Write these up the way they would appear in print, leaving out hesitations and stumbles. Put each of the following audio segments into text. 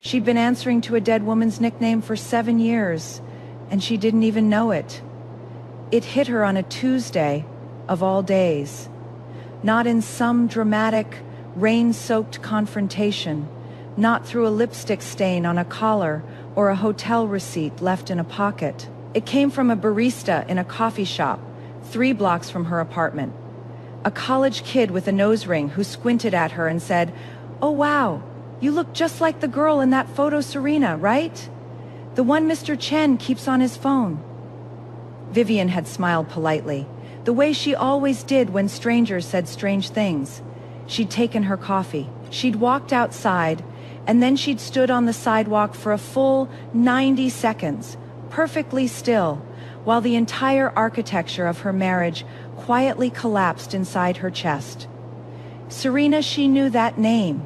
She'd been answering to a dead woman's nickname for 7 years, and she didn't even know it. It hit her on a Tuesday, of all days. Not in some dramatic, rain-soaked confrontation, not through a lipstick stain on a collar or a hotel receipt left in a pocket. It came from a barista in a coffee shop, 3 blocks from her apartment. A college kid with a nose ring who squinted at her and said, "Oh wow, you look just like the girl in that photo, Serena, right? The one Mr. Chen keeps on his phone." Vivian had smiled politely, the way she always did when strangers said strange things. She'd taken her coffee, she'd walked outside, and then she'd stood on the sidewalk for a full 90 seconds, perfectly still, while the entire architecture of her marriage quietly collapsed inside her chest. Serena, she knew that name.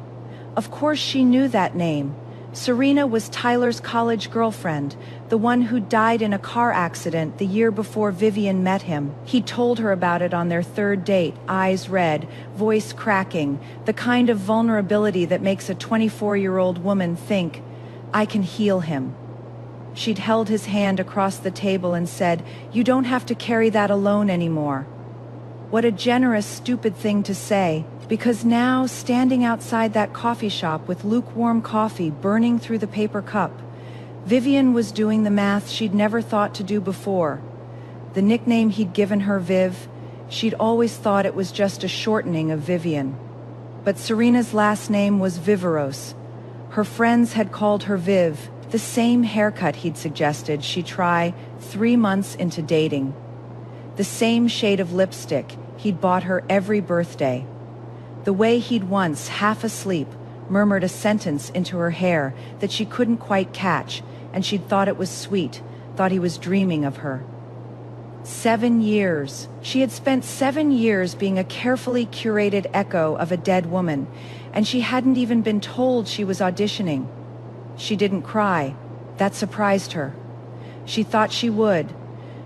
Of course she knew that name. Serena was Tyler's college girlfriend, the one who died in a car accident the year before Vivian met him. He told her about it on their 3rd date, eyes red, voice cracking, the kind of vulnerability that makes a 24-year-old woman think, "I can heal him." She'd held his hand across the table and said, "You don't have to carry that alone anymore." What a generous, stupid thing to say, because now, standing outside that coffee shop with lukewarm coffee burning through the paper cup, Vivian was doing the math she'd never thought to do before. The nickname he'd given her, Viv, she'd always thought it was just a shortening of Vivian. But Serena's last name was Viveros. Her friends had called her Viv, the same haircut he'd suggested she try 3 months into dating. The same shade of lipstick he'd bought her every birthday. The way he'd once, half asleep, murmured a sentence into her hair that she couldn't quite catch, and she'd thought it was sweet, thought he was dreaming of her. 7 years. She had spent 7 years being a carefully curated echo of a dead woman, and she hadn't even been told she was auditioning. She didn't cry. That surprised her. She thought she would.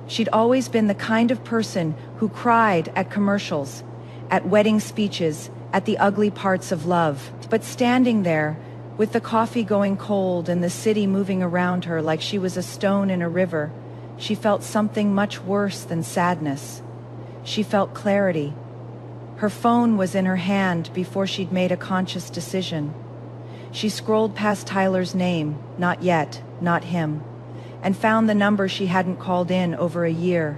She'd always been the kind of person who cried at commercials, at wedding speeches, at the ugly parts of love. But standing there, with the coffee going cold and the city moving around her like she was a stone in a river, she felt something much worse than sadness. She felt clarity. Her phone was in her hand before she'd made a conscious decision. She scrolled past Tyler's name, not yet, not him, and found the number she hadn't called in over a year.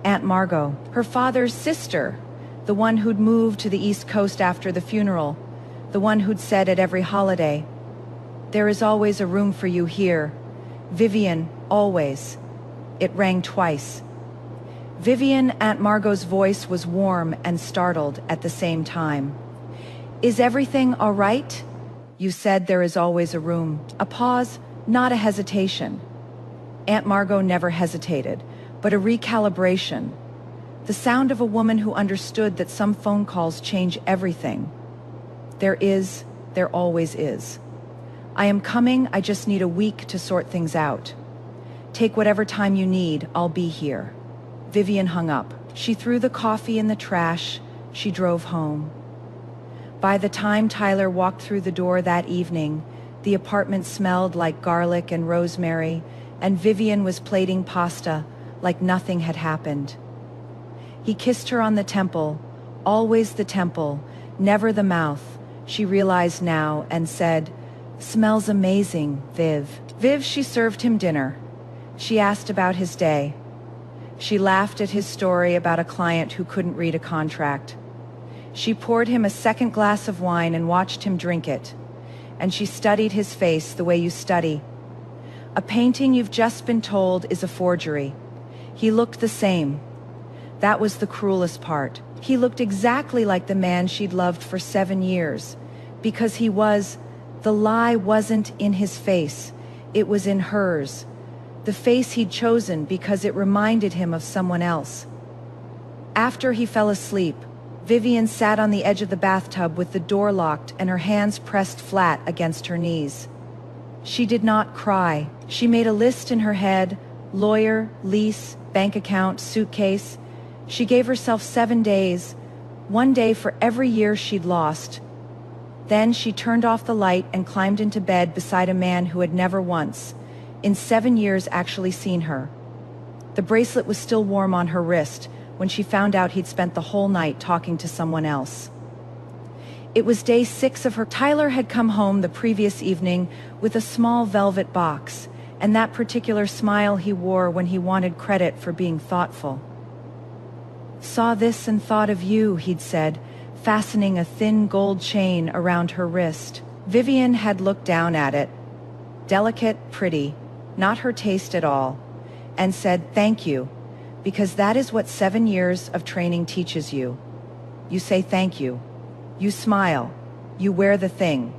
Aunt Margot, her father's sister, the one who'd moved to the East Coast after the funeral, the one who'd said at every holiday, "There is always a room for you here. Vivian, always." It rang twice. Vivian, Aunt Margot's voice was warm and startled at the same time. "Is everything all right? You said there is always a room." A pause, not a hesitation. Aunt Margot never hesitated, but a recalibration. The sound of a woman who understood that some phone calls change everything. There always is. "I am coming, I just need a week to sort things out. Take whatever time you need, I'll be here." Vivian hung up. She threw the coffee in the trash. She drove home. By the time Tyler walked through the door that evening, the apartment smelled like garlic and rosemary, and Vivian was plating pasta like nothing had happened. He kissed her on the temple, always the temple, never the mouth, she realized now, and said, "Smells amazing, Viv." Viv, she served him dinner. She asked about his day. She laughed at his story about a client who couldn't read a contract. She poured him a second glass of wine and watched him drink it. And she studied his face the way you study. A painting you've just been told is a forgery. He looked the same. That was the cruelest part. He looked exactly like the man she'd loved for 7 years. Because the lie wasn't in his face, it was in hers. The face he'd chosen because it reminded him of someone else. After he fell asleep, Vivian sat on the edge of the bathtub with the door locked and her hands pressed flat against her knees. She did not cry. She made a list in her head: lawyer, lease, bank account, suitcase. She gave herself 7 days, 1 day for every year she'd lost. Then she turned off the light and climbed into bed beside a man who had never once, in 7 years, actually seen her. The bracelet was still warm on her wrist when she found out he'd spent the whole night talking to someone else. It was day 6 of her. Tyler had come home the previous evening with a small velvet box, and that particular smile he wore when he wanted credit for being thoughtful. "Saw this and thought of you," he'd said, fastening a thin gold chain around her wrist. Vivian had looked down at it, delicate, pretty, not her taste at all, and said, "Thank you, because that is what 7 years of training teaches you. You say thank you. You smile. You wear the thing."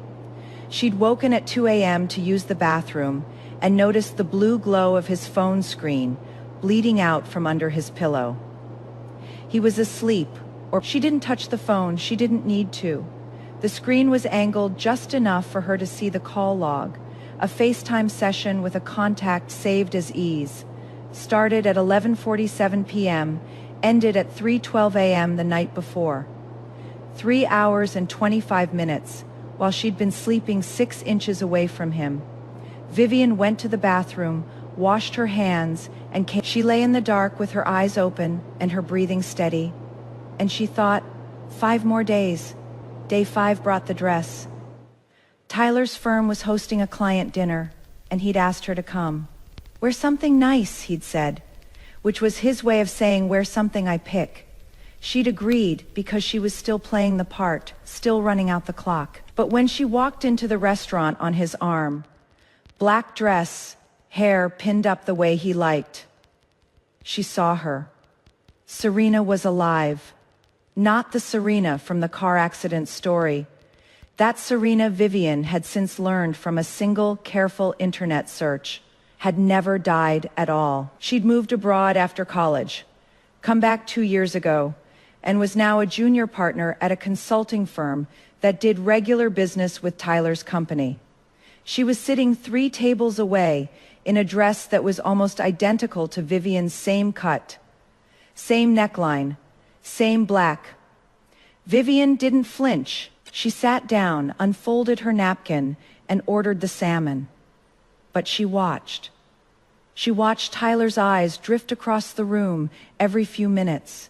She'd woken at 2 a.m. to use the bathroom and noticed the blue glow of his phone screen bleeding out from under his pillow. He was asleep, or she didn't touch the phone. She didn't need to. The screen was angled just enough for her to see the call log, a FaceTime session with a contact saved as Ease. Started at 11:47 p.m., ended at 3:12 a.m. the night before. 3 hours and 25 minutes, while she'd been sleeping 6 inches away from him. Vivian went to the bathroom, washed her hands, and came. She lay in the dark with her eyes open and her breathing steady. And she thought, 5 more days. Day 5 brought the dress. Tyler's firm was hosting a client dinner, and he'd asked her to come. "Wear something nice," he'd said, which was his way of saying, "Wear something I pick." She'd agreed because she was still playing the part, still running out the clock. But when she walked into the restaurant on his arm, black dress, hair pinned up the way he liked, she saw her. Serena was alive. Not the Serena from the car accident story. That Serena Vivian had since learned from a single careful internet search had never died at all. She'd moved abroad after college, come back 2 years ago, and was now a junior partner at a consulting firm that did regular business with Tyler's company. She was sitting 3 tables away in a dress that was almost identical to Vivian's same cut, same neckline, same black. Vivian didn't flinch. She sat down, unfolded her napkin, and ordered the salmon. But she watched. She watched Tyler's eyes drift across the room every few minutes.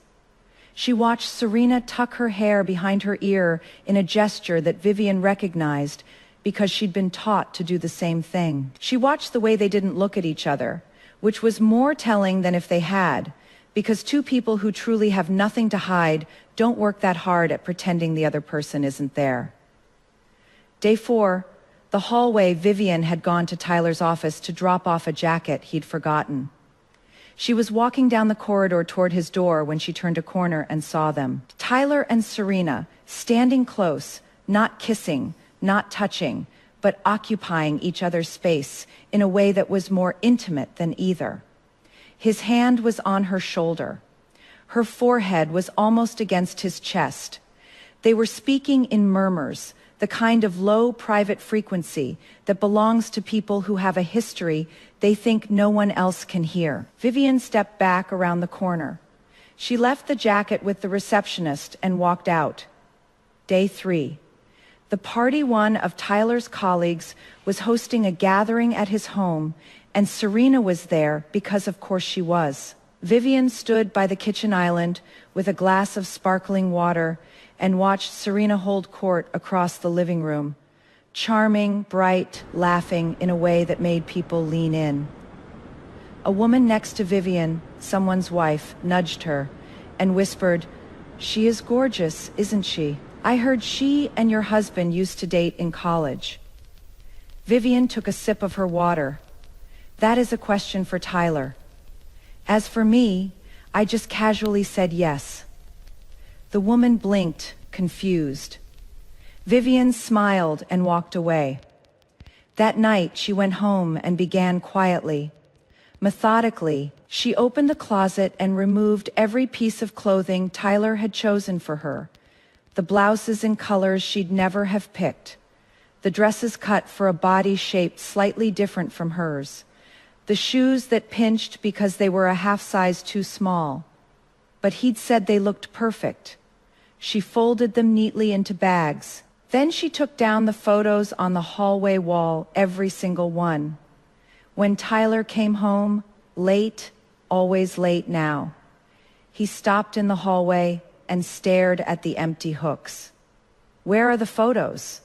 She watched Serena tuck her hair behind her ear in a gesture that Vivian recognized because she'd been taught to do the same thing. She watched the way they didn't look at each other, which was more telling than if they had, because 2 people who truly have nothing to hide don't work that hard at pretending the other person isn't there. Day 4, the hallway. Vivian had gone to Tyler's office to drop off a jacket he'd forgotten. She was walking down the corridor toward his door when she turned a corner and saw them. Tyler and Serena, standing close, not kissing, not touching, but occupying each other's space in a way that was more intimate than either. His hand was on her shoulder. Her forehead was almost against his chest. They were speaking in murmurs, the kind of low private frequency that belongs to people who have a history they think no one else can hear. Vivian stepped back around the corner. She left the jacket with the receptionist and walked out. Day 3. The party one of Tyler's colleagues was hosting a gathering at his home, and Serena was there because of course she was. Vivian stood by the kitchen island with a glass of sparkling water and watched Serena hold court across the living room, charming, bright, laughing in a way that made people lean in. A woman next to Vivian, someone's wife, nudged her and whispered, "She is gorgeous, isn't she? I heard she and your husband used to date in college." Vivian took a sip of her water. "That is a question for Tyler. As for me, I just casually said yes." The woman blinked, confused. Vivian smiled and walked away. That night, she went home and began quietly. Methodically, she opened the closet and removed every piece of clothing Tyler had chosen for her. The blouses in colors she'd never have picked. The dresses cut for a body shaped slightly different from hers. The shoes that pinched because they were a half size too small. But he'd said they looked perfect. She folded them neatly into bags, Then she took down the photos on the hallway wall, every single one. When Tyler came home, late, always late now, he stopped in the hallway and stared at the empty hooks. "Where are the photos?"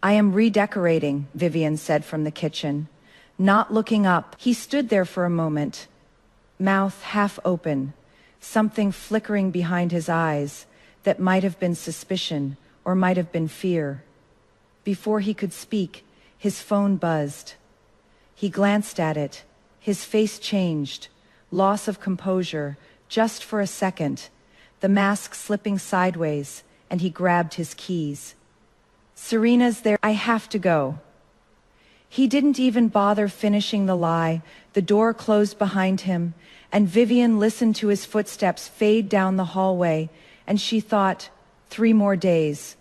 "I am redecorating," Vivian said from the kitchen. Not looking up, he stood there for a moment, mouth half open, something flickering behind his eyes that might have been suspicion or might have been fear. Before he could speak, his phone buzzed. He glanced at it. His face changed, loss of composure, just for a second, the mask slipping sideways, and he grabbed his keys. "Serena's there. I have to go." He didn't even bother finishing the lie. The door closed behind him, and Vivian listened to his footsteps fade down the hallway, and she thought, 3 more days.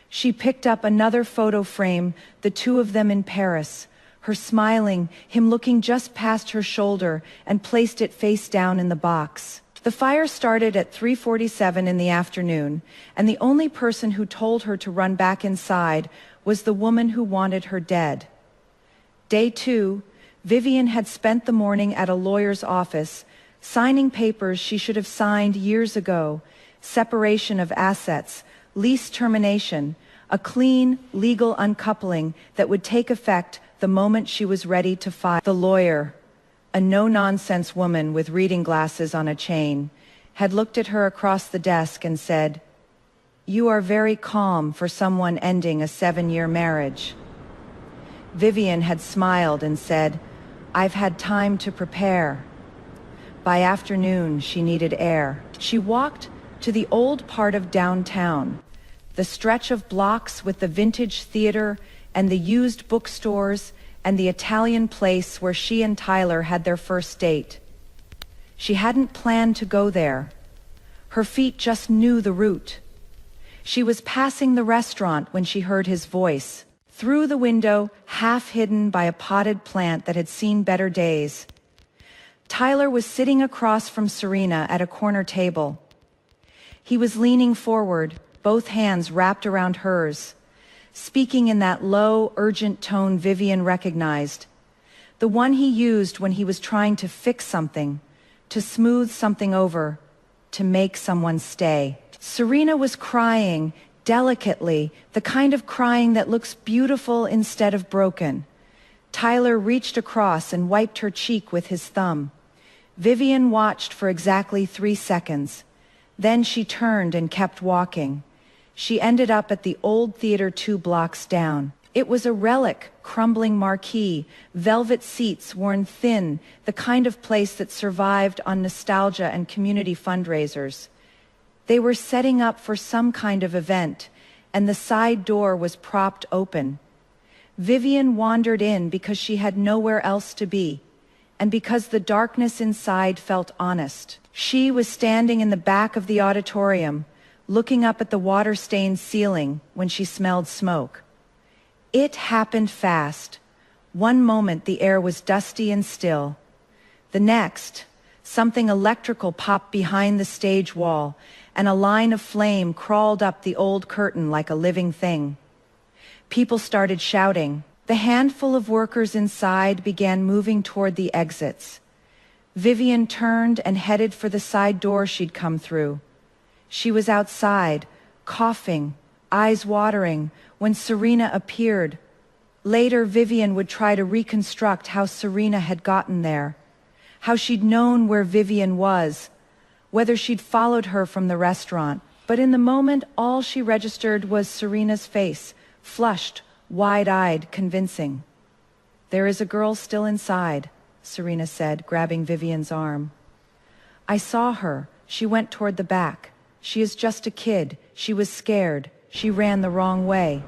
She picked up another photo frame, the two of them in Paris, her smiling, him looking just past her shoulder, and placed it face down in the box. The fire started at 3:47 in the afternoon, and the only person who told her to run back inside was the woman who wanted her dead. Day 2, Vivian had spent the morning at a lawyer's office, signing papers she should have signed years ago: separation of assets, lease termination, a clean, legal uncoupling that would take effect the moment she was ready to file. The lawyer, a no-nonsense woman with reading glasses on a chain, had looked at her across the desk and said, "You are very calm for someone ending a 7-year marriage." Vivian had smiled and said, "I've had time to prepare." By afternoon, she needed air. She walked to the old part of downtown, the stretch of blocks with the vintage theater and the used bookstores and the Italian place where she and Tyler had their first date. She hadn't planned to go there. Her feet just knew the route. She was passing the restaurant when she heard his voice. Through the window, half hidden by a potted plant that had seen better days, Tyler was sitting across from Serena at a corner table. He was leaning forward, both hands wrapped around hers, speaking in that low, urgent tone Vivian recognized, the one he used when he was trying to fix something, to smooth something over, to make someone stay. Serena was crying, delicately, the kind of crying that looks beautiful instead of broken. Tyler reached across and wiped her cheek with his thumb. Vivian watched for exactly 3 seconds. Then she turned and kept walking. She ended up at the old theater 2 blocks down. It was a relic, crumbling marquee, velvet seats worn thin, the kind of place that survived on nostalgia and community fundraisers. They were setting up for some kind of event, and the side door was propped open. Vivian wandered in because she had nowhere else to be, and because the darkness inside felt honest. She was standing in the back of the auditorium, looking up at the water-stained ceiling when she smelled smoke. It happened fast. One moment the air was dusty and still. The next, something electrical popped behind the stage wall, and a line of flame crawled up the old curtain like a living thing. People started shouting. The handful of workers inside began moving toward the exits. Vivian turned and headed for the side door she'd come through. She was outside, coughing, eyes watering, when Serena appeared. Later, Vivian would try to reconstruct how Serena had gotten there, how she'd known where Vivian was, whether she'd followed her from the restaurant. But in the moment, all she registered was Serena's face, flushed, wide-eyed, convincing. "There is a girl still inside," Serena said, grabbing Vivian's arm. "I saw her. She went toward the back. She is just a kid. She was scared. She ran the wrong way."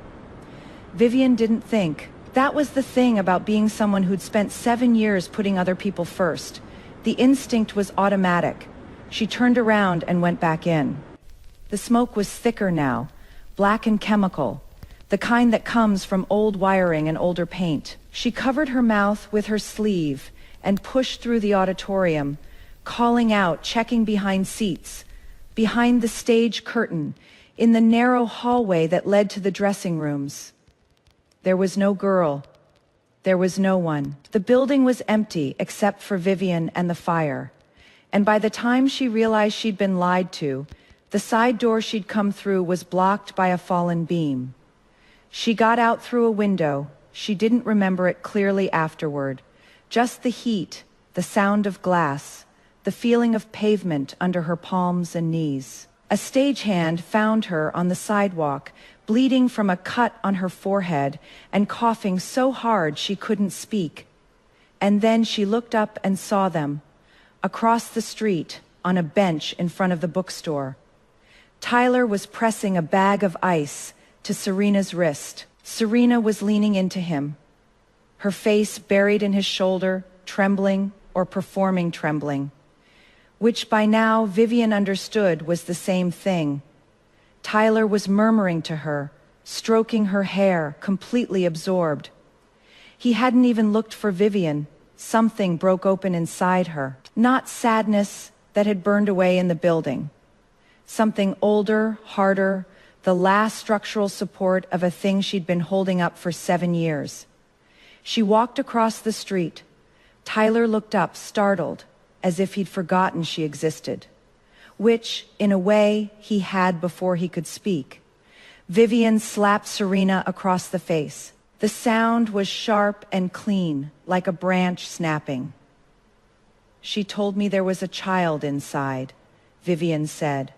Vivian didn't think. That was the thing about being someone who'd spent 7 years putting other people first. The instinct was automatic. She turned around and went back in. The smoke was thicker now, black and chemical, the kind that comes from old wiring and older paint. She covered her mouth with her sleeve and pushed through the auditorium, calling out, checking behind seats, behind the stage curtain, in the narrow hallway that led to the dressing rooms. There was no girl. There was no one. The building was empty except for Vivian and the fire. And by the time she realized she'd been lied to, the side door she'd come through was blocked by a fallen beam. She got out through a window. She didn't remember it clearly afterward. Just the heat, the sound of glass, the feeling of pavement under her palms and knees. A stagehand found her on the sidewalk, bleeding from a cut on her forehead and coughing so hard she couldn't speak. And then she looked up and saw them, across the street, on a bench in front of the bookstore. Tyler was pressing a bag of ice to Serena's wrist. Serena was leaning into him, her face buried in his shoulder, trembling or performing trembling, which by now Vivian understood was the same thing. Tyler was murmuring to her, stroking her hair, completely absorbed. He hadn't even looked for Vivian. Something broke open inside her. Not sadness that had burned away in the building. Something older, harder, the last structural support of a thing she'd been holding up for 7 years. She walked across the street. Tyler looked up, startled, as if he'd forgotten she existed, which, in a way, he had before he could speak. Vivian slapped Serena across the face. The sound was sharp and clean, like a branch snapping. "She told me there was a child inside," Vivian said,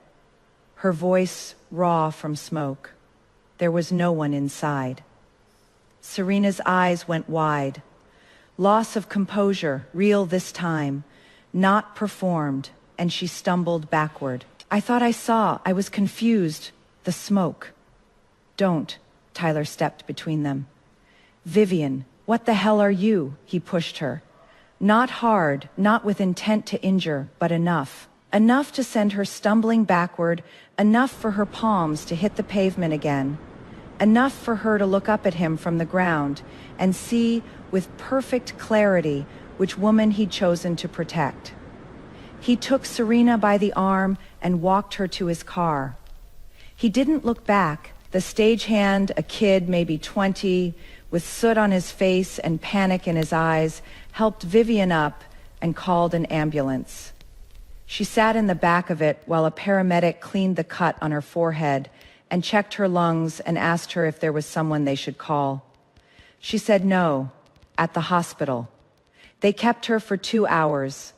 her voice raw from smoke. There was no one inside. Serena's eyes went wide. Loss of composure, real this time, not performed, and she stumbled backward. "I thought I was confused. The smoke." "Don't," Tyler stepped between them. "Vivian, what the hell are you?" He pushed her. Not hard, not with intent to injure, but enough. Enough to send her stumbling backward, enough for her palms to hit the pavement again. Enough for her to look up at him from the ground and see with perfect clarity which woman he'd chosen to protect. He took Serena by the arm and walked her to his car. He didn't look back. The stagehand, a kid, maybe 20, with soot on his face and panic in his eyes, helped Vivian up and called an ambulance. She sat in the back of it while a paramedic cleaned the cut on her forehead and checked her lungs and asked her if there was someone they should call. She said no, at the hospital. They kept her for 2 hours.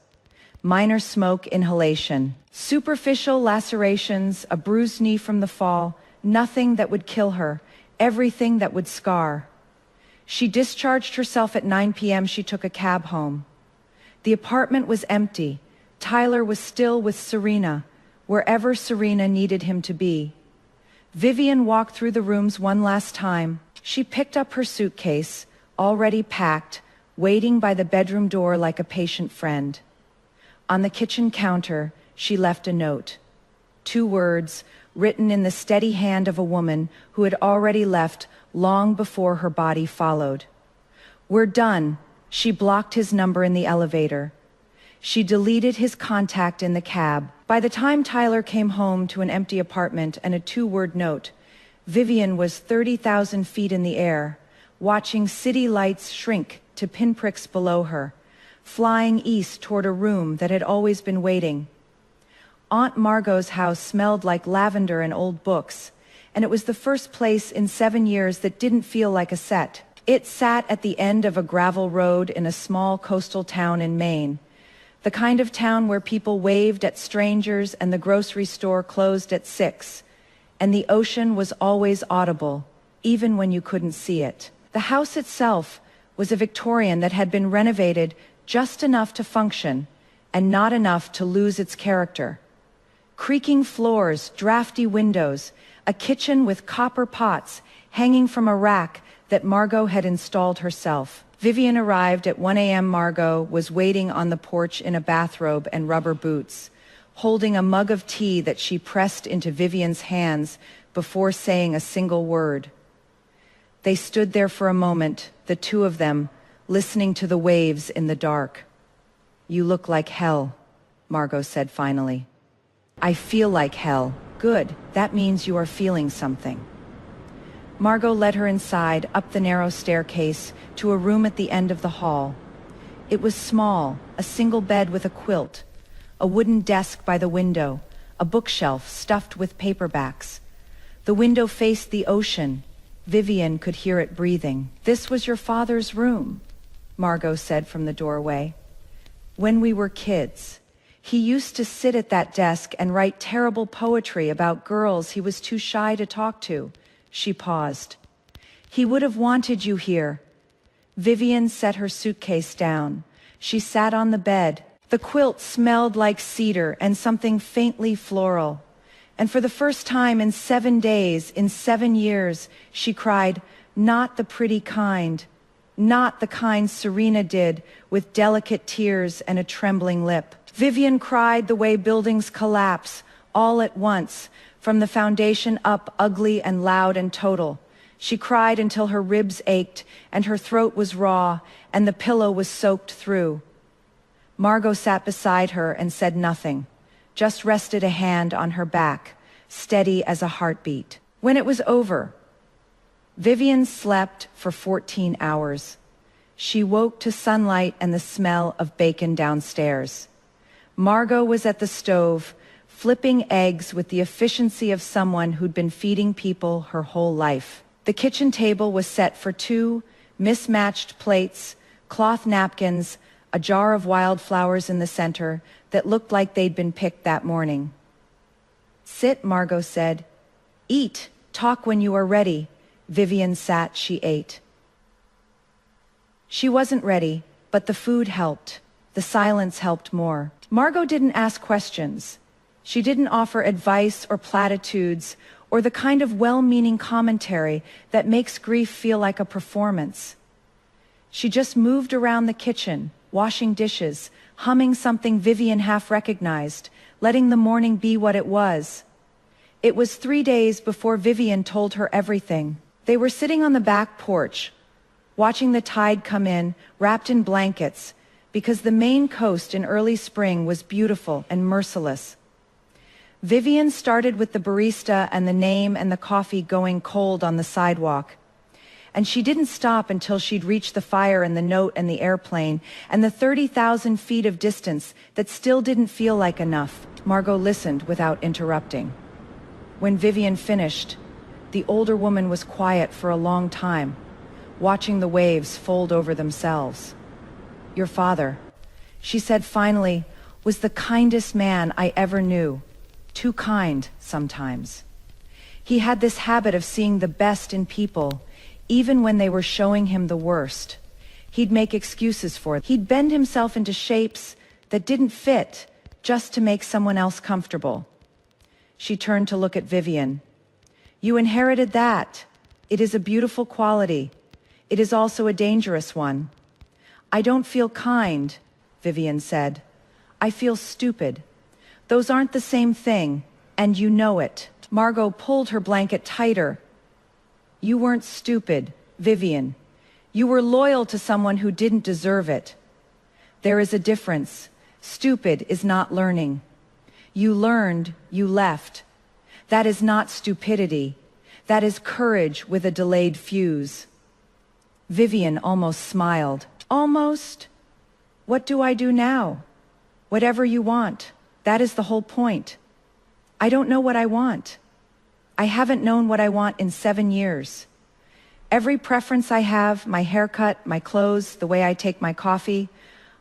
Minor smoke inhalation, superficial lacerations, a bruised knee from the fall, nothing that would kill her, everything that would scar. She discharged herself at 9 p.m. She took a cab home. The apartment was empty. Tyler was still with Serena, wherever Serena needed him to be. Vivian walked through the rooms one last time. She picked up her suitcase, already packed, waiting by the bedroom door like a patient friend. On the kitchen counter, she left a note. 2 words, written in the steady hand of a woman who had already left long before her body followed. "We're done." She blocked his number in the elevator. She deleted his contact in the cab. By the time Tyler came home to an empty apartment and a 2-word note, Vivian was 30,000 feet in the air, watching city lights shrink to pinpricks below her, flying east toward a room that had always been waiting. Aunt Margot's house smelled like lavender and old books, and it was the first place in 7 years that didn't feel like a set. It sat at the end of a gravel road in a small coastal town in Maine, the kind of town where people waved at strangers and the grocery store closed at 6, and the ocean was always audible, even when you couldn't see it. The house itself was a Victorian that had been renovated just enough to function and not enough to lose its character. Creaking floors, drafty windows, a kitchen with copper pots hanging from a rack that Margot had installed herself. Vivian arrived at 1 a.m. Margot was waiting on the porch in a bathrobe and rubber boots, holding a mug of tea that she pressed into Vivian's hands before saying a single word. They stood there for a moment, the 2 of them, listening to the waves in the dark. "You look like hell," Margot said finally. "I feel like hell," Good, that means you are feeling something. Margot led her inside, up the narrow staircase, to a room at the end of the hall. It was small, a single bed with a quilt, a wooden desk by the window, a bookshelf stuffed with paperbacks. The window faced the ocean. Vivian could hear it breathing. "This was your father's room," Margot said from the doorway. "When we were kids. He used to sit at that desk and write terrible poetry about girls he was too shy to talk to." She paused. "He would have wanted you here." Vivian set her suitcase down. She sat on the bed. The quilt smelled like cedar and something faintly floral. And for the first time in 7 days, in 7 years, she cried, not the pretty kind, not the kind Serena did, with delicate tears and a trembling lip. Vivian cried the way buildings collapse, all at once, from the foundation up, ugly and loud and total. She cried until her ribs ached, and her throat was raw, and the pillow was soaked through. Margot sat beside her and said nothing, just rested a hand on her back, steady as a heartbeat. When it was over, Vivian slept for 14 hours. She woke to sunlight and the smell of bacon downstairs. Margot was at the stove, flipping eggs with the efficiency of someone who'd been feeding people her whole life. The kitchen table was set for 2 mismatched plates, cloth napkins, a jar of wildflowers in the center that looked like they'd been picked that morning. "Sit," Margot said. "Eat, talk when you are ready." Vivian sat, she ate. She wasn't ready, but the food helped. The silence helped more. Margot didn't ask questions. She didn't offer advice or platitudes or the kind of well-meaning commentary that makes grief feel like a performance. She just moved around the kitchen, washing dishes, humming something Vivian half recognized, letting the morning be what it was. It was 3 days before Vivian told her everything. They were sitting on the back porch, watching the tide come in, wrapped in blankets, because the Maine coast in early spring was beautiful and merciless. Vivian started with the barista and the name and the coffee going cold on the sidewalk. And she didn't stop until she'd reached the fire and the note and the airplane and the 30,000 feet of distance that still didn't feel like enough. Margot listened without interrupting. When Vivian finished, the older woman was quiet for a long time, watching the waves fold over themselves. "Your father," she said finally, "was the kindest man I ever knew. Too kind sometimes. He had this habit of seeing the best in people, even when they were showing him the worst. He'd make excuses for it. He'd bend himself into shapes that didn't fit just to make someone else comfortable." She turned to look at Vivian. "You inherited that. It is a beautiful quality. It is also a dangerous one." "I don't feel kind," Vivian said. "I feel stupid. Those aren't the same thing, and you know it." Margot pulled her blanket tighter. "You weren't stupid, Vivian. You were loyal to someone who didn't deserve it. There is a difference. Stupid is not learning. You learned, you left. That is not stupidity. That is courage with a delayed fuse." Vivian almost smiled. "Almost? What do I do now? Whatever you want. That is the whole point. I don't know what I want. I haven't known what I want in 7 years. Every preference I have, my haircut, my clothes, the way I take my coffee,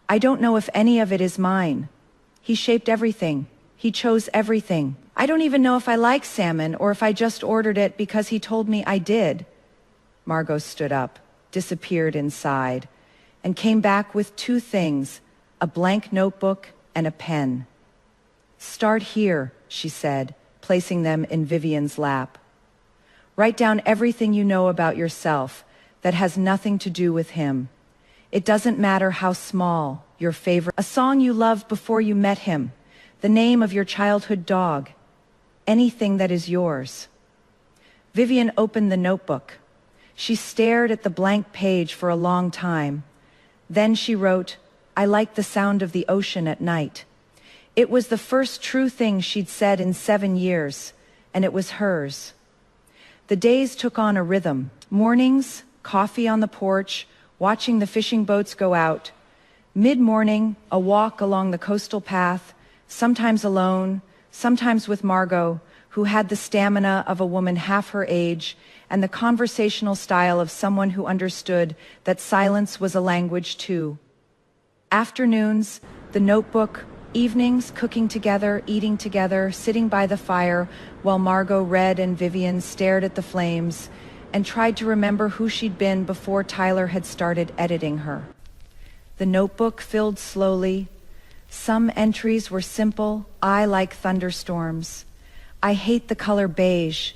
I don't know if any of it is mine. He shaped everything. He chose everything. I don't even know if I like salmon or if I just ordered it because he told me I did." Margot stood up, disappeared inside, and came back with 2 things, a blank notebook and a pen. "Start here," she said, placing them in Vivian's lap. "Write down everything you know about yourself that has nothing to do with him. It doesn't matter how small, your favorite, a song you loved before you met him, the name of your childhood dog, anything that is yours." Vivian opened the notebook. She stared at the blank page for a long time. Then she wrote, "I like the sound of the ocean at night." It was the first true thing she'd said in 7 years, and it was hers. The days took on a rhythm. Mornings, coffee on the porch, watching the fishing boats go out. Mid-morning, a walk along the coastal path, sometimes alone, sometimes with Margot, who had the stamina of a woman half her age and the conversational style of someone who understood that silence was a language too. Afternoons, the notebook, evenings, cooking together, eating together, sitting by the fire while Margot read and Vivian stared at the flames and tried to remember who she'd been before Tyler had started editing her. The notebook filled slowly. Some entries were simple. I like thunderstorms. I hate the color beige.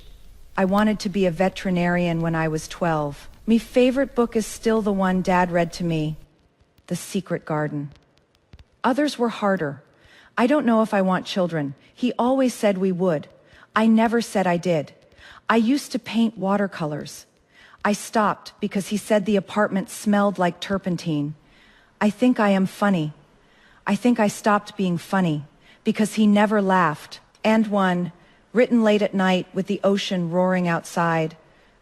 I wanted to be a veterinarian when I was 12. Me favorite book is still the one Dad read to me, The Secret Garden. Others were harder. I don't know if I want children. He always said we would. I never said I did. I used to paint watercolors. I stopped because he said the apartment smelled like turpentine. I think I am funny. I think I stopped being funny because he never laughed. And one, written late at night with the ocean roaring outside.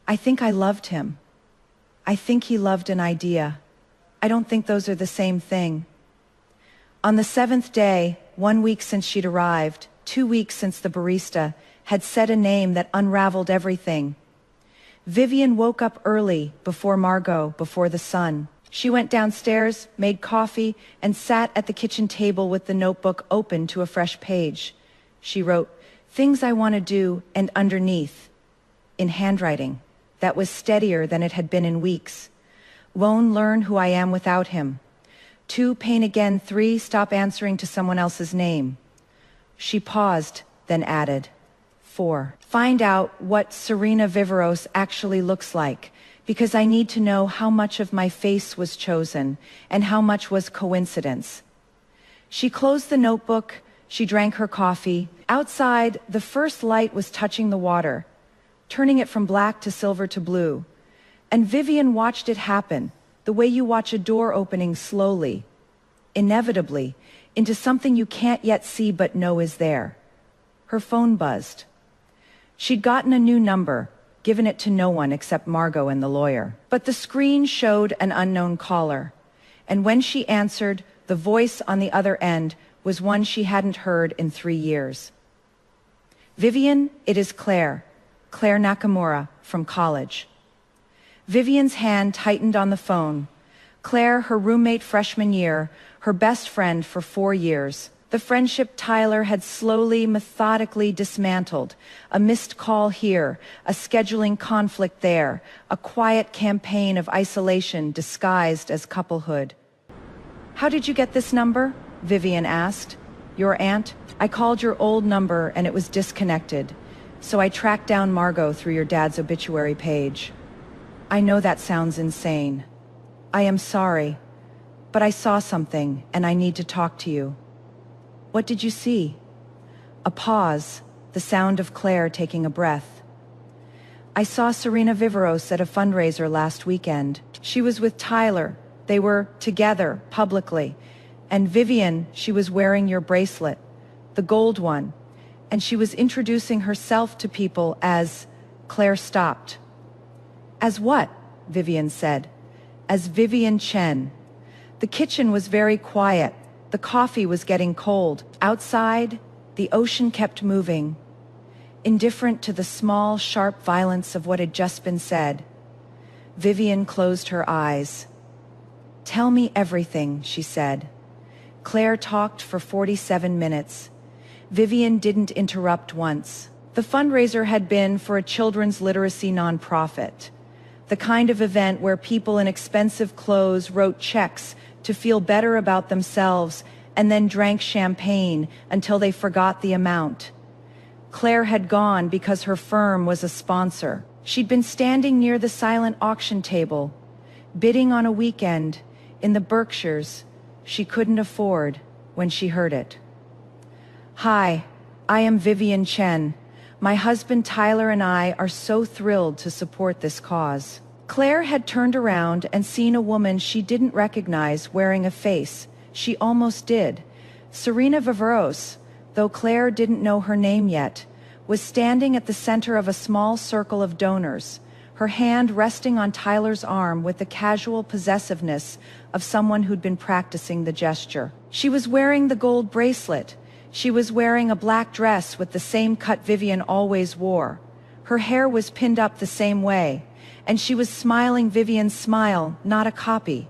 I think I loved him. I think he loved an idea. I don't think those are the same thing. On the 7th day, 1 week since she'd arrived, 2 weeks since the barista had said a name that unraveled everything. Vivian woke up early, before Margot, before the sun. She went downstairs, made coffee, and sat at the kitchen table with the notebook open to a fresh page. She wrote, "Things I want to do," and underneath, in handwriting that was steadier than it had been in weeks. "Won't learn who I am without him. 2, pain again. 3, stop answering to someone else's name." She paused, then added, 4, find out what Serena Viveros actually looks like, because I need to know how much of my face was chosen and how much was coincidence. She closed the notebook. She drank her coffee. Outside, the first light was touching the water, turning it from black to silver to blue. And Vivian watched it happen, the way you watch a door opening slowly, inevitably, into something you can't yet see but know is there. Her phone buzzed. She'd gotten a new number, given it to no one except Margot and the lawyer. But the screen showed an unknown caller, and when she answered, the voice on the other end was one she hadn't heard in 3 years. "Vivian, it is Claire. Claire Nakamura, from college." Vivian's hand tightened on the phone. Claire, her roommate freshman year, her best friend for 4 years. The friendship Tyler had slowly, methodically dismantled. A missed call here, a scheduling conflict there, a quiet campaign of isolation disguised as couplehood. "How did you get this number?" Vivian asked. "Your aunt? I called your old number and it was disconnected. So I tracked down Margot through your dad's obituary page." "I know that sounds insane. I am sorry, but I saw something and I need to talk to you." "What did you see?" A pause, the sound of Claire taking a breath. "I saw Serena Viveros at a fundraiser last weekend. She was with Tyler. They were together, publicly. And Vivian, she was wearing your bracelet, the gold one, and she was introducing herself to people as..." Claire stopped. "As what?" Vivian said. "As Vivian Chen." The kitchen was very quiet. The coffee was getting cold. Outside, the ocean kept moving, indifferent to the small, sharp violence of what had just been said. Vivian closed her eyes. "Tell me everything," she said. Claire talked for 47 minutes. Vivian didn't interrupt once. The fundraiser had been for a children's literacy nonprofit, the kind of event where people in expensive clothes wrote checks to feel better about themselves and then drank champagne until they forgot the amount. Claire had gone because her firm was a sponsor. She'd been standing near the silent auction table, bidding on a weekend in the Berkshires she couldn't afford when she heard it. "Hi, I am Vivian Chen. My husband Tyler and I are so thrilled to support this cause." Claire had turned around and seen a woman she didn't recognize wearing a face. She almost did. Serena Viveros, though Claire didn't know her name yet, was standing at the center of a small circle of donors, her hand resting on Tyler's arm with the casual possessiveness of someone who'd been practicing the gesture. She was wearing the gold bracelet. She was wearing a black dress with the same cut Vivian always wore. Her hair was pinned up the same way, and she was smiling Vivian's smile, not a copy.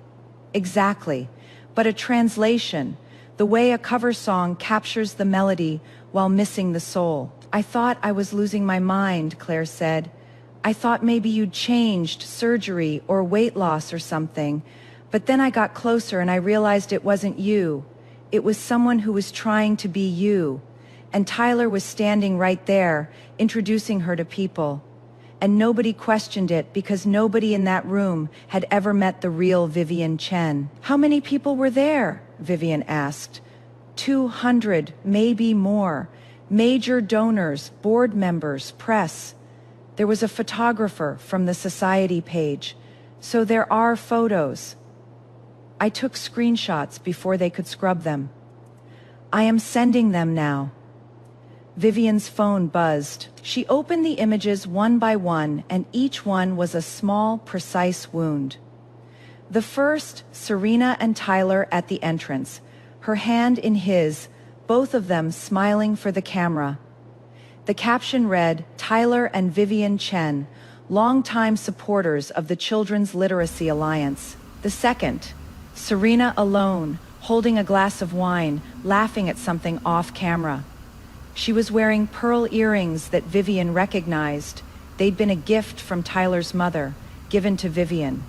Exactly, but a translation, the way a cover song captures the melody while missing the soul. "I thought I was losing my mind," Claire said. "I thought maybe you'd changed, surgery or weight loss or something. But then I got closer and I realized it wasn't you. It was someone who was trying to be you." And Tyler was standing right there, introducing her to people. And nobody questioned it because nobody in that room had ever met the real Vivian Chen. "How many people were there?" Vivian asked. 200, maybe more. Major donors, board members, press. There was a photographer from the society page. So there are photos. I took screenshots before they could scrub them. I am sending them now. Vivian's phone buzzed. She opened the images one by one, and each one was a small, precise wound. The first, Serena and Tyler at the entrance, her hand in his, both of them smiling for the camera. The caption read, "Tyler and Vivian Chen, longtime supporters of the Children's Literacy Alliance." The second, Serena alone, holding a glass of wine, laughing at something off camera. She was wearing pearl earrings that Vivian recognized. They'd been a gift from Tyler's mother, given to Vivian,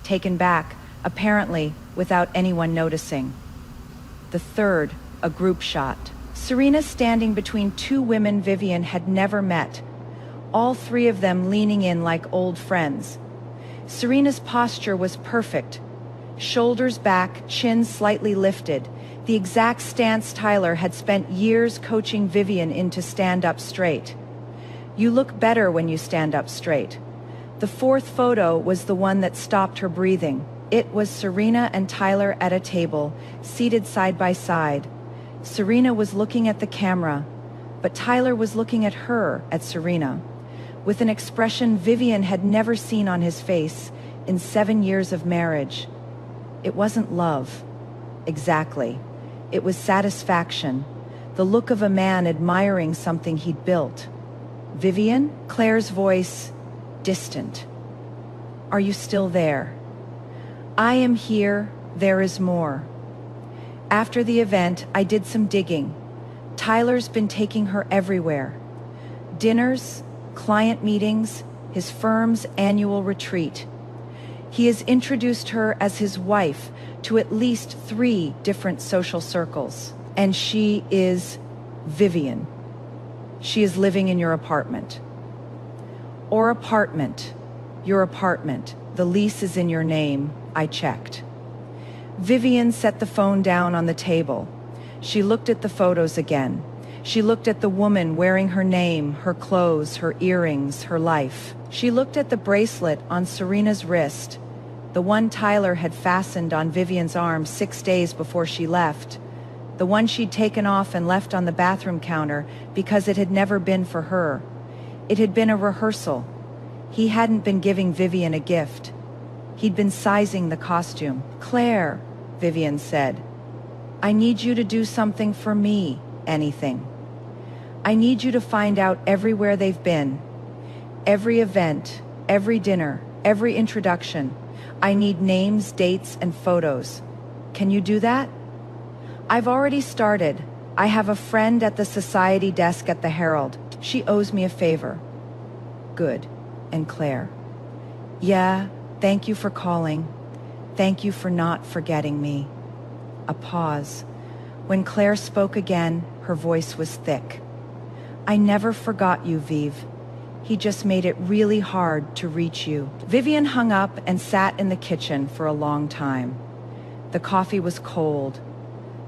taken back, apparently without anyone noticing. The third, a group shot. Serena standing between two women Vivian had never met, all three of them leaning in like old friends. Serena's posture was perfect. Shoulders back, chin slightly lifted, the exact stance Tyler had spent years coaching Vivian into stand up straight. You look better when you stand up straight. The fourth photo was the one that stopped her breathing. It was Serena and Tyler at a table, seated side by side. Serena was looking at the camera, but Tyler was looking at her, at Serena, with an expression Vivian had never seen on his face in 7 years of marriage. It wasn't love. Exactly. It was satisfaction, the look of a man admiring something he'd built. "Vivian?" Claire's voice, distant. "Are you still there?" "I am here. There is more." After the event, I did some digging. Tyler's been taking her everywhere. Dinners, client meetings, his firm's annual retreat. He has introduced her as his wife to at least 3 different social circles. And she is Vivian. She is living in your apartment. Or apartment. Your apartment. The lease is in your name. I checked. Vivian set the phone down on the table. She looked at the photos again. She looked at the woman wearing her name, her clothes, her earrings, her life. She looked at the bracelet on Serena's wrist, the one Tyler had fastened on Vivian's arm 6 days before she left, the one she'd taken off and left on the bathroom counter because it had never been for her. It had been a rehearsal. He hadn't been giving Vivian a gift. He'd been sizing the costume. "Claire," Vivian said, "I need you to do something for me, anything. I need you to find out everywhere they've been, every event, every dinner, every introduction. I need names, dates, and photos. Can you do that?" "I've already started. I have a friend at the society desk at the Herald. She owes me a favor." "Good." And Claire, "Yeah, thank you for calling. Thank you for not forgetting me." A pause. When Claire spoke again, her voice was thick. "I never forgot you, Viv. He just made it really hard to reach you." Vivian hung up and sat in the kitchen for a long time. The coffee was cold.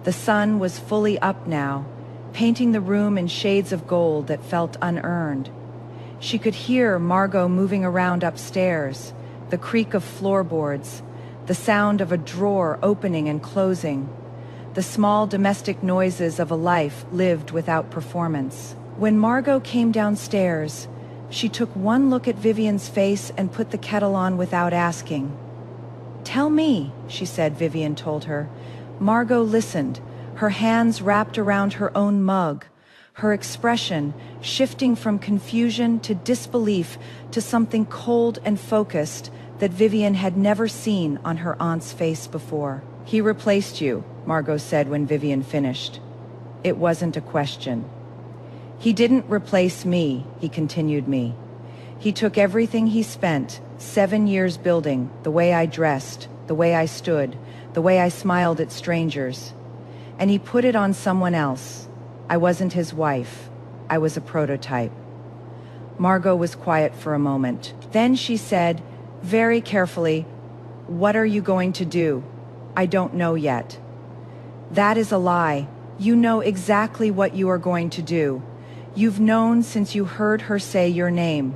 The sun was fully up now, painting the room in shades of gold that felt unearned. She could hear Margot moving around upstairs, the creak of floorboards, the sound of a drawer opening and closing, the small domestic noises of a life lived without performance. When Margot came downstairs, she took one look at Vivian's face and put the kettle on without asking. "Tell me," she said. Vivian told her. Margot listened, her hands wrapped around her own mug, her expression shifting from confusion to disbelief to something cold and focused that Vivian had never seen on her aunt's face before. "He replaced you," Margot said when Vivian finished. It wasn't a question. "He didn't replace me," he continued. He took everything he spent 7 years building, the way I dressed, the way I stood, the way I smiled at strangers, and he put it on someone else. I wasn't his wife. I was a prototype." Margot was quiet for a moment. Then she said, very carefully, "What are you going to do?" "I don't know yet." "That is a lie. You know exactly what you are going to do. You've known since you heard her say your name."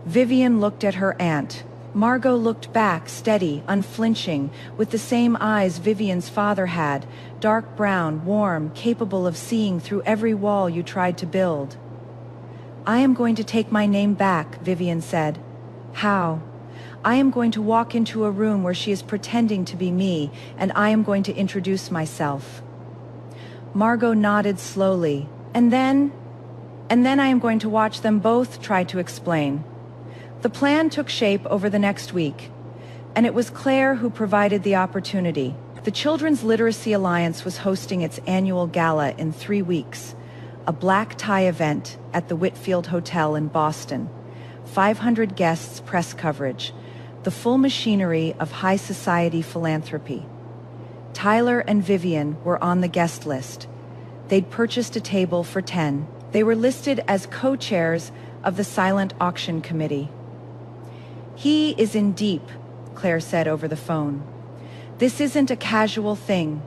Vivian looked at her aunt. Margot looked back, steady, unflinching, with the same eyes Vivian's father had, dark brown, warm, capable of seeing through every wall you tried to build. "I am going to take my name back," Vivian said. "How?" "I am going to walk into a room where she is pretending to be me, and I am going to introduce myself." Margot nodded slowly. And then I am going to watch them both try to explain." The plan took shape over the next week, and it was Claire who provided the opportunity. The Children's Literacy Alliance was hosting its annual gala in 3 weeks, a black tie event at the Whitfield Hotel in Boston, 500 guests, press coverage, the full machinery of high society philanthropy. Tyler and Vivian were on the guest list. They'd purchased a table for 10. They were listed as co-chairs of the silent auction committee. "He is in deep," Claire said over the phone. "This isn't a casual thing.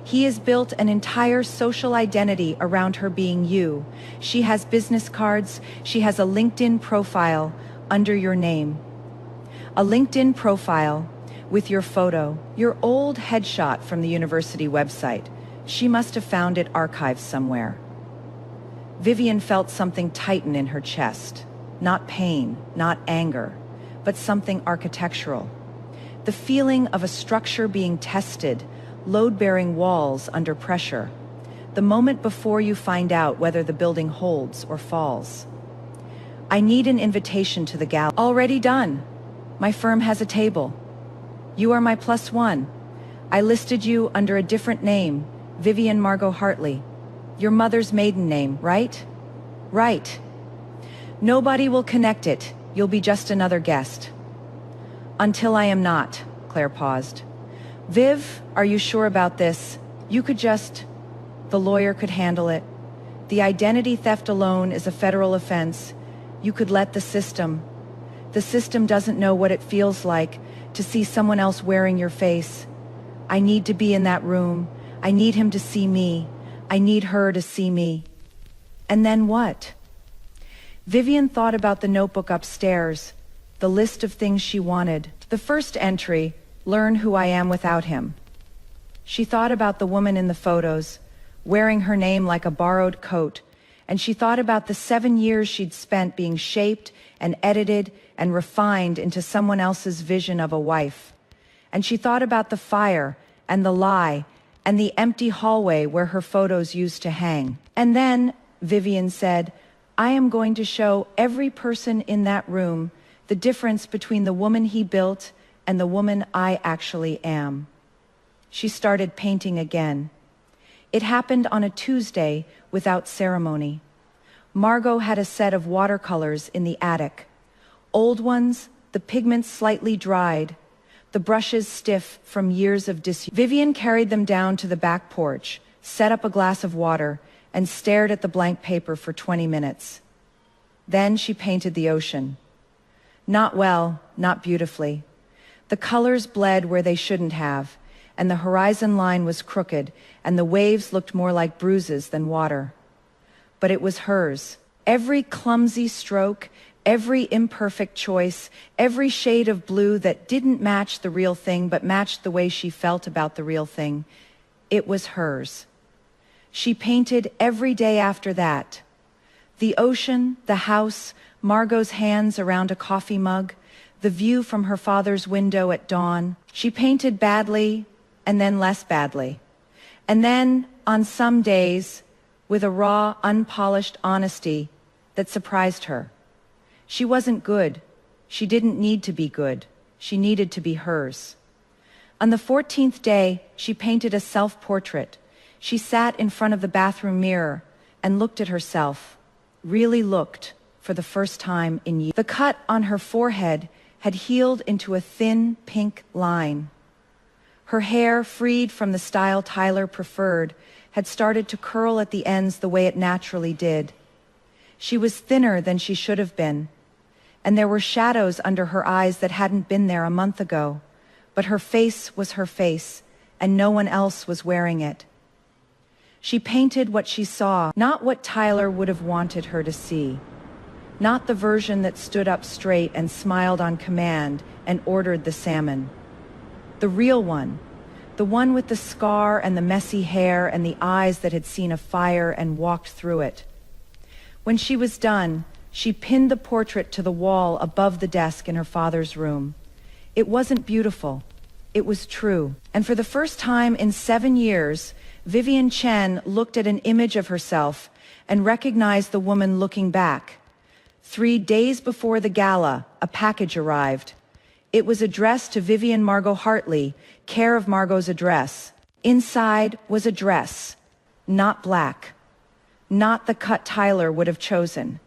He has built an entire social identity around her being you. She has business cards, she has a LinkedIn profile under your name. A LinkedIn profile with your photo, your old headshot from the university website. She must have found it archived somewhere." Vivian felt something tighten in her chest. Not pain, not anger, but something architectural. The feeling of a structure being tested, load-bearing walls under pressure. The moment before you find out whether the building holds or falls. "I need an invitation to the gala." "Already done. My firm has a table. You are my +1. I listed you under a different name, Vivian Margot Hartley. Your mother's maiden name, right?" "Right." "Nobody will connect it. You'll be just another guest." "Until I am not." Claire paused. "Viv, are you sure about this? You could just... The lawyer could handle it. The identity theft alone is a federal offense. You could let the system. The system doesn't know what it feels like to see someone else wearing your face. I need to be in that room. I need him to see me. I need her to see me." And then what? Vivian thought about the notebook upstairs, the list of things she wanted. The first entry, "Learn who I am without him." She thought about the woman in the photos, wearing her name like a borrowed coat, and she thought about the 7 years she'd spent being shaped and edited and refined into someone else's vision of a wife. And she thought about the fire and the lie and the empty hallway where her photos used to hang. And then, Vivian said, "I am going to show every person in that room the difference between the woman he built and the woman I actually am." She started painting again. It happened on a Tuesday without ceremony. Margot had a set of watercolors in the attic. Old ones, the pigments slightly dried, the brushes stiff from years of disuse. Vivian carried them down to the back porch, set up a glass of water, and stared at the blank paper for 20 minutes. Then she painted the ocean. Not well, not beautifully. The colors bled where they shouldn't have, and the horizon line was crooked, and the waves looked more like bruises than water. But it was hers. Every clumsy stroke, every imperfect choice, every shade of blue that didn't match the real thing but matched the way she felt about the real thing, it was hers. She painted every day after that. The ocean, the house, Margot's hands around a coffee mug, the view from her father's window at dawn. She painted badly, and then less badly. And then, on some days, with a raw, unpolished honesty that surprised her. She wasn't good. She didn't need to be good. She needed to be hers. On the 14th day, she painted a self-portrait. She sat in front of the bathroom mirror and looked at herself, really looked, for the first time in years. The cut on her forehead had healed into a thin pink line. Her hair, freed from the style Tyler preferred, had started to curl at the ends the way it naturally did. She was thinner than she should have been, and there were shadows under her eyes that hadn't been there a month ago, but her face was her face, and no one else was wearing it. She painted what she saw, not what Tyler would have wanted her to see. Not the version that stood up straight and smiled on command and ordered the salmon. The real one, the one with the scar and the messy hair and the eyes that had seen a fire and walked through it. When she was done, she pinned the portrait to the wall above the desk in her father's room. It wasn't beautiful. It was true. And for the first time in 7 years, Vivian Chen looked at an image of herself and recognized the woman looking back. 3 days before the gala, a package arrived. It was addressed to Vivian Margot Hartley, care of Margot's address. Inside was a dress, not black, not the cut Tyler would have chosen.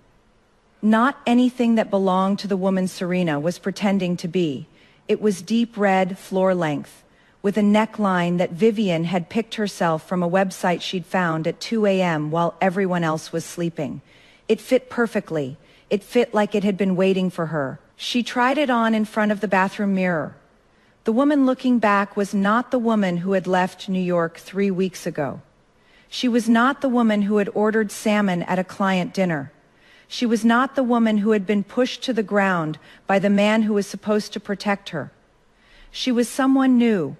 Not anything that belonged to the woman Serena was pretending to be. It was deep red, floor length, with a neckline that Vivian had picked herself from a website she'd found at 2 a.m. while everyone else was sleeping. It fit perfectly. It fit like it had been waiting for her. She tried it on in front of the bathroom mirror. The woman looking back was not the woman who had left New York 3 weeks ago. She was not the woman who had ordered salmon at a client dinner. She was not the woman who had been pushed to the ground by the man who was supposed to protect her. She was someone new,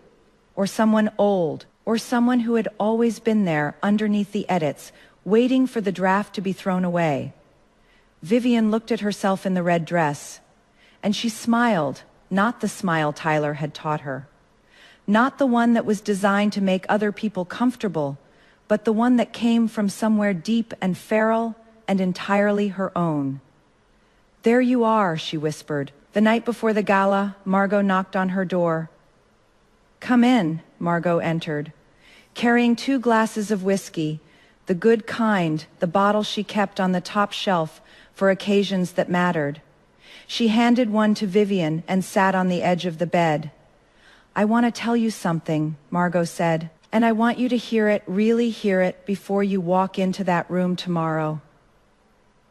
or someone old, or someone who had always been there underneath the edits, waiting for the draft to be thrown away. Vivian looked at herself in the red dress, and she smiled, not the smile Tyler had taught her. Not the one that was designed to make other people comfortable, but the one that came from somewhere deep and feral and entirely her own. "There you are," she whispered. The night before the gala, Margot knocked on her door. "Come in," Margot entered, carrying 2 glasses of whiskey, the good kind, the bottle she kept on the top shelf for occasions that mattered. She handed one to Vivian and sat on the edge of the bed. "I want to tell you something," Margot said, "and I want you to hear it, really hear it, before you walk into that room tomorrow."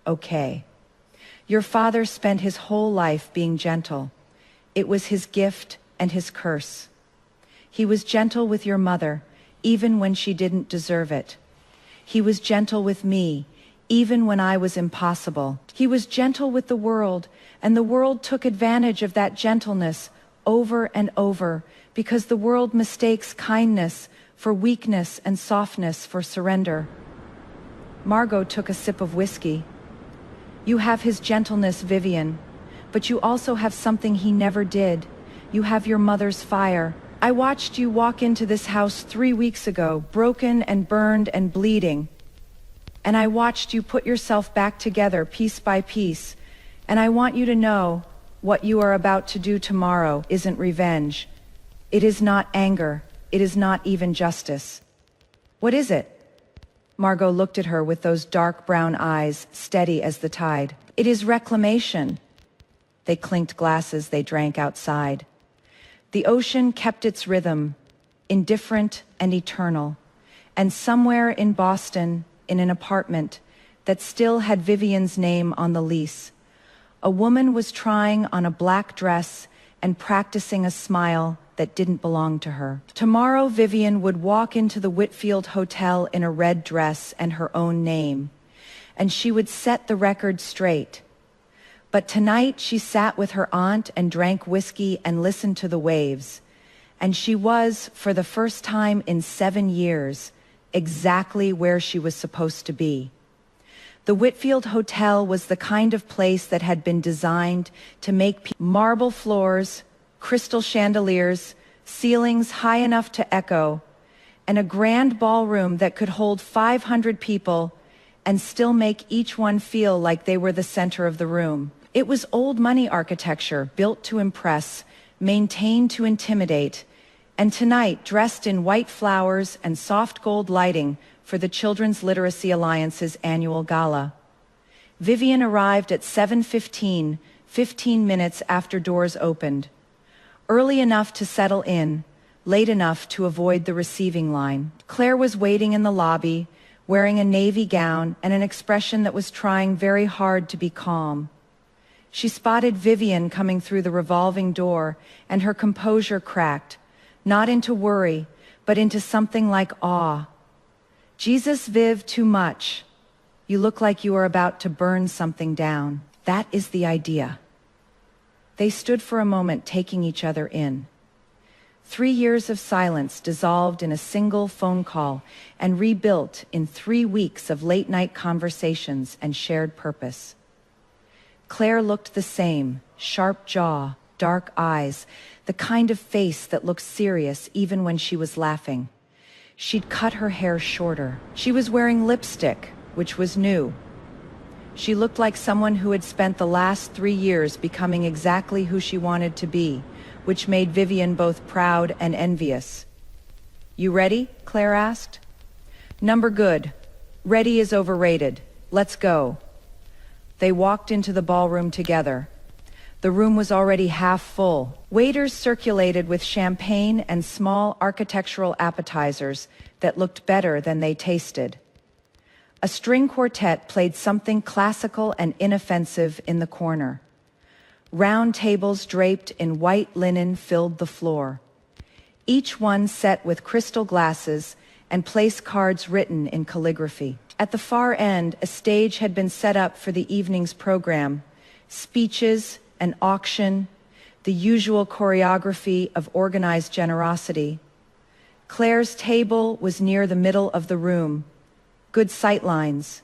"Okay. Your father spent his whole life being gentle. It was his gift and his curse. He was gentle with your mother, even when she didn't deserve it. He was gentle with me, even when I was impossible. He was gentle with the world, and the world took advantage of that gentleness over and over, because the world mistakes kindness for weakness and softness for surrender." Margot took a sip of whiskey. "You have his gentleness, Vivian, but you also have something he never did. You have your mother's fire. I watched you walk into this house 3 weeks ago, broken and burned and bleeding. And I watched you put yourself back together piece by piece. And I want you to know what you are about to do tomorrow isn't revenge. It is not anger. It is not even justice." "What is it?" Margot looked at her with those dark brown eyes, steady as the tide. "It is reclamation." They clinked glasses they drank outside. The ocean kept its rhythm, indifferent and eternal. And somewhere in Boston, in an apartment that still had Vivian's name on the lease, a woman was trying on a black dress and practicing a smile that didn't belong to her. Tomorrow, Vivian would walk into the Whitfield Hotel in a red dress and her own name, and she would set the record straight. But tonight she sat with her aunt and drank whiskey and listened to the waves, and she was, for the first time in 7 years, exactly where she was supposed to be. The Whitfield Hotel was the kind of place that had been designed to make marble floors, crystal chandeliers, ceilings high enough to echo, and a grand ballroom that could hold 500 people and still make each one feel like they were the center of the room. It was old money architecture, built to impress, maintained to intimidate, and tonight dressed in white flowers and soft gold lighting for the Children's Literacy Alliance's annual gala. Vivian arrived at 7:15, 15 minutes after doors opened. Early enough to settle in, late enough to avoid the receiving line. Claire was waiting in the lobby, wearing a navy gown and an expression that was trying very hard to be calm. She spotted Vivian coming through the revolving door, and her composure cracked, not into worry, but into something like awe. "Jesus, Viv, too much. You look like you are about to burn something down." That is the idea. They stood for a moment, taking each other in. 3 years of silence dissolved in a single phone call and rebuilt in 3 weeks of late-night conversations and shared purpose. Claire looked the same, sharp jaw, dark eyes, the kind of face that looked serious even when she was laughing. She'd cut her hair shorter. She was wearing lipstick, which was new. She looked like someone who had spent the last 3 years becoming exactly who she wanted to be, which made Vivian both proud and envious. "You ready?" Claire asked. "Number good. Ready is overrated. Let's go." They walked into the ballroom together. The room was already half full. Waiters circulated with champagne and small architectural appetizers that looked better than they tasted. A string quartet played something classical and inoffensive in the corner. Round tables draped in white linen filled the floor, each one set with crystal glasses and place cards written in calligraphy. At the far end, a stage had been set up for the evening's program: speeches, an auction, the usual choreography of organized generosity. Claire's table was near the middle of the room, good sightlines,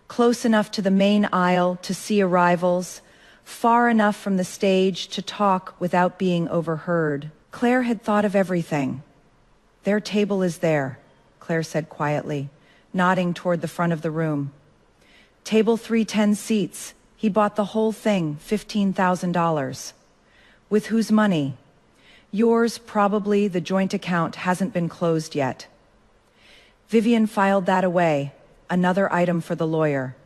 close enough to the main aisle to see arrivals, far enough from the stage to talk without being overheard. Claire had thought of everything. "Their table is there," Claire said quietly, nodding toward the front of the room. "Table 310 seats. He bought the whole thing, $15,000. With whose money? Yours, probably. The joint account hasn't been closed yet." Vivian filed that away, another item for the lawyer.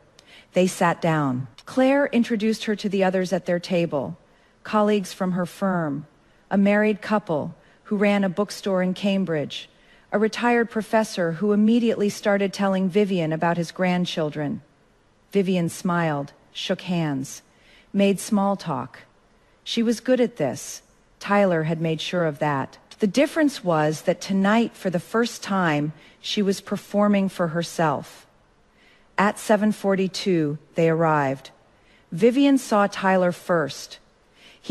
They sat down. Claire introduced her to the others at their table, colleagues from her firm, a married couple who ran a bookstore in Cambridge, a retired professor who immediately started telling Vivian about his grandchildren. Vivian smiled, shook hands, made small talk. She was good at this. Tyler had made sure of that. The difference was that tonight, for the first time, she was performing for herself. At 7:42, they arrived. Vivian saw Tyler first.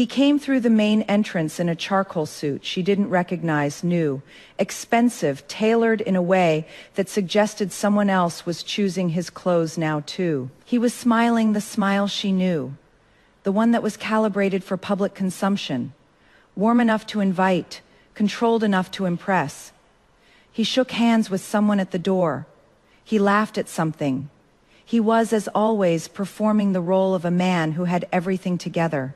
He came through the main entrance in a charcoal suit she didn't recognize, new, expensive, tailored in a way that suggested someone else was choosing his clothes now too. He was smiling the smile she knew, the one that was calibrated for public consumption, warm enough to invite, controlled enough to impress. He shook hands with someone at the door. He laughed at something. He was, as always, performing the role of a man who had everything together.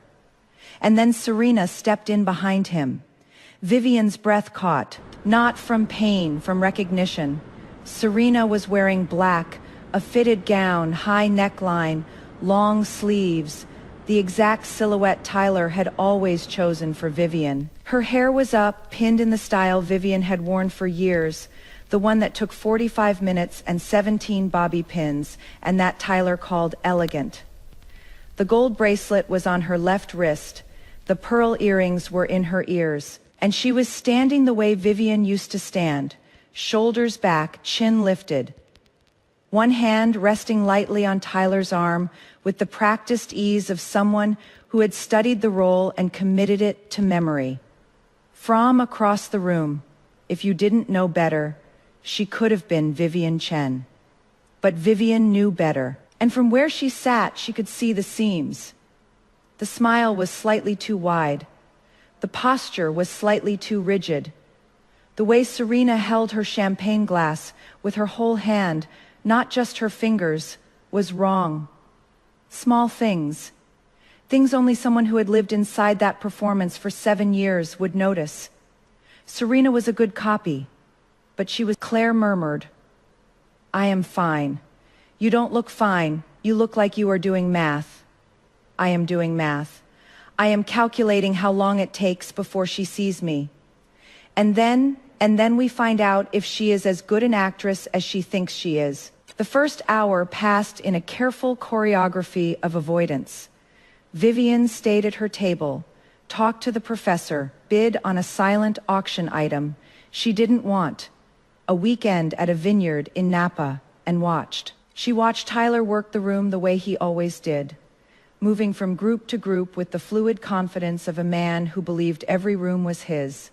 And then Serena stepped in behind him. Vivian's breath caught, not from pain, from recognition. Serena was wearing black, a fitted gown, high neckline, long sleeves, the exact silhouette Tyler had always chosen for Vivian. Her hair was up, pinned in the style Vivian had worn for years, the one that took 45 minutes and 17 bobby pins, and that Tyler called elegant. The gold bracelet was on her left wrist, the pearl earrings were in her ears, and she was standing the way Vivian used to stand, shoulders back, chin lifted, one hand resting lightly on Tyler's arm with the practiced ease of someone who had studied the role and committed it to memory. From across the room, if you didn't know better, she could have been Vivian Chen. But Vivian knew better. and from where she sat she could see the seams. The smile was slightly too wide. The posture was slightly too rigid. The way Serena held her champagne glass with her whole hand, not just her fingers, was wrong. Small things. Things only someone who had lived inside that performance for 7 years would notice. Serena was a good copy, but she was... Claire murmured, "I am fine. You don't look fine. You look like you are doing math." "I am doing math. I am calculating how long it takes before she sees me. And then we find out if she is as good an actress as she thinks she is." The first hour passed in a careful choreography of avoidance. Vivian stayed at her table, talked to the professor, bid on a silent auction item she didn't want, a weekend at a vineyard in Napa, and watched. She watched Tyler work the room the way he always did, moving from group to group with the fluid confidence of a man who believed every room was his.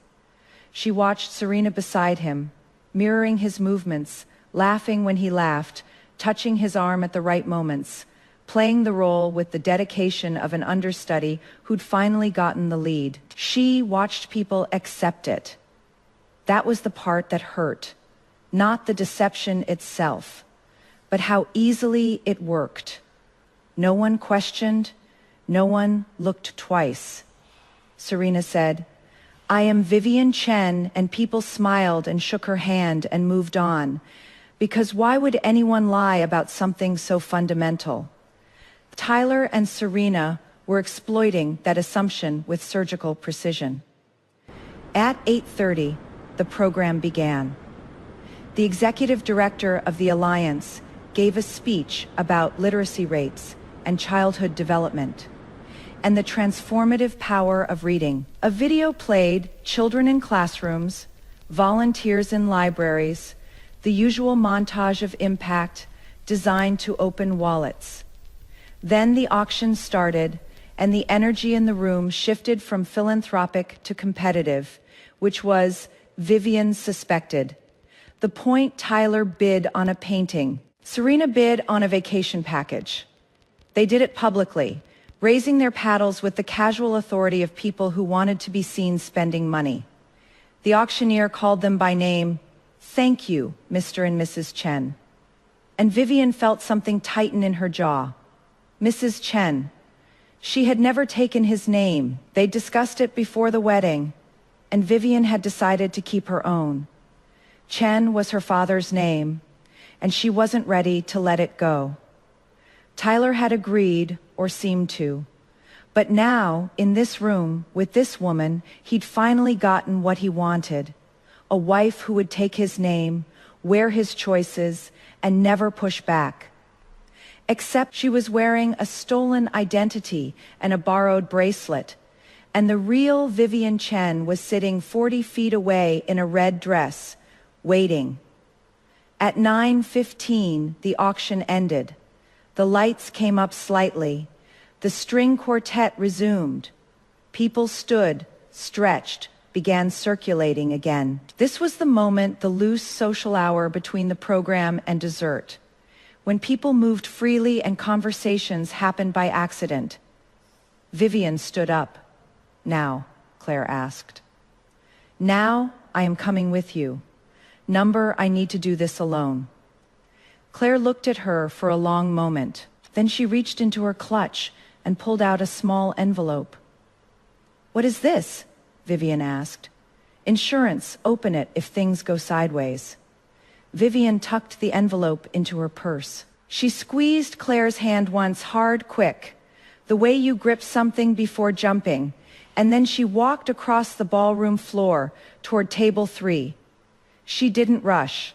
She watched Serena beside him, mirroring his movements, laughing when he laughed, touching his arm at the right moments, playing the role with the dedication of an understudy who'd finally gotten the lead. She watched people accept it. That was the part that hurt, not the deception itself, but how easily it worked. No one questioned, no one looked twice. Serena said, "I am Vivian Chen," and people smiled and shook her hand and moved on, because why would anyone lie about something so fundamental? Tyler and Serena were exploiting that assumption with surgical precision. At 8:30, the program began. The executive director of the Alliance gave a speech about literacy rates and childhood development, and the transformative power of reading. A video played children in classrooms, volunteers in libraries, the usual montage of impact designed to open wallets. Then the auction started, and the energy in the room shifted from philanthropic to competitive, which was, Vivian suspected. The point Tyler bid on a painting. Serena bid on a vacation package. They did it publicly, raising their paddles with the casual authority of people who wanted to be seen spending money. The auctioneer called them by name. "Thank you, Mr. and Mrs. Chen." And Vivian felt something tighten in her jaw. Mrs. Chen. She had never taken his name. They'd discussed it before the wedding, and Vivian had decided to keep her own. Chen was her father's name, and she wasn't ready to let it go. Tyler had agreed, or seemed to. But now, in this room, with this woman, he'd finally gotten what he wanted. A wife who would take his name, wear his choices, and never push back. Except she was wearing a stolen identity and a borrowed bracelet, and the real Vivian Chen was sitting 40 feet away in a red dress, waiting. At 9:15, the auction ended. The lights came up slightly. The string quartet resumed. People stood, stretched, began circulating again. This was the moment, the loose social hour between the program and dessert, when people moved freely and conversations happened by accident. Vivian stood up. "Now," Claire asked. "Now, I am coming with you. Number, I need to do this alone." Claire looked at her for a long moment. Then she reached into her clutch and pulled out a small envelope. "What is this?" Vivian asked. "Insurance, open it if things go sideways." Vivian tucked the envelope into her purse. She squeezed Claire's hand once hard, quick, the way you grip something before jumping, and then she walked across the ballroom floor toward table 3. She didn't rush.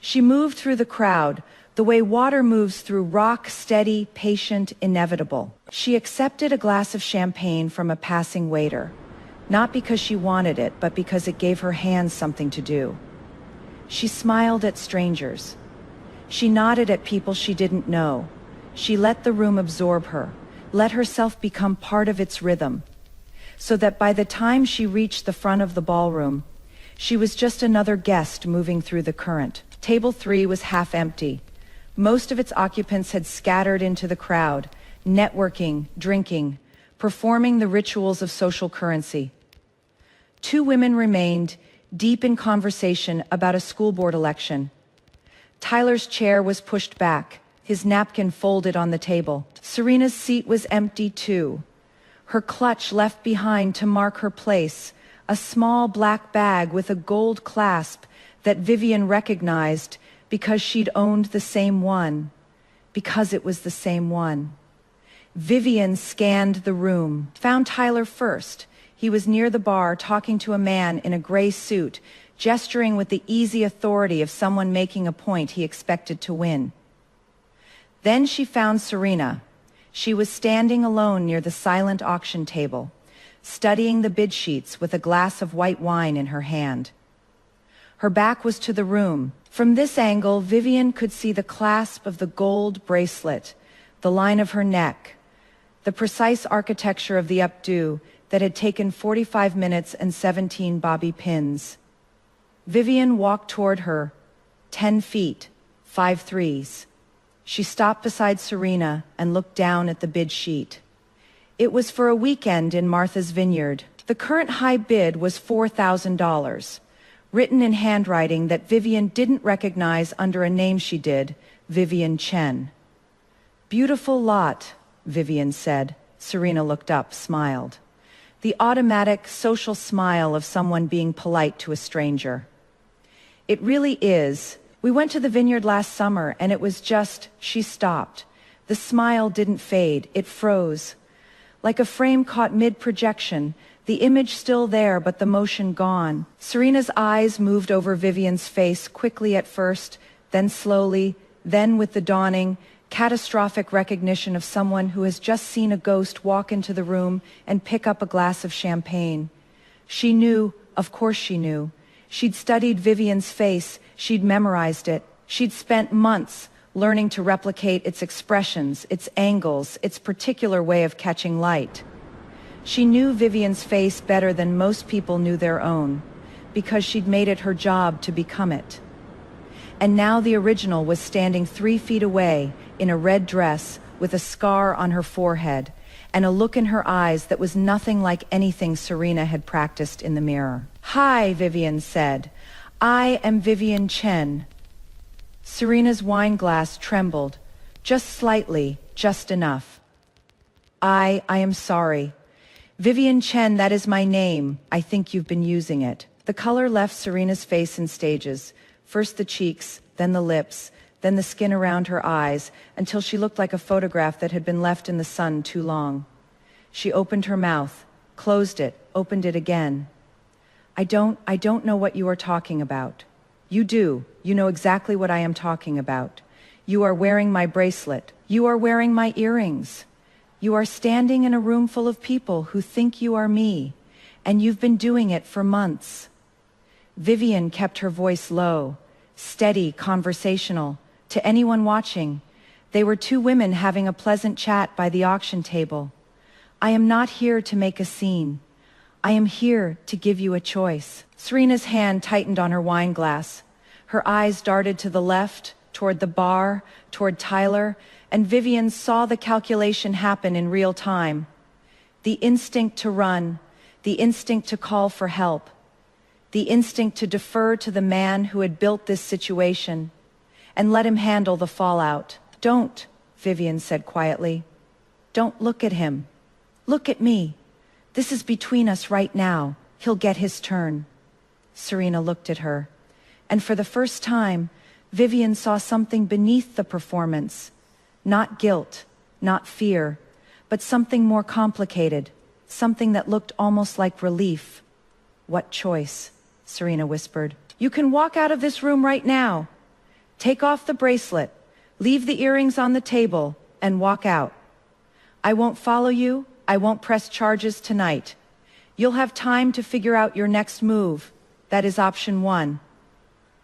She moved through the crowd, the way water moves through rock, steady, patient, inevitable. She accepted a glass of champagne from a passing waiter, not because she wanted it, but because it gave her hands something to do. She smiled at strangers. She nodded at people she didn't know. She let the room absorb her, let herself become part of its rhythm, so that by the time she reached the front of the ballroom, she was just another guest moving through the current. Table 3 was half empty. Most of its occupants had scattered into the crowd, networking, drinking, performing the rituals of social currency. Two women remained, deep in conversation about a school board election. Tyler's chair was pushed back, his napkin folded on the table. Serena's seat was empty too, her clutch left behind to mark her place, a small black bag with a gold clasp that Vivian recognized because she'd owned the same one, because it was the same one. Vivian scanned the room, found Tyler first. He was near the bar talking to a man in a gray suit, gesturing with the easy authority of someone making a point he expected to win. Then she found Serena. She was standing alone near the silent auction table, studying the bid sheets with a glass of white wine in her hand. Her back was to the room. From this angle, Vivian could see the clasp of the gold bracelet, the line of her neck, the precise architecture of the updo that had taken 45 minutes and 17 bobby pins. Vivian walked toward her, 10 feet, 5 threes. She stopped beside Serena and looked down at the bid sheet. It was for a weekend in Martha's Vineyard. The current high bid was $4,000, written in handwriting that Vivian didn't recognize under a name she did, Vivian Chen. "Beautiful lot," Vivian said. Serena looked up, smiled. The automatic, social smile of someone being polite to a stranger. "It really is. We went to the vineyard last summer, and it was just," she stopped. The smile didn't fade, it froze. Like a frame caught mid-projection, the image still there but the motion gone. Serena's eyes moved over Vivian's face quickly at first, then slowly, then with the dawning, catastrophic recognition of someone who has just seen a ghost walk into the room and pick up a glass of champagne. She knew, of course she knew. She'd studied Vivian's face, she'd memorized it. She'd spent months learning to replicate its expressions, its angles, its particular way of catching light. She knew Vivian's face better than most people knew their own, because she'd made it her job to become it. And now the original was standing 3 feet away, in a red dress, with a scar on her forehead, and a look in her eyes that was nothing like anything Serena had practiced in the mirror. "Hi," Vivian said. "I am Vivian Chen." Serena's wine glass trembled, just slightly, just enough. I am sorry. Vivian Chen, that is my name. I think you've been using it." The color left Serena's face in stages, first the cheeks, then the lips, then the skin around her eyes, until she looked like a photograph that had been left in the sun too long. She opened her mouth, closed it, opened it again. I don't know what you are talking about." "You do. You know exactly what I am talking about. You are wearing my bracelet. You are wearing my earrings. You are standing in a room full of people who think you are me, and you've been doing it for months." Vivian kept her voice low, steady, conversational. To anyone watching, they were two women having a pleasant chat by the auction table. "I am not here to make a scene. I am here to give you a choice." Serena's hand tightened on her wine glass. Her eyes darted to the left, toward the bar, toward Tyler, and Vivian saw the calculation happen in real time. The instinct to run, the instinct to call for help, the instinct to defer to the man who had built this situation and let him handle the fallout. "Don't," Vivian said quietly. "Don't look at him. Look at me. This is between us right now. He'll get his turn." Serena looked at her, and for the first time, Vivian saw something beneath the performance. Not guilt, not fear, but something more complicated, something that looked almost like relief. "What choice?" Serena whispered. "You can walk out of this room right now. Take off the bracelet, leave the earrings on the table, and walk out. I won't follow you. I won't press charges tonight. You'll have time to figure out your next move. That is option 1.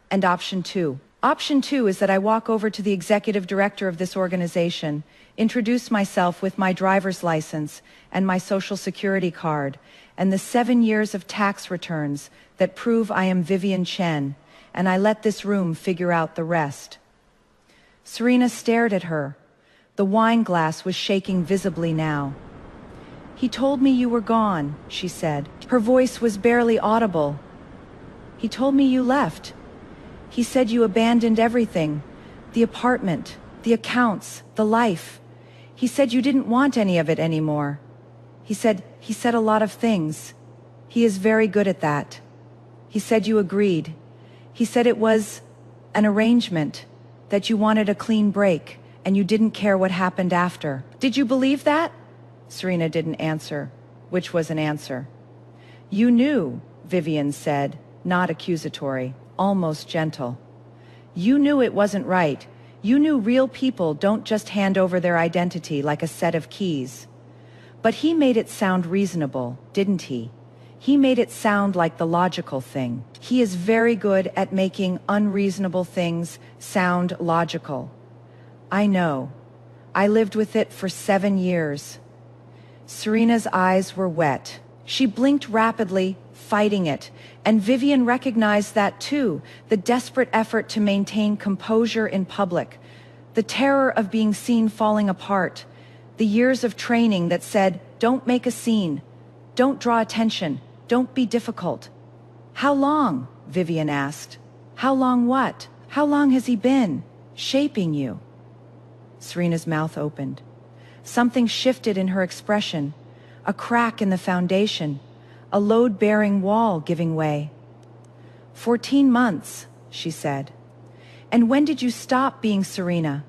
And option 2. Option 2 is that I walk over to the executive director of this organization, introduce myself with my driver's license and my social security card, and the 7 years of tax returns that prove I am Vivian Chen, and I let this room figure out the rest." Serena stared at her. The wine glass was shaking visibly now. "He told me you were gone," she said. Her voice was barely audible. "He told me you left. He said you abandoned everything. The apartment, the accounts, the life. He said you didn't want any of it anymore. He said a lot of things. He is very good at that. He said you agreed. He said it was an arrangement, that you wanted a clean break, and you didn't care what happened after. Did you believe that?" Serena didn't answer, which was an answer. "You knew," Vivian said, not accusatory, almost gentle. "You knew it wasn't right. You knew real people don't just hand over their identity like a set of keys. But he made it sound reasonable, didn't he? He made it sound like the logical thing. He is very good at making unreasonable things sound logical. I know. I lived with it for 7 years." Serena's eyes were wet. She blinked rapidly, fighting it, and Vivian recognized that too, the desperate effort to maintain composure in public, the terror of being seen falling apart, the years of training that said, "Don't make a scene, don't draw attention, don't be difficult." "How long?" Vivian asked. "How long what? How long has he been shaping you?" Serena's mouth opened. Something shifted in her expression, a crack in the foundation, a load-bearing wall giving way. 14 months, she said. "And when did you stop being Serena?"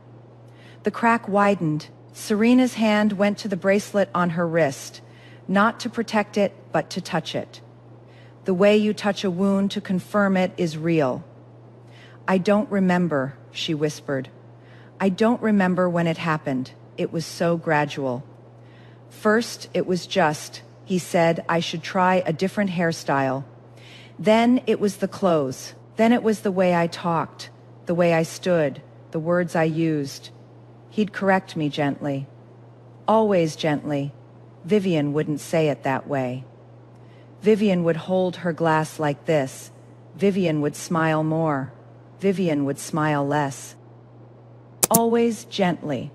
The crack widened. Serena's hand went to the bracelet on her wrist, not to protect it, but to touch it. The way you touch a wound to confirm it is real. "I don't remember," she whispered. "I don't remember when it happened. It was so gradual. First, it was just, he said I should try a different hairstyle. Then it was the clothes. Then it was the way I talked, the way I stood, the words I used. He'd correct me gently. Always gently. Vivian wouldn't say it that way. Vivian would hold her glass like this. Vivian would smile more. Vivian would smile less. Always gently.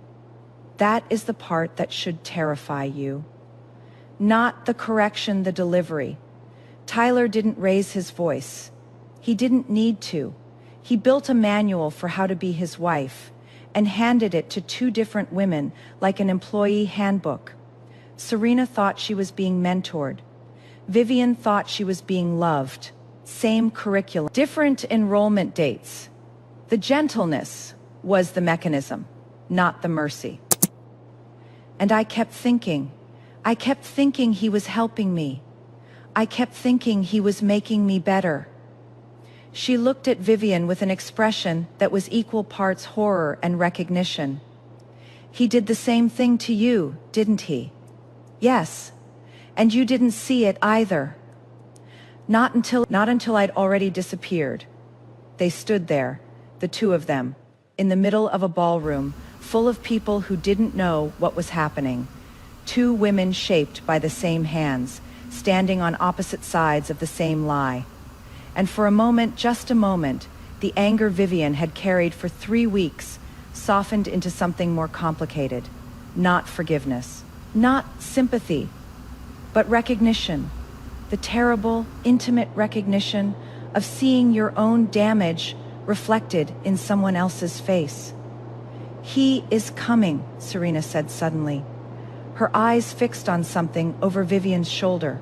That is the part that should terrify you. Not the correction, the delivery. Tyler didn't raise his voice. He didn't need to. He built a manual for how to be his wife and handed it to 2 different women like an employee handbook. Serena thought she was being mentored. Vivian thought she was being loved. Same curriculum, different enrollment dates. The gentleness was the mechanism, not the mercy. And I kept thinking he was helping me. I kept thinking he was making me better. She looked at Vivian with an expression that was equal parts horror and recognition. He did the same thing to you, didn't he? Yes. And you didn't see it either. Not until I'd already disappeared. They stood there, the 2 of them, in the middle of a ballroom, full of people who didn't know what was happening. 2 women shaped by the same hands, standing on opposite sides of the same lie. And for a moment, just a moment, the anger Vivian had carried for 3 weeks softened into something more complicated. Not forgiveness, not sympathy, but recognition. The terrible, intimate recognition of seeing your own damage reflected in someone else's face. "He is coming," Serena said suddenly, her eyes fixed on something over Vivian's shoulder.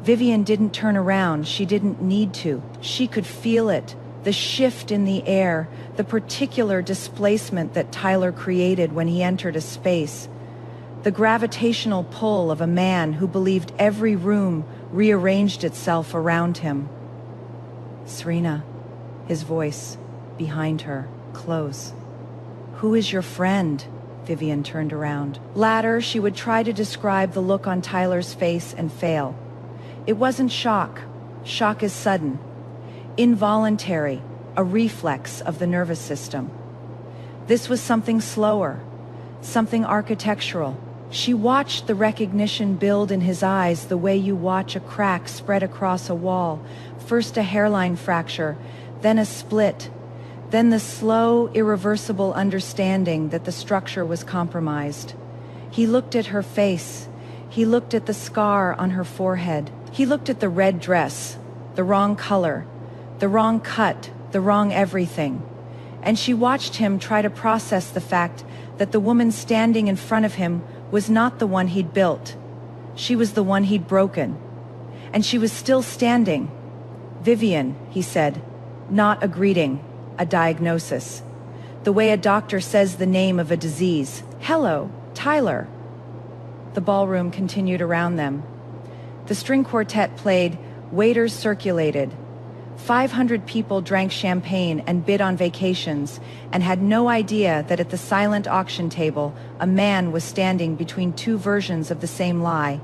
Vivian didn't turn around. She didn't need to. She could feel it, the shift in the air, the particular displacement that Tyler created when he entered a space, the gravitational pull of a man who believed every room rearranged itself around him. "Serena," his voice, behind her, close. "Who is your friend?" Vivian turned around. Later, she would try to describe the look on Tyler's face and fail. It wasn't shock. Shock is sudden, involuntary, a reflex of the nervous system. This was something slower, something architectural. She watched the recognition build in his eyes the way you watch a crack spread across a wall, first a hairline fracture, then a split, Then the slow, irreversible understanding that the structure was compromised. He looked at her face. He looked at the scar on her forehead. He looked at the red dress, the wrong color, the wrong cut, the wrong everything. And she watched him try to process the fact that the woman standing in front of him was not the one he'd built. She was the one he'd broken. And she was still standing. "Vivian," he said, not a greeting, a diagnosis. The way a doctor says the name of a disease. "Hello, Tyler." The ballroom continued around them. The string quartet played, waiters circulated. 500 people drank champagne and bid on vacations and had no idea that at the silent auction table, a man was standing between two versions of the same lie.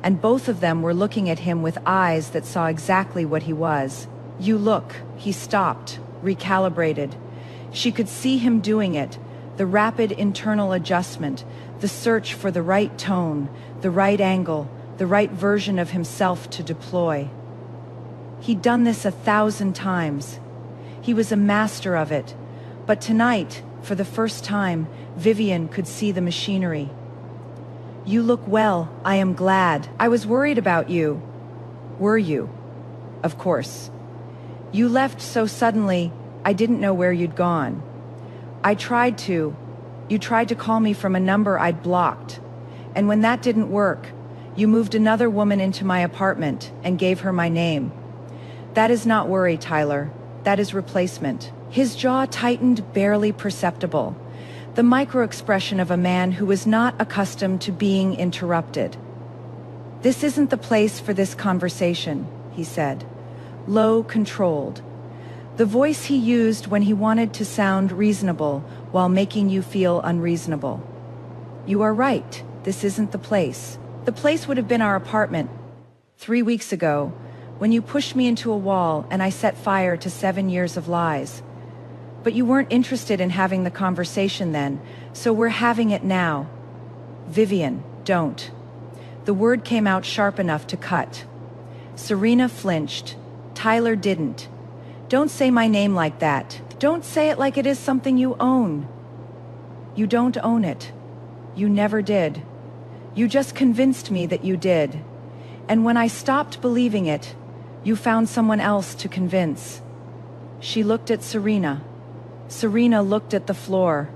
And both of them were looking at him with eyes that saw exactly what he was. "You look," he stopped, recalibrated. She could see him doing it, the rapid internal adjustment, the search for the right tone, the right angle, the right version of himself to deploy. He'd done this 1,000 times. He was a master of it. But tonight, for the first time, Vivian could see the machinery. "You look well, I am glad. I was worried about you." "Were you?" "Of course. You left so suddenly, I didn't know where you'd gone. I tried to. You tried to call me from a number I'd blocked. And when that didn't work, you moved another woman into my apartment and gave her my name. That is not worry, Tyler. That is replacement." His jaw tightened, barely perceptible. The micro-expression of a man who was not accustomed to being interrupted. "This isn't the place for this conversation," he said. Low, controlled. The voice he used when he wanted to sound reasonable while making you feel unreasonable. "You are right. This isn't the place. The place would have been our apartment 3 weeks ago, when you pushed me into a wall and I set fire to 7 years of lies. But you weren't interested in having the conversation then, so we're having it now." "Vivian, don't." The word came out sharp enough to cut. Serena flinched. Tyler didn't. "Don't say my name like that. Don't say it like it is something you own." "You don't own it. You never did. You just convinced me that you did. And when I stopped believing it, you found someone else to convince." She looked at Serena. Serena looked at the floor.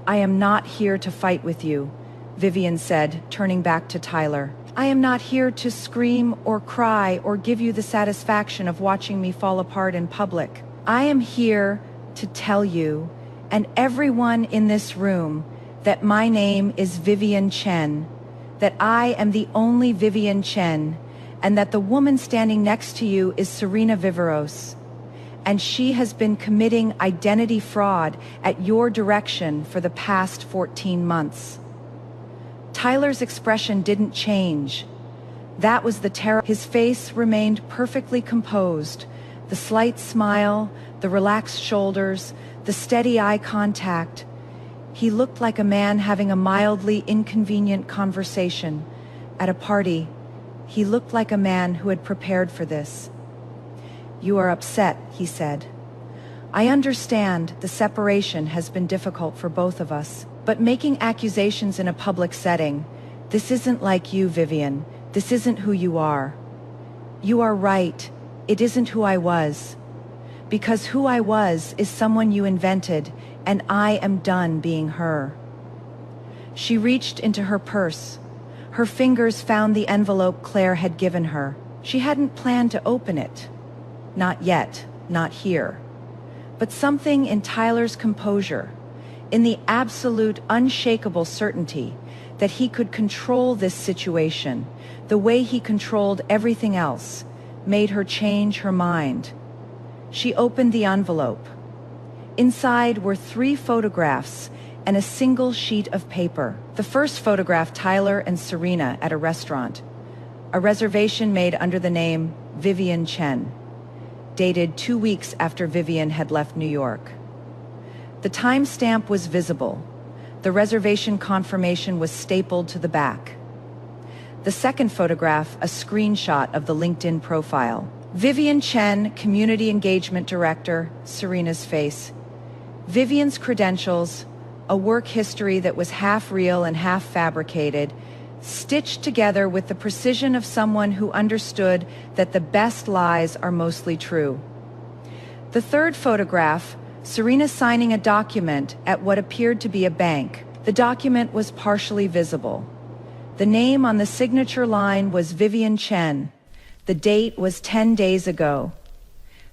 "I am not here to fight with you," Vivian said, turning back to Tyler. "I am not here to scream or cry or give you the satisfaction of watching me fall apart in public. I am here to tell you, and everyone in this room, that my name is Vivian Chen, that I am the only Vivian Chen, and that the woman standing next to you is Serena Viveros. And she has been committing identity fraud at your direction for the past 14 months. Tyler's expression didn't change. That was the terror. His face remained perfectly composed. The slight smile, the relaxed shoulders, the steady eye contact. He looked like a man having a mildly inconvenient conversation. At a party, he looked like a man who had prepared for this. "You are upset," he said. "I understand the separation has been difficult for both of us, but making accusations in a public setting, this isn't like you, Vivian. This isn't who you are. You are right. It isn't who I was. Because who I was is someone you invented, and I am done being her." She reached into her purse. Her fingers found the envelope Claire had given her. She hadn't planned to open it. Not yet, not here. But something in Tyler's composure, in the absolute unshakable certainty that he could control this situation, the way he controlled everything else, made her change her mind. She opened the envelope. Inside were 3 photographs and a single sheet of paper. The first photographed Tyler and Serena at a restaurant, a reservation made under the name Vivian Chen, dated 2 weeks after Vivian had left New York. The timestamp was visible. The reservation confirmation was stapled to the back. The second photograph, a screenshot of the LinkedIn profile. Vivian Chen, Community Engagement Director, Serena's face. Vivian's credentials, a work history that was half real and half fabricated, stitched together with the precision of someone who understood that the best lies are mostly true. The third photograph, Serena signing a document at what appeared to be a bank. The document was partially visible. The name on the signature line was Vivian Chen. The date was 10 days ago.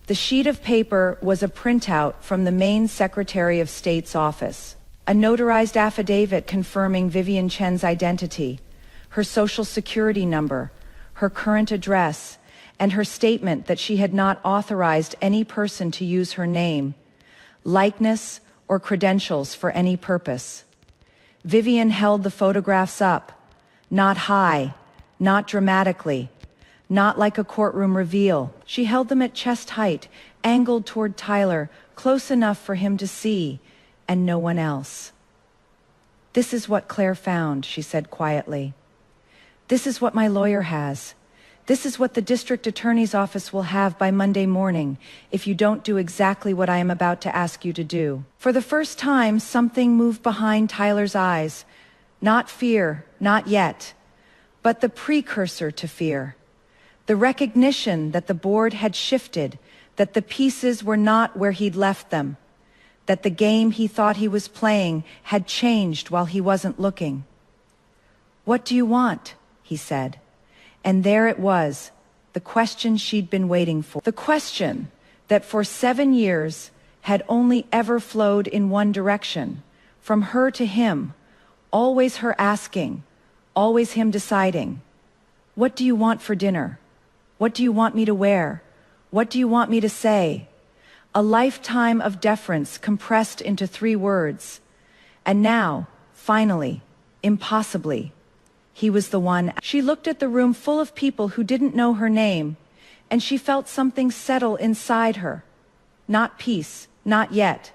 The sheet of paper was a printout from the Maine Secretary of State's office, a notarized affidavit confirming Vivian Chen's identity, her social security number, her current address, and her statement that she had not authorized any person to use her name, likeness, or credentials for any purpose. Vivian held the photographs up, not high, not dramatically, not like a courtroom reveal. She held them at chest height, angled toward Tyler, close enough for him to see, and no one else. "This is what Claire found," she said quietly. "This is what my lawyer has. This is what the district attorney's office will have by Monday morning if you don't do exactly what I am about to ask you to do." For the first time, something moved behind Tyler's eyes. Not fear, not yet, but the precursor to fear. The recognition that the board had shifted, that the pieces were not where he'd left them, that the game he thought he was playing had changed while he wasn't looking. "What do you want?" he said. And there it was, the question she'd been waiting for. The question that for 7 years had only ever flowed in one direction, from her to him, always her asking, always him deciding. "What do you want for dinner? What do you want me to wear? What do you want me to say?" A lifetime of deference compressed into 3 words. And now, finally, impossibly, he was the one. She looked at the room full of people who didn't know her name, and she felt something settle inside her. Not peace, not yet,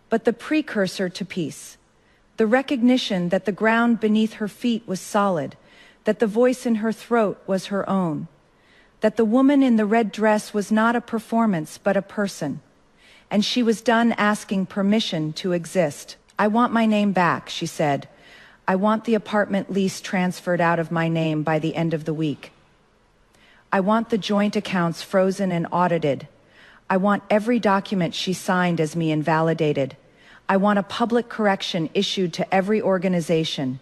but the precursor to peace. The recognition that the ground beneath her feet was solid, that the voice in her throat was her own, that the woman in the red dress was not a performance but a person, and she was done asking permission to exist. "I want my name back," she said. "I want the apartment lease transferred out of my name by the end of the week. I want the joint accounts frozen and audited. I want every document she signed as me invalidated. I want a public correction issued to every organization,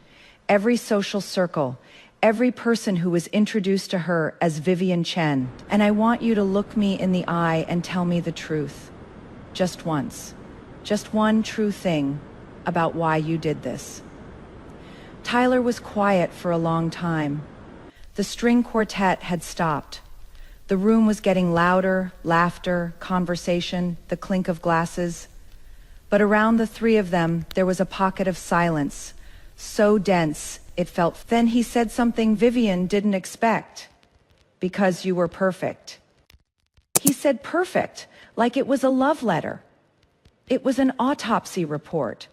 every social circle, every person who was introduced to her as Vivian Chen. And I want you to look me in the eye and tell me the truth. Just once. Just one true thing about why you did this." Tyler was quiet for a long time. The string quartet had stopped. The room was getting louder, laughter, conversation, the clink of glasses. But around the 3 of them, there was a pocket of silence, so dense it felt. Then he said something Vivian didn't expect. "Because you were perfect." He said perfect, like it was a love letter. It was an autopsy report.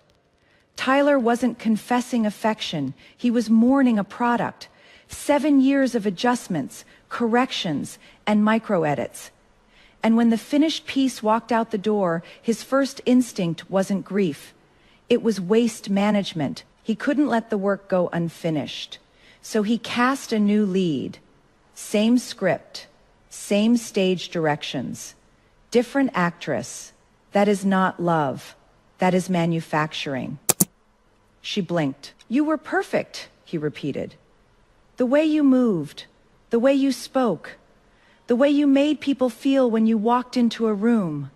Tyler wasn't confessing affection, he was mourning a product. 7 years of adjustments, corrections, and micro-edits. And when the finished piece walked out the door, his first instinct wasn't grief. It was waste management. He couldn't let the work go unfinished. So he cast a new lead. Same script, same stage directions, different actress. That is not love. That is manufacturing. She blinked. "You were perfect," he repeated. "The way you moved, the way you spoke, the way you made people feel when you walked into a room.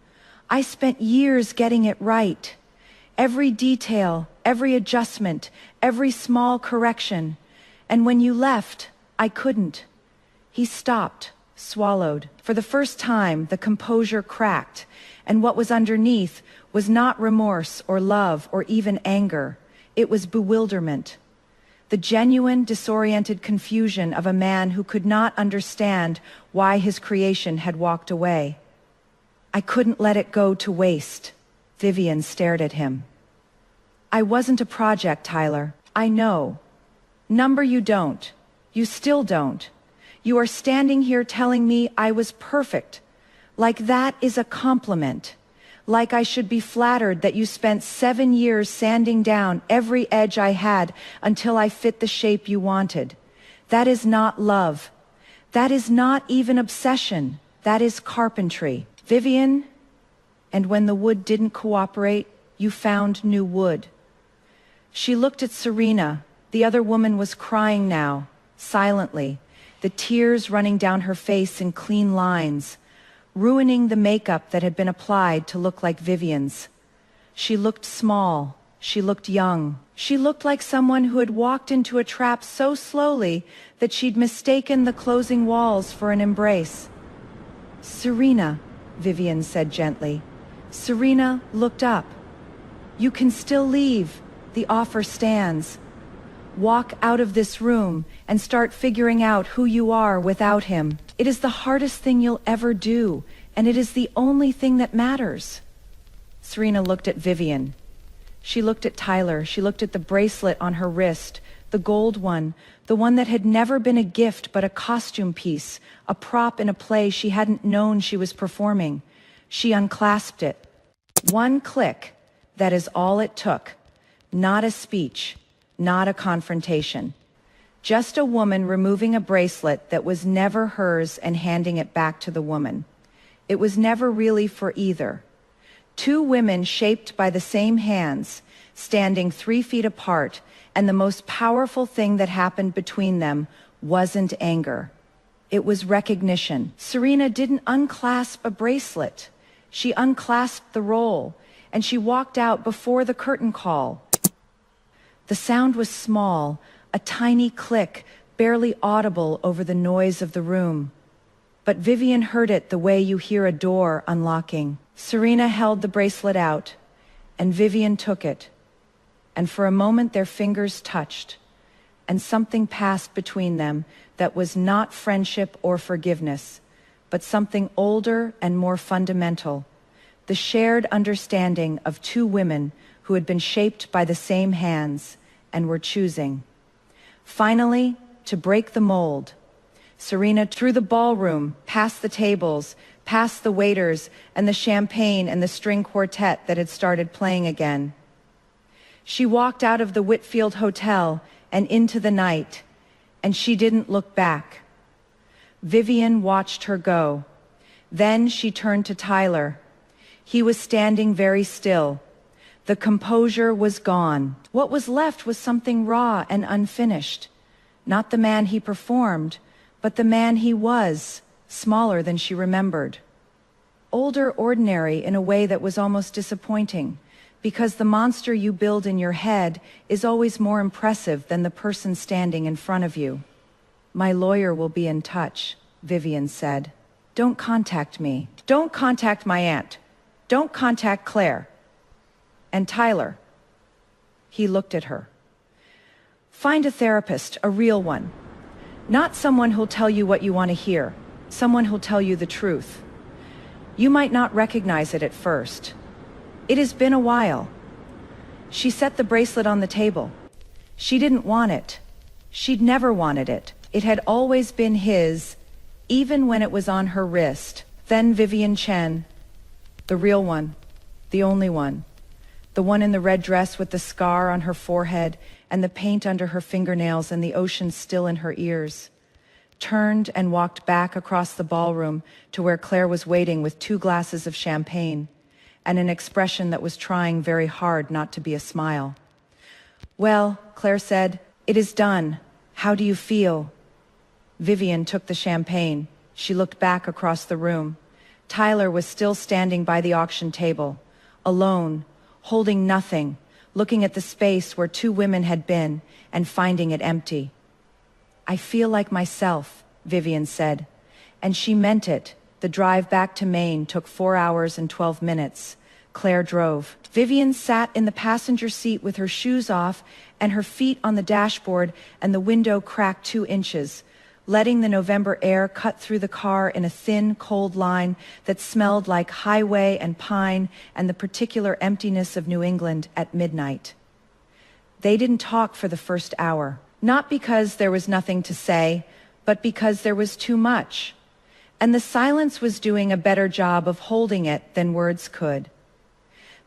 I spent years getting it right. Every detail, every adjustment, every small correction. And when you left, I couldn't." He stopped, swallowed. For the first time, the composure cracked, and what was underneath was not remorse or love or even anger. It was bewilderment. The genuine, disoriented confusion of a man who could not understand why his creation had walked away. "I couldn't let it go to waste." Vivian stared at him. "I wasn't a project, Tyler. I know. Number you don't. You still don't. You are standing here telling me I was perfect. Like that is a compliment. Like I should be flattered that you spent 7 years sanding down every edge I had until I fit the shape you wanted. That is not love. That is not even obsession. That is carpentry. Vivian, and when the wood didn't cooperate, you found new wood. She looked at Serena. The other woman was crying now, silently, the tears running down her face in clean lines, ruining the makeup that had been applied to look like Vivian's. She looked small. She looked young. She looked like someone who had walked into a trap so slowly that she'd mistaken the closing walls for an embrace. Serena, Vivian said gently. Serena looked up. You can still leave. The offer stands. Walk out of this room and start figuring out who you are without him. It is the hardest thing you'll ever do, and it is the only thing that matters. Serena looked at Vivian. She looked at Tyler. She looked at the bracelet on her wrist, the gold one, the one that had never been a gift but a costume piece, a prop in a play she hadn't known she was performing. She unclasped it. One click, that is all it took. Not a speech, not a confrontation. Just a woman removing a bracelet that was never hers and handing it back to the woman. It was never really for either. Two women shaped by the same hands, standing 3 feet apart, and the most powerful thing that happened between them wasn't anger. It was recognition. Serena didn't unclasp a bracelet. She unclasped the roll, and she walked out before the curtain call. The sound was small, a tiny click, barely audible over the noise of the room. But Vivian heard it the way you hear a door unlocking. Serena held the bracelet out, and Vivian took it. And for a moment their fingers touched, and something passed between them that was not friendship or forgiveness, but something older and more fundamental, the shared understanding of two women who had been shaped by the same hands and were choosing. Finally, to break the mold, Serena, through the ballroom, past the tables, past the waiters and the champagne and the string quartet that had started playing again. She walked out of the Whitfield Hotel and into the night, and she didn't look back. Vivian watched her go. Then she turned to Tyler. He was standing very still. The composure was gone. What was left was something raw and unfinished. Not the man he performed, but the man he was, smaller than she remembered. Older, ordinary in a way that was almost disappointing, because the monster you build in your head is always more impressive than the person standing in front of you. My lawyer will be in touch, Vivian said. Don't contact me. Don't contact my aunt. Don't contact Claire. And Tyler. He looked at her. Find a therapist, a real one. Not someone who'll tell you what you want to hear. Someone who'll tell you the truth. You might not recognize it at first. It has been a while. She set the bracelet on the table. She didn't want it. She'd never wanted it. It had always been his, even when it was on her wrist. Then Vivian Chen, the real one, the only one. The one in the red dress with the scar on her forehead and the paint under her fingernails and the ocean still in her ears, turned and walked back across the ballroom to where Claire was waiting with 2 glasses of champagne and an expression that was trying very hard not to be a smile. Well, Claire said, it is done. How do you feel? Vivian took the champagne. She looked back across the room. Tyler was still standing by the auction table, alone, holding nothing, looking at the space where 2 women had been and finding it empty. I feel like myself, Vivian said, and she meant it. The drive back to Maine took 4 hours and 12 minutes. Claire drove. Vivian sat in the passenger seat with her shoes off and her feet on the dashboard and the window cracked 2 inches, letting the November air cut through the car in a thin, cold line that smelled like highway and pine and the particular emptiness of New England at midnight. They didn't talk for the first hour, not because there was nothing to say, but because there was too much. And the silence was doing a better job of holding it than words could.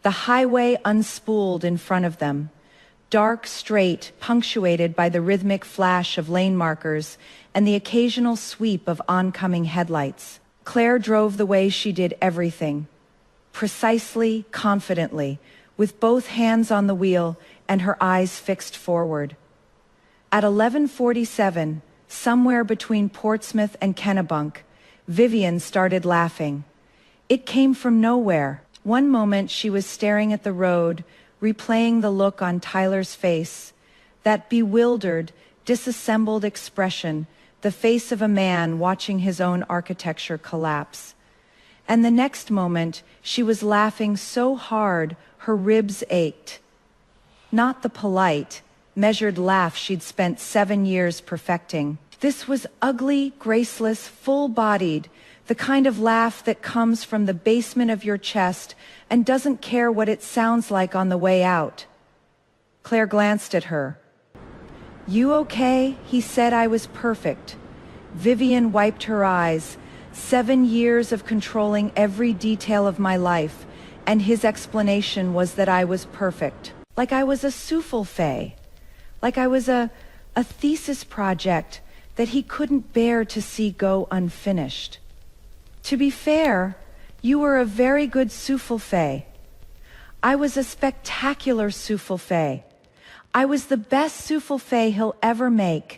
The highway unspooled in front of them, dark, straight, punctuated by the rhythmic flash of lane markers and the occasional sweep of oncoming headlights. Claire drove the way she did everything, precisely, confidently, with both hands on the wheel and her eyes fixed forward. At 11:47, somewhere between Portsmouth and Kennebunk, Vivian started laughing. It came from nowhere. One moment she was staring at the road, replaying the look on Tyler's face, that bewildered, disassembled expression, the face of a man watching his own architecture collapse. And the next moment, she was laughing so hard her ribs ached. Not the polite, measured laugh she'd spent 7 years perfecting. This was ugly, graceless, full-bodied, the kind of laugh that comes from the basement of your chest and doesn't care what it sounds like on the way out. Claire glanced at her. "You okay?" He said. "I was perfect." Vivian wiped her eyes. 7 years of controlling every detail of my life, and his explanation was that I was perfect. Like I was a souffle, like I was a thesis project that he couldn't bear to see go unfinished. To be fair, you were a very good souffle. I was a spectacular souffle. I was the best souffle he'll ever make,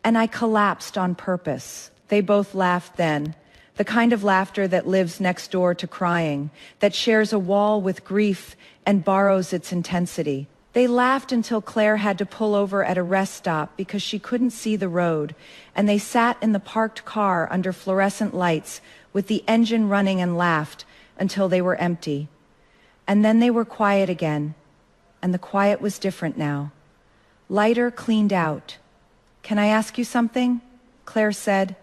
and I collapsed on purpose. They both laughed then, the kind of laughter that lives next door to crying, that shares a wall with grief and borrows its intensity. They laughed until Claire had to pull over at a rest stop because she couldn't see the road, and they sat in the parked car under fluorescent lights with the engine running and laughed until they were empty. And then they were quiet again, and the quiet was different now. Lighter, cleaned out. "Can I ask you something?" Claire said.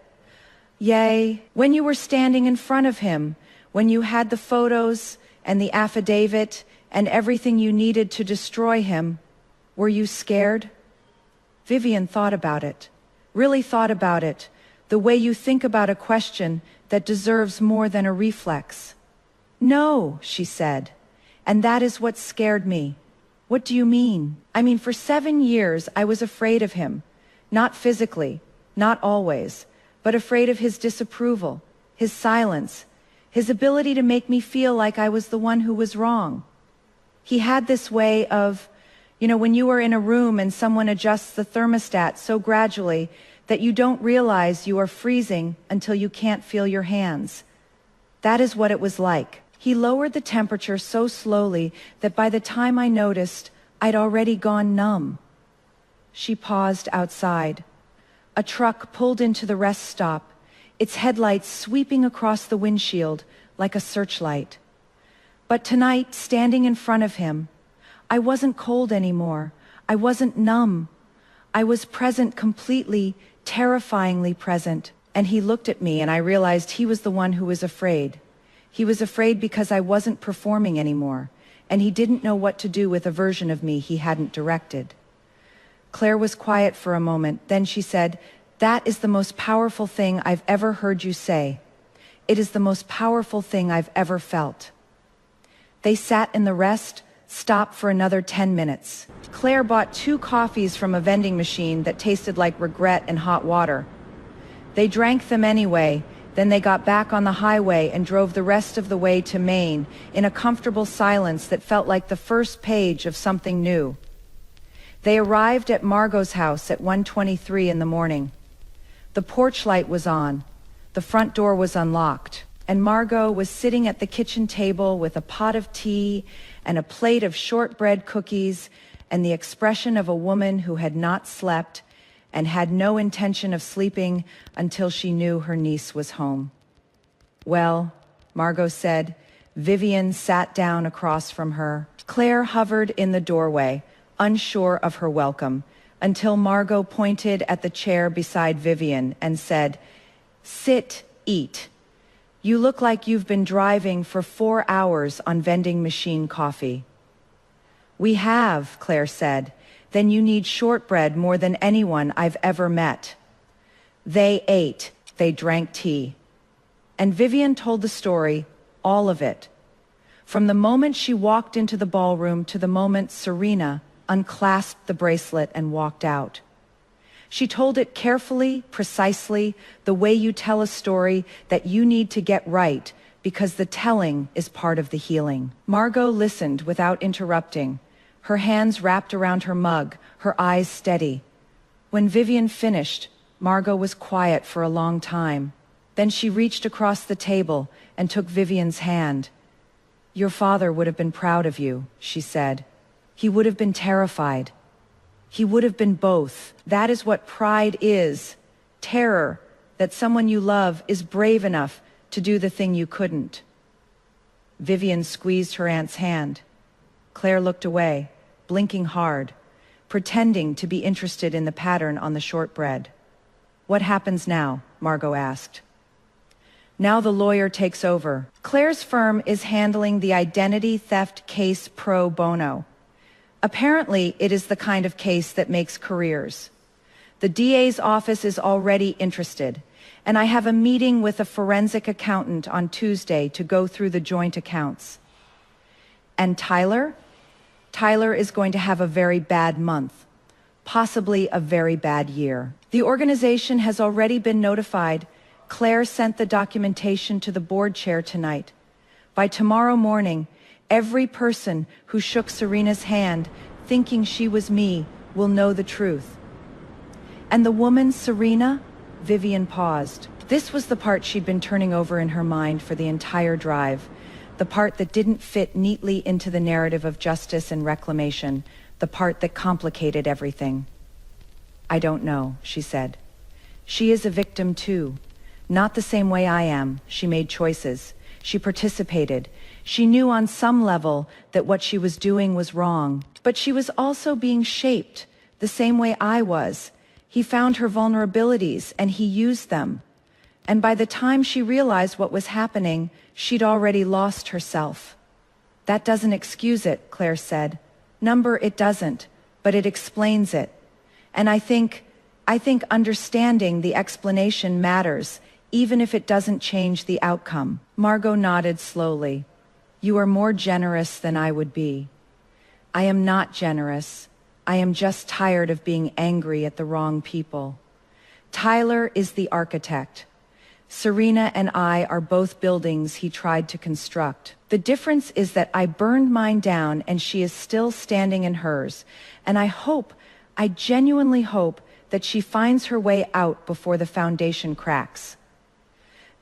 "Yay, when you were standing in front of him, when you had the photos and the affidavit and everything you needed to destroy him, were you scared?" Vivian thought about it, really thought about it, the way you think about a question that deserves more than a reflex. "No," she said, "and that is what scared me." "What do you mean?" "I mean, for 7 years I was afraid of him, not physically, not always, but afraid of his disapproval, his silence, his ability to make me feel like I was the one who was wrong. He had this way of, when you are in a room and someone adjusts the thermostat so gradually that you don't realize you are freezing until you can't feel your hands. That is what it was like. He lowered the temperature so slowly that by the time I noticed, I'd already gone numb." She paused outside. A truck pulled into the rest stop, its headlights sweeping across the windshield like a searchlight. But tonight, standing in front of him, I wasn't cold anymore. I wasn't numb. I was present, completely, terrifyingly present. And he looked at me and I realized he was the one who was afraid. He was afraid because I wasn't performing anymore, and he didn't know what to do with a version of me he hadn't directed. Claire was quiet for a moment, then she said, "That is the most powerful thing I've ever heard you say. It is the most powerful thing I've ever felt." They sat in the rest stop for another 10 minutes. Claire bought 2 coffees from a vending machine that tasted like regret and hot water. They drank them anyway. Then they got back on the highway and drove the rest of the way to Maine in a comfortable silence that felt like the first page of something new. They arrived at Margot's house at 1:23 in the morning. The porch light was on, the front door was unlocked, and Margot was sitting at the kitchen table with a pot of tea and a plate of shortbread cookies and the expression of a woman who had not slept and had no intention of sleeping until she knew her niece was home. "Well," Margot said. Vivian sat down across from her. Claire hovered in the doorway, unsure of her welcome, until Margot pointed at the chair beside Vivian and said, "Sit, eat. You look like you've been driving for 4 hours on vending machine coffee." "We have," Claire said. "Then you need shortbread more than anyone I've ever met." They ate, they drank tea. And Vivian told the story, all of it. From the moment she walked into the ballroom to the moment Serena unclasped the bracelet and walked out. She told it carefully, precisely, the way you tell a story that you need to get right, because the telling is part of the healing. Margot listened without interrupting, her hands wrapped around her mug, her eyes steady. When Vivian finished, Margot was quiet for a long time. Then she reached across the table and took Vivian's hand. "Your father would have been proud of you," she said. "He would have been terrified. He would have been both. That is what pride is. Terror that someone you love is brave enough to do the thing you couldn't." Vivian squeezed her aunt's hand. Claire looked away, blinking hard, pretending to be interested in the pattern on the shortbread. "What happens now?" Margot asked. "Now the lawyer takes over. Claire's firm is handling the identity theft case pro bono. Apparently, it is the kind of case that makes careers. The DA's office is already interested, and I have a meeting with a forensic accountant on Tuesday to go through the joint accounts. And Tyler? Tyler is going to have a very bad month, possibly a very bad year. The organization has already been notified. Claire sent the documentation to the board chair tonight. By tomorrow morning, every person who shook Serena's hand, thinking she was me, will know the truth." "And the woman, Serena?" Vivian paused. This was the part she'd been turning over in her mind for the entire drive, the part that didn't fit neatly into the narrative of justice and reclamation, the part that complicated everything. "I don't know," she said. "She is a victim too. Not the same way I am. She made choices. She participated. She knew on some level that what she was doing was wrong. But she was also being shaped the same way I was. He found her vulnerabilities and he used them. And by the time she realized what was happening, she'd already lost herself." "That doesn't excuse it," Claire said. It doesn't, but it explains it. And I think understanding the explanation matters, even if it doesn't change the outcome." Margot nodded slowly. "You are more generous than I would be." "I am not generous. I am just tired of being angry at the wrong people. Tyler is the architect. Serena and I are both buildings he tried to construct. The difference is that I burned mine down and she is still standing in hers. And I genuinely hope that she finds her way out before the foundation cracks."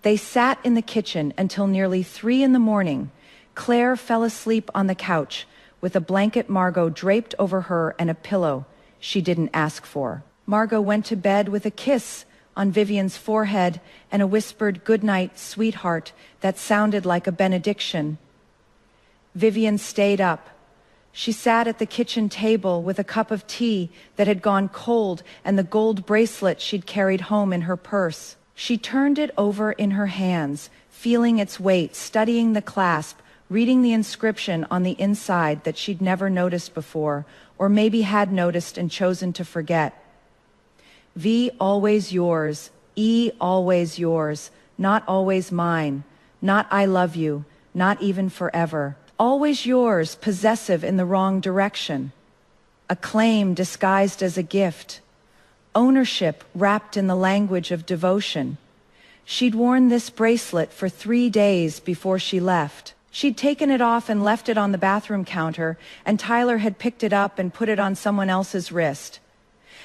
They sat in the kitchen until nearly 3 a.m. Claire fell asleep on the couch with a blanket Margot draped over her and a pillow she didn't ask for. Margot went to bed with a kiss on Vivian's forehead and a whispered "Good night, sweetheart" that sounded like a benediction. Vivian stayed up. She sat at the kitchen table with a cup of tea that had gone cold and the gold bracelet she'd carried home in her purse. She turned it over in her hands, feeling its weight, studying the clasp, reading the inscription on the inside that she'd never noticed before, or maybe had noticed and chosen to forget. V always yours, E always yours, not always mine, not I love you, not even forever. Always yours, possessive in the wrong direction. A claim disguised as a gift. Ownership wrapped in the language of devotion. She'd worn this bracelet for 3 days before she left. She'd taken it off and left it on the bathroom counter, and Tyler had picked it up and put it on someone else's wrist.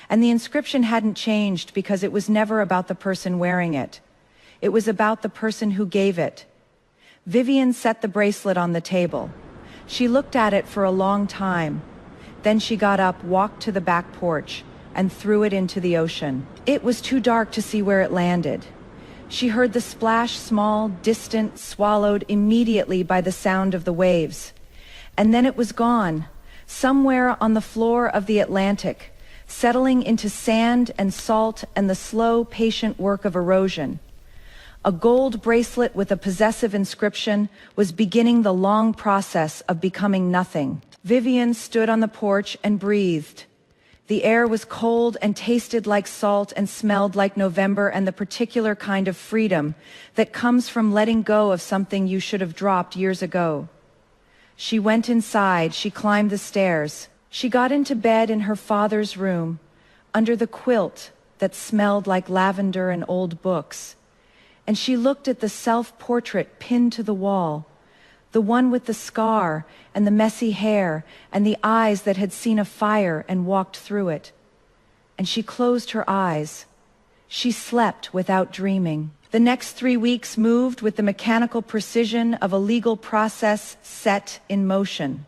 And the inscription hadn't changed because it was never about the person wearing it. It was about the person who gave it. Vivian set the bracelet on the table. She looked at it for a long time. Then she got up, walked to the back porch, and threw it into the ocean. It was too dark to see where it landed. She heard the splash, small, distant, swallowed immediately by the sound of the waves. And then it was gone, somewhere on the floor of the Atlantic, settling into sand and salt and the slow, patient work of erosion. A gold bracelet with a possessive inscription was beginning the long process of becoming nothing. Vivian stood on the porch and breathed. The air was cold and tasted like salt and smelled like November and the particular kind of freedom that comes from letting go of something you should have dropped years ago. She went inside, she climbed the stairs. She got into bed in her father's room, under the quilt that smelled like lavender and old books. And she looked at the self-portrait pinned to the wall, the one with the scar and the messy hair and the eyes that had seen a fire and walked through it. And she closed her eyes. She slept without dreaming. The next 3 weeks moved with the mechanical precision of a legal process set in motion.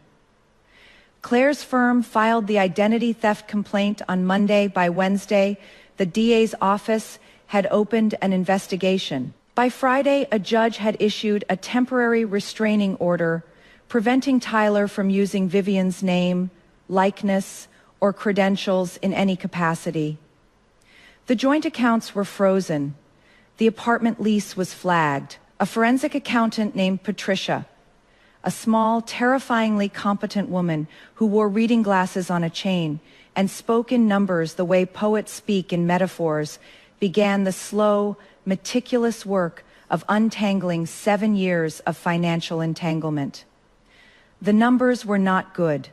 Claire's firm filed the identity theft complaint on Monday. By Wednesday, the DA's office had opened an investigation. By Friday, a judge had issued a temporary restraining order preventing Tyler from using Vivian's name, likeness, or credentials in any capacity. The joint accounts were frozen. The apartment lease was flagged. A forensic accountant named Patricia, a small, terrifyingly competent woman who wore reading glasses on a chain and spoke in numbers the way poets speak in metaphors, began the slow, meticulous work of untangling 7 years of financial entanglement. The numbers were not good.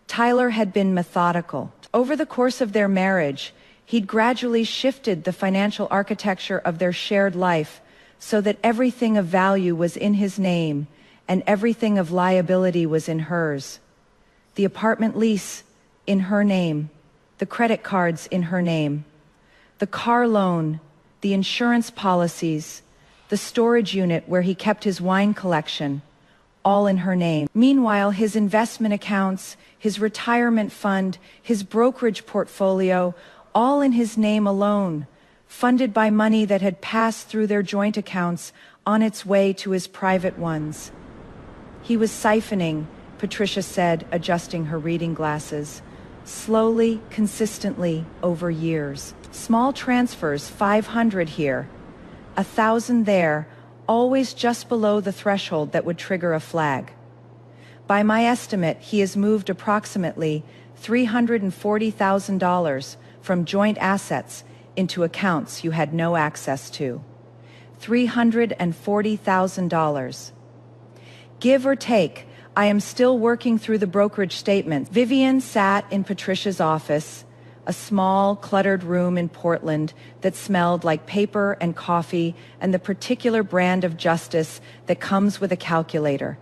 Tyler had been methodical. Over the course of their marriage, he'd gradually shifted the financial architecture of their shared life so that everything of value was in his name and everything of liability was in hers. The apartment lease in her name, the credit cards in her name, the car loan, the insurance policies, the storage unit where he kept his wine collection, all in her name. Meanwhile, his investment accounts, his retirement fund, his brokerage portfolio, all in his name alone, funded by money that had passed through their joint accounts on its way to his private ones. He was siphoning, Patricia said, adjusting her reading glasses, slowly, consistently, over years. Small transfers, 500 here, 1,000 there, always just below the threshold that would trigger a flag. By my estimate, he has moved approximately $340,000 from joint assets into accounts you had no access to. $340,000. Give or take, I am still working through the brokerage statements. Vivian sat in Patricia's office, a small, cluttered room in Portland that smelled like paper and coffee and the particular brand of justice that comes with a calculator,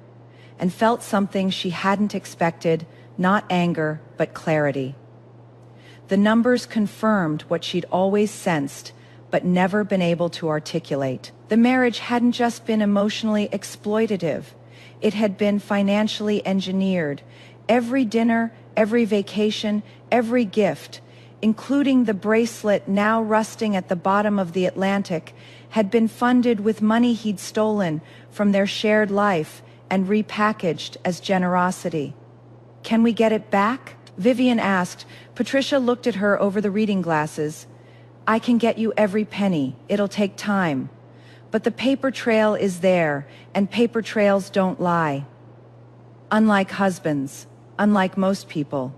and felt something she hadn't expected, not anger, but clarity. The numbers confirmed what she'd always sensed, but never been able to articulate. The marriage hadn't just been emotionally exploitative. It had been financially engineered. Every dinner, every vacation, every gift, including the bracelet now rusting at the bottom of the Atlantic, had been funded with money he'd stolen from their shared life and repackaged as generosity. Can we get it back? Vivian asked. Patricia looked at her over the reading glasses. I can get you every penny. It'll take time. But the paper trail is there, and paper trails don't lie. Unlike husbands, unlike most people.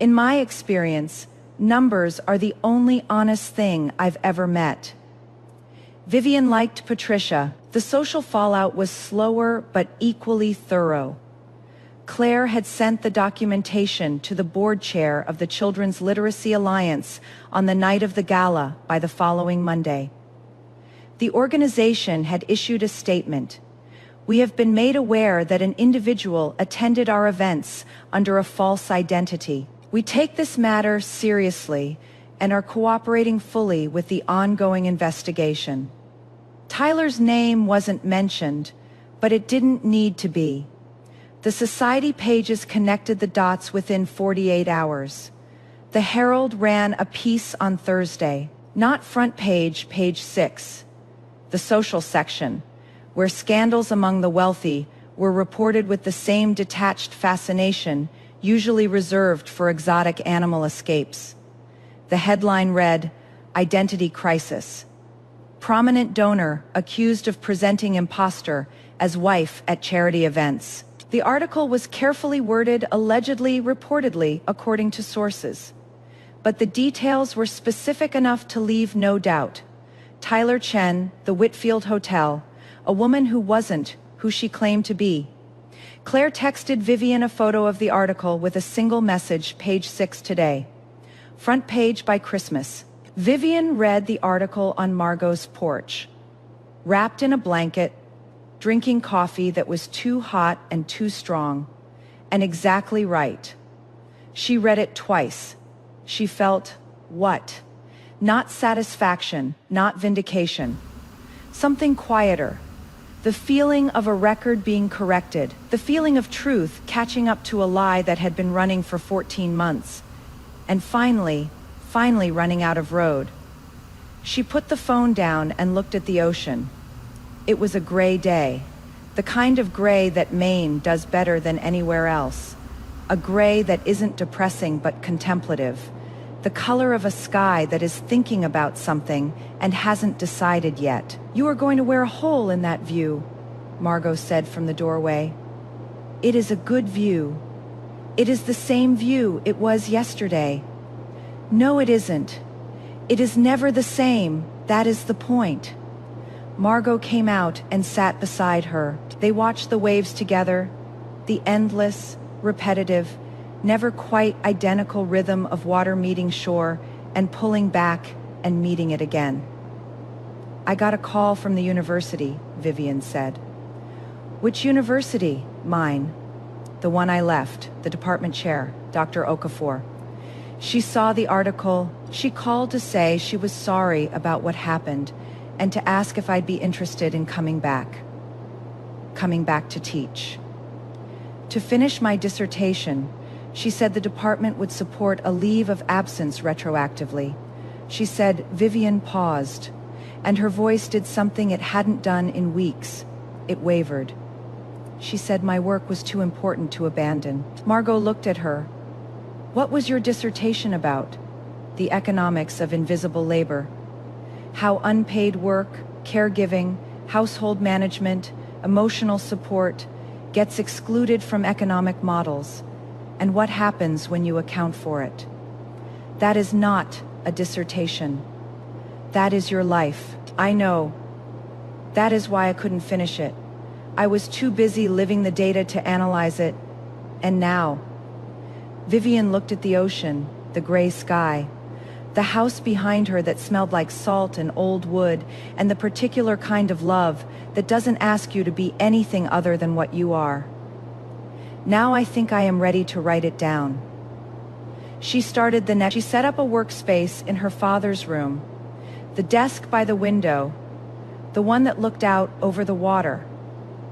In my experience, numbers are the only honest thing I've ever met. Vivian liked Patricia. The social fallout was slower but equally thorough. Claire had sent the documentation to the board chair of the Children's Literacy Alliance on the night of the gala by the following Monday. The organization had issued a statement. We have been made aware that an individual attended our events under a false identity. We take this matter seriously and are cooperating fully with the ongoing investigation. Tyler's name wasn't mentioned, but it didn't need to be. The society pages connected the dots within 48 hours. The Herald ran a piece on Thursday, not front page, page 6, the social section, where scandals among the wealthy were reported with the same detached fascination usually reserved for exotic animal escapes. The headline read, Identity Crisis. Prominent donor accused of presenting imposter as wife at charity events. The article was carefully worded, allegedly, reportedly, according to sources. But the details were specific enough to leave no doubt. Tyler Chen, the Whitfield Hotel, a woman who wasn't who she claimed to be. Claire texted Vivian a photo of the article with a single message, page 6 today. Front page by Christmas. Vivian read the article on Margot's porch, wrapped in a blanket, drinking coffee that was too hot and too strong, and exactly right. She read it twice. She felt what? Not satisfaction, not vindication. Something quieter. The feeling of a record being corrected. The feeling of truth catching up to a lie that had been running for 14 months. And finally running out of road. She put the phone down and looked at the ocean. It was a gray day. The kind of gray that Maine does better than anywhere else. A gray that isn't depressing but contemplative. The color of a sky that is thinking about something and hasn't decided yet. "You are going to wear a hole in that view," Margot said from the doorway. "It is a good view. It is the same view it was yesterday." "No, it isn't. It is never the same. That is the point." Margot came out and sat beside her. They watched the waves together, the endless, repetitive, never quite identical rhythm of water meeting shore and pulling back and meeting it again. "I got a call from the university," Vivian said. "Which university?" "Mine. The one I left, the department chair, Dr. Okafor. She saw the article. She called to say she was sorry about what happened and to ask if I'd be interested in coming back to teach. To finish my dissertation, she said the department would support a leave of absence retroactively. She said." Vivian paused, and her voice did something it hadn't done in weeks. It wavered. "She said my work was too important to abandon." Margot looked at her. "What was your dissertation about?" "The economics of invisible labor. How unpaid work, caregiving, household management, emotional support gets excluded from economic models, and what happens when you account for it. That is not a dissertation. That is your life." "I know. That is why I couldn't finish it. I was too busy living the data to analyze it. And now." Vivian looked at the ocean, the gray sky, the house behind her that smelled like salt and old wood, and the particular kind of love that doesn't ask you to be anything other than what you are. "Now I think I am ready to write it down." She set up a workspace in her father's room, the desk by the window, the one that looked out over the water.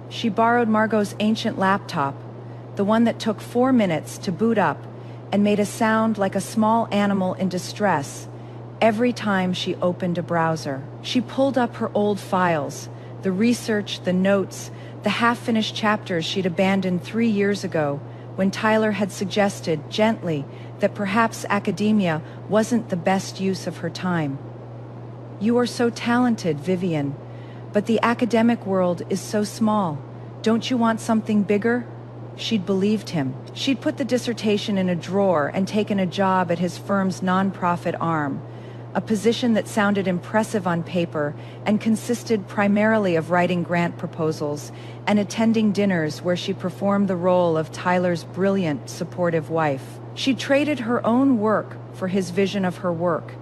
She borrowed Margot's ancient laptop, the one that took 4 minutes to boot up and made a sound like a small animal in distress every time she opened a browser. She pulled up her old files, the research, the notes, the half-finished chapters she'd abandoned 3 years ago when Tyler had suggested, gently, that perhaps academia wasn't the best use of her time. "You are so talented, Vivian, but the academic world is so small. Don't you want something bigger?" She'd believed him. She'd put the dissertation in a drawer and taken a job at his firm's nonprofit arm, a position that sounded impressive on paper and consisted primarily of writing grant proposals and attending dinners where she performed the role of Tyler's brilliant, supportive wife. She traded her own work for his vision of her work,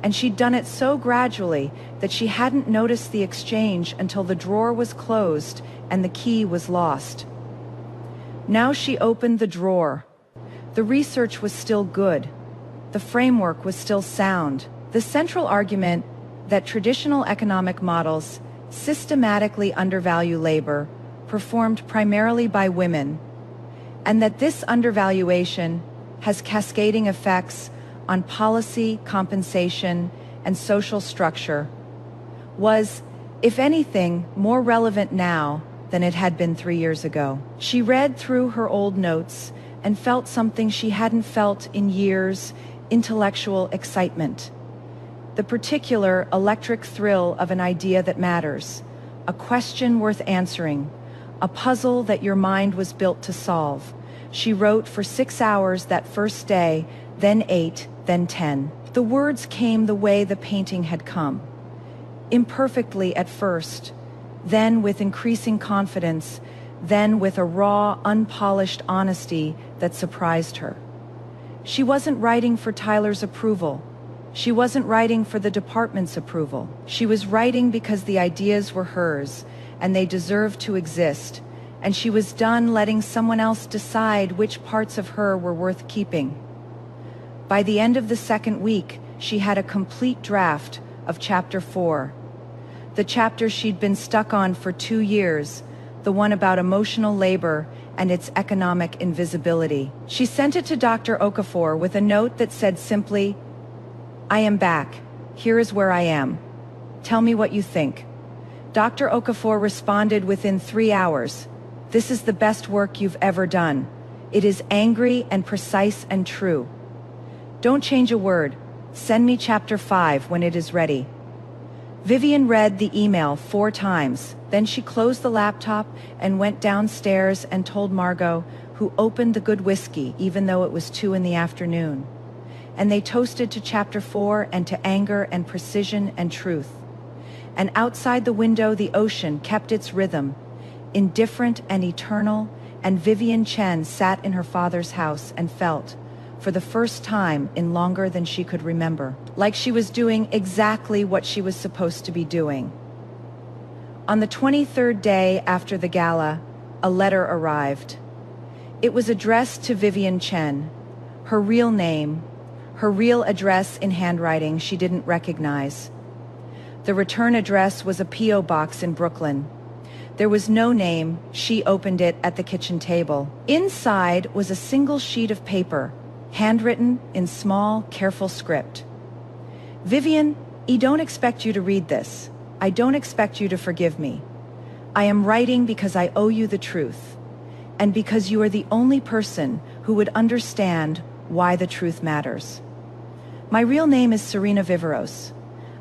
and she'd done it so gradually that she hadn't noticed the exchange until the drawer was closed and the key was lost. Now she opened the drawer. The research was still good. The framework was still sound. The central argument that traditional economic models systematically undervalue labor performed primarily by women, and that this undervaluation has cascading effects on policy, compensation, and social structure, was, if anything, more relevant now than it had been 3 years ago. She read through her old notes and felt something she hadn't felt in years: intellectual excitement. The particular electric thrill of an idea that matters, a question worth answering, a puzzle that your mind was built to solve. She wrote for 6 hours that first day, then 8, then 10. The words came the way the painting had come. Imperfectly at first, then with increasing confidence, then with a raw, unpolished honesty that surprised her. She wasn't writing for Tyler's approval. She wasn't writing for the department's approval. She was writing because the ideas were hers, and they deserved to exist, and she was done letting someone else decide which parts of her were worth keeping. By the end of the second week, she had a complete draft of Chapter 4. The chapter she'd been stuck on for 2 years, the one about emotional labor and its economic invisibility. She sent it to Dr. Okafor with a note that said simply, "I am back. Here is where I am. Tell me what you think." Dr. Okafor responded within 3 hours. "This is the best work you've ever done. It is angry and precise and true. Don't change a word. Send me Chapter 5 when it is ready." Vivian read the email 4 times. Then she closed the laptop and went downstairs and told Margot, who opened the good whiskey even though it was 2 in the afternoon. And they toasted to Chapter 4 and to anger and precision and truth. And outside the window the ocean kept its rhythm, indifferent and eternal, and Vivian Chen sat in her father's house and felt, for the first time in longer than she could remember, like she was doing exactly what she was supposed to be doing. On the 23rd day after the gala, a letter arrived. It was addressed to Vivian Chen, her real name, her real address in handwriting she didn't recognize. The return address was a P.O. box in Brooklyn. There was no name. She opened it at the kitchen table. Inside was a single sheet of paper, handwritten in small, careful script. "Vivian, I don't expect you to read this. I don't expect you to forgive me. I am writing because I owe you the truth, and because you are the only person who would understand why the truth matters. My real name is Serena Viveros.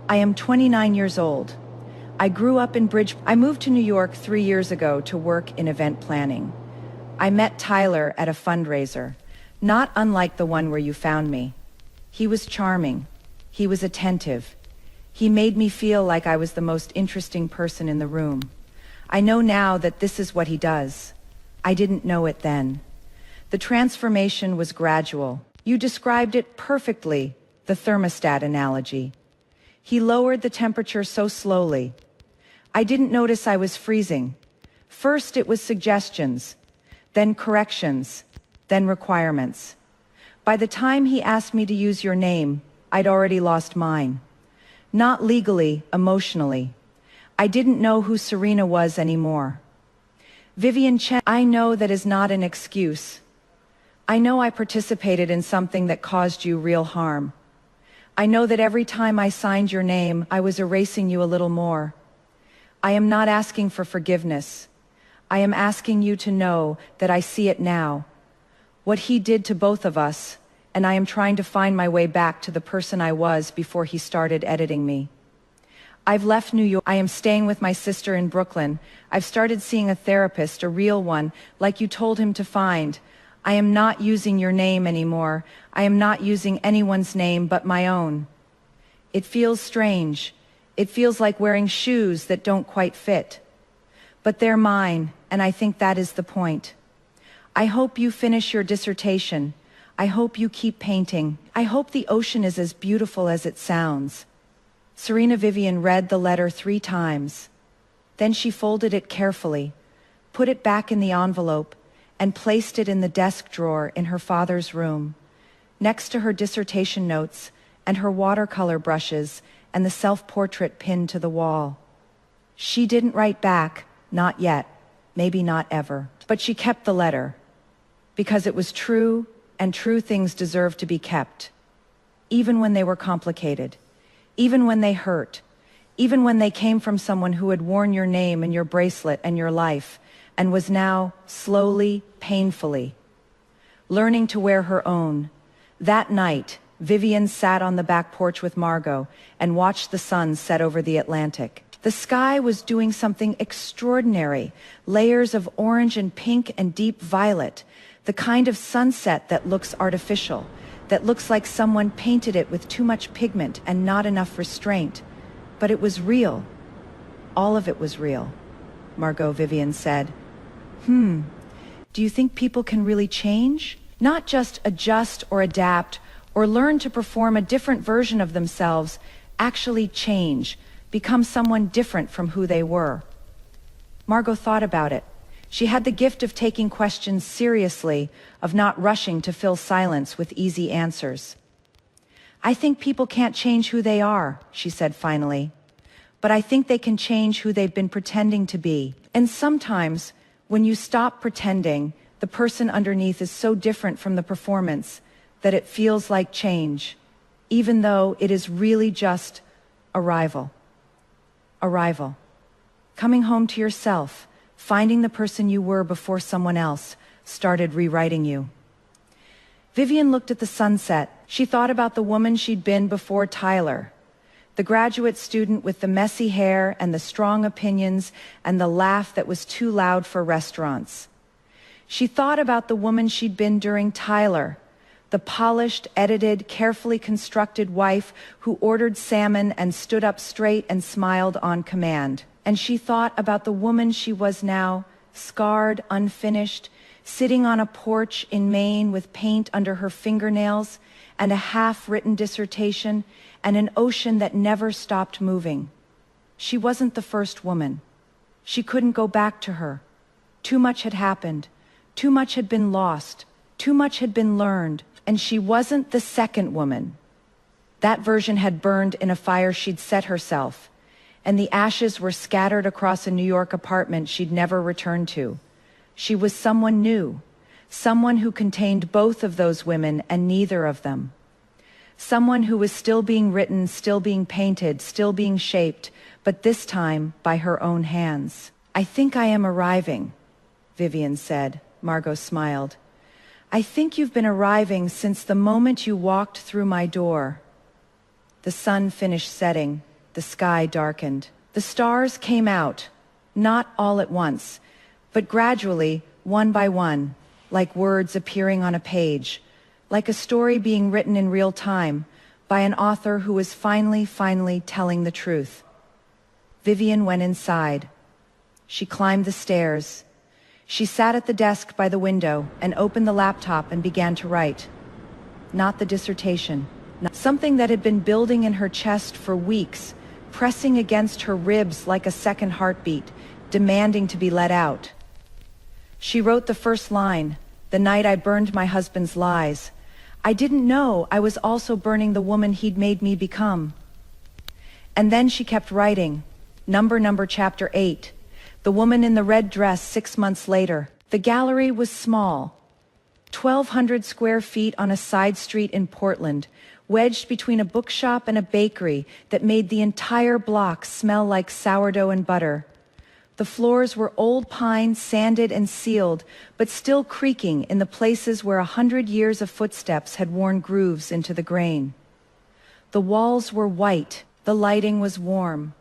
I am 29 years old. I grew up in I moved to New York 3 years ago to work in event planning. I met Tyler at a fundraiser, not unlike the one where you found me. He was charming. He was attentive. He made me feel like I was the most interesting person in the room. I know now that this is what he does. I didn't know it then. The transformation was gradual. You described it perfectly, the thermostat analogy. He lowered the temperature so slowly. I didn't notice I was freezing. First it was suggestions, then corrections, then requirements. By the time he asked me to use your name, I'd already lost mine. Not legally, emotionally. I didn't know who Serena was anymore. Vivian Chen, I know that is not an excuse. I know I participated in something that caused you real harm. I know that every time I signed your name, I was erasing you a little more. I am not asking for forgiveness. I am asking you to know that I see it now. What he did to both of us, and I am trying to find my way back to the person I was before he started editing me. I've left New York. I am staying with my sister in Brooklyn. I've started seeing a therapist, a real one, like you told him to find. I am not using your name anymore. I am not using anyone's name but my own. It feels strange. It feels like wearing shoes that don't quite fit. But they're mine, and I think that is the point. I hope you finish your dissertation. I hope you keep painting. I hope the ocean is as beautiful as it sounds. Serena Vivian read the letter 3 times. Then she folded it carefully, put it back in the envelope, and placed it in the desk drawer in her father's room, next to her dissertation notes and her watercolor brushes and the self-portrait pinned to the wall. She didn't write back, not yet, maybe not ever. But she kept the letter, because it was true, and true things deserve to be kept, even when they were complicated, even when they hurt, even when they came from someone who had worn your name and your bracelet and your life, and was now, slowly, painfully, learning to wear her own. That night, Vivian sat on the back porch with Margot and watched the sun set over the Atlantic. The sky was doing something extraordinary, layers of orange and pink and deep violet, the kind of sunset that looks artificial, that looks like someone painted it with too much pigment and not enough restraint. But it was real. All of it was real, Margot Vivian said. Do you think people can really change? Not just adjust or adapt or learn to perform a different version of themselves, actually change, become someone different from who they were. Margot thought about it. She had the gift of taking questions seriously, of not rushing to fill silence with easy answers. I think people can't change who they are, she said finally. But I think they can change who they've been pretending to be. And sometimes, when you stop pretending, the person underneath is so different from the performance that it feels like change, even though it is really just arrival. Arrival. Coming home to yourself, finding the person you were before someone else started rewriting you. Vivian looked at the sunset. She thought about the woman she'd been before Tyler, the graduate student with the messy hair and the strong opinions and the laugh that was too loud for restaurants. She thought about the woman she'd been during Tyler, the polished, edited, carefully constructed wife who ordered salmon and stood up straight and smiled on command. And she thought about the woman she was now, scarred, unfinished, sitting on a porch in Maine with paint under her fingernails and a half-written dissertation and an ocean that never stopped moving. She wasn't the first woman. She couldn't go back to her. Too much had happened. Too much had been lost. Too much had been learned. And she wasn't the second woman. That version had burned in a fire she'd set herself, and the ashes were scattered across a New York apartment she'd never returned to. She was someone new, someone who contained both of those women and neither of them. Someone who was still being written, still being painted, still being shaped, but this time by her own hands. I think I am arriving, Vivian said. Margot smiled. I think you've been arriving since the moment you walked through my door. The sun finished setting. The sky darkened. The stars came out, not all at once, but gradually, one by one, like words appearing on a page, like a story being written in real time by an author who was finally telling the truth. Vivian went inside. She climbed the stairs. She sat at the desk by the window and opened the laptop and began to write. Not the dissertation. Something that had been building in her chest for weeks, pressing against her ribs like a second heartbeat, demanding to be let out. She wrote the first line, the night I burned my husband's lies. I didn't know I was also burning the woman he'd made me become. And then she kept writing, number chapter 8. The woman in the red dress 6 months later. The gallery was small, 1,200 square feet on a side street in Portland, wedged between a bookshop and a bakery that made the entire block smell like sourdough and butter. The floors were old pine, sanded and sealed, but still creaking in the places where 100 years of footsteps had worn grooves into the grain. The walls were white, the lighting was warm.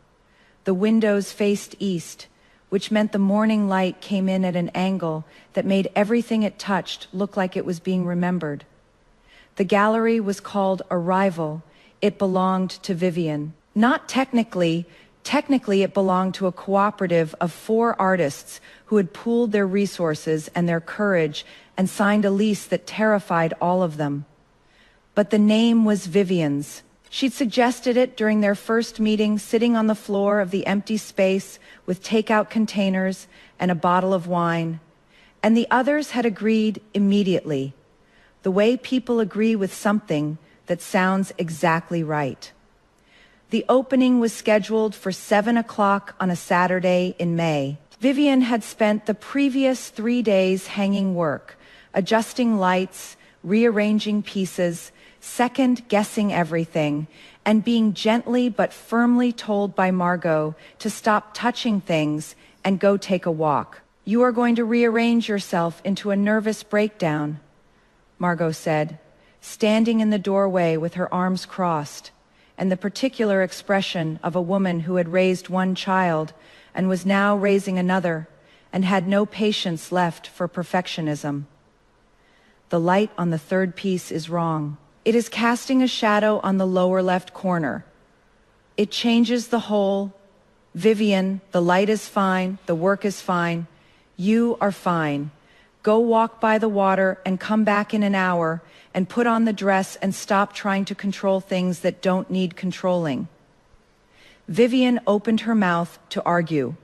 The windows faced east, which meant the morning light came in at an angle that made everything it touched look like it was being remembered. The gallery was called Arrival. It belonged to Vivian. Not technically it belonged to a cooperative of 4 artists who had pooled their resources and their courage and signed a lease that terrified all of them. But the name was Vivian's. She'd suggested it during their first meeting, sitting on the floor of the empty space with takeout containers and a bottle of wine. And the others had agreed immediately, the way people agree with something that sounds exactly right. The opening was scheduled for 7 o'clock on a Saturday in May. Vivian had spent the previous 3 days hanging work, adjusting lights, rearranging pieces, second-guessing everything, and being gently but firmly told by Margot to stop touching things and go take a walk. You are going to rearrange yourself into a nervous breakdown, Margot said, standing in the doorway with her arms crossed, and the particular expression of a woman who had raised one child and was now raising another and had no patience left for perfectionism. The light on the third piece is wrong. It is casting a shadow on the lower left corner. It changes the whole. Vivian, the light is fine, the work is fine, you are fine. Go walk by the water and come back in an hour and put on the dress and stop trying to control things that don't need controlling. Vivian opened her mouth to argue,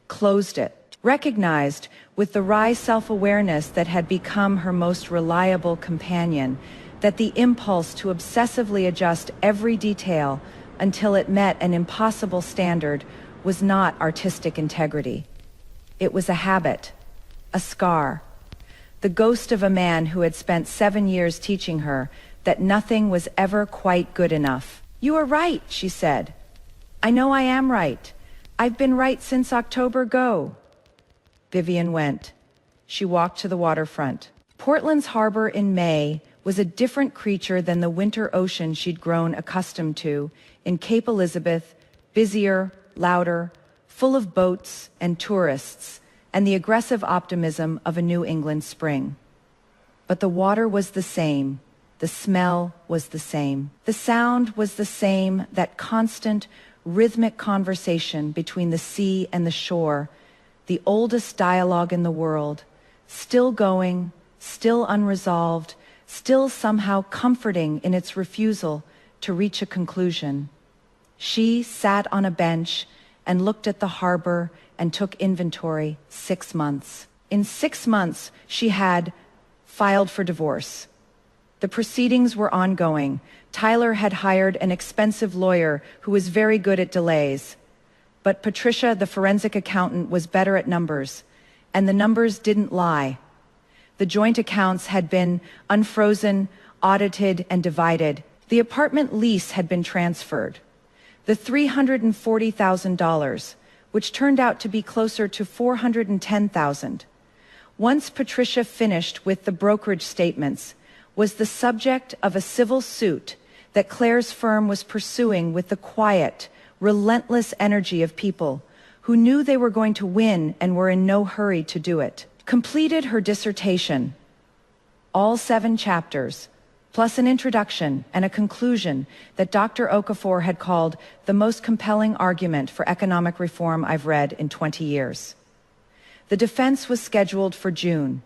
closed it, recognized with the wry self-awareness that had become her most reliable companion that the impulse to obsessively adjust every detail until it met an impossible standard was not artistic integrity. It was a habit, a scar, the ghost of a man who had spent 7 years teaching her that nothing was ever quite good enough. "You are right," she said. "I know I am right. I've been right since October. Go." Vivian went. She walked to the waterfront. Portland's harbor in May was a different creature than the winter ocean she'd grown accustomed to in Cape Elizabeth, busier, louder, full of boats and tourists, and the aggressive optimism of a New England spring. But the water was the same, the smell was the same, the sound was the same, that constant, rhythmic conversation between the sea and the shore, the oldest dialogue in the world, still going, still unresolved, still somehow comforting in its refusal to reach a conclusion. She sat on a bench and looked at the harbor and took inventory. 6 months. In 6 months, she had filed for divorce. The proceedings were ongoing. Tyler had hired an expensive lawyer who was very good at delays. But Patricia, the forensic accountant, was better at numbers, and the numbers didn't lie. The joint accounts had been unfrozen, audited, and divided. The apartment lease had been transferred. The $340,000, which turned out to be closer to $410,000. Once Patricia finished with the brokerage statements, was the subject of a civil suit that Claire's firm was pursuing with the quiet, relentless energy of people who knew they were going to win and were in no hurry to do it. Completed her dissertation, all 7 chapters, plus an introduction and a conclusion that Dr. Okafor had called the most compelling argument for economic reform I've read in 20 years. The defense was scheduled for June.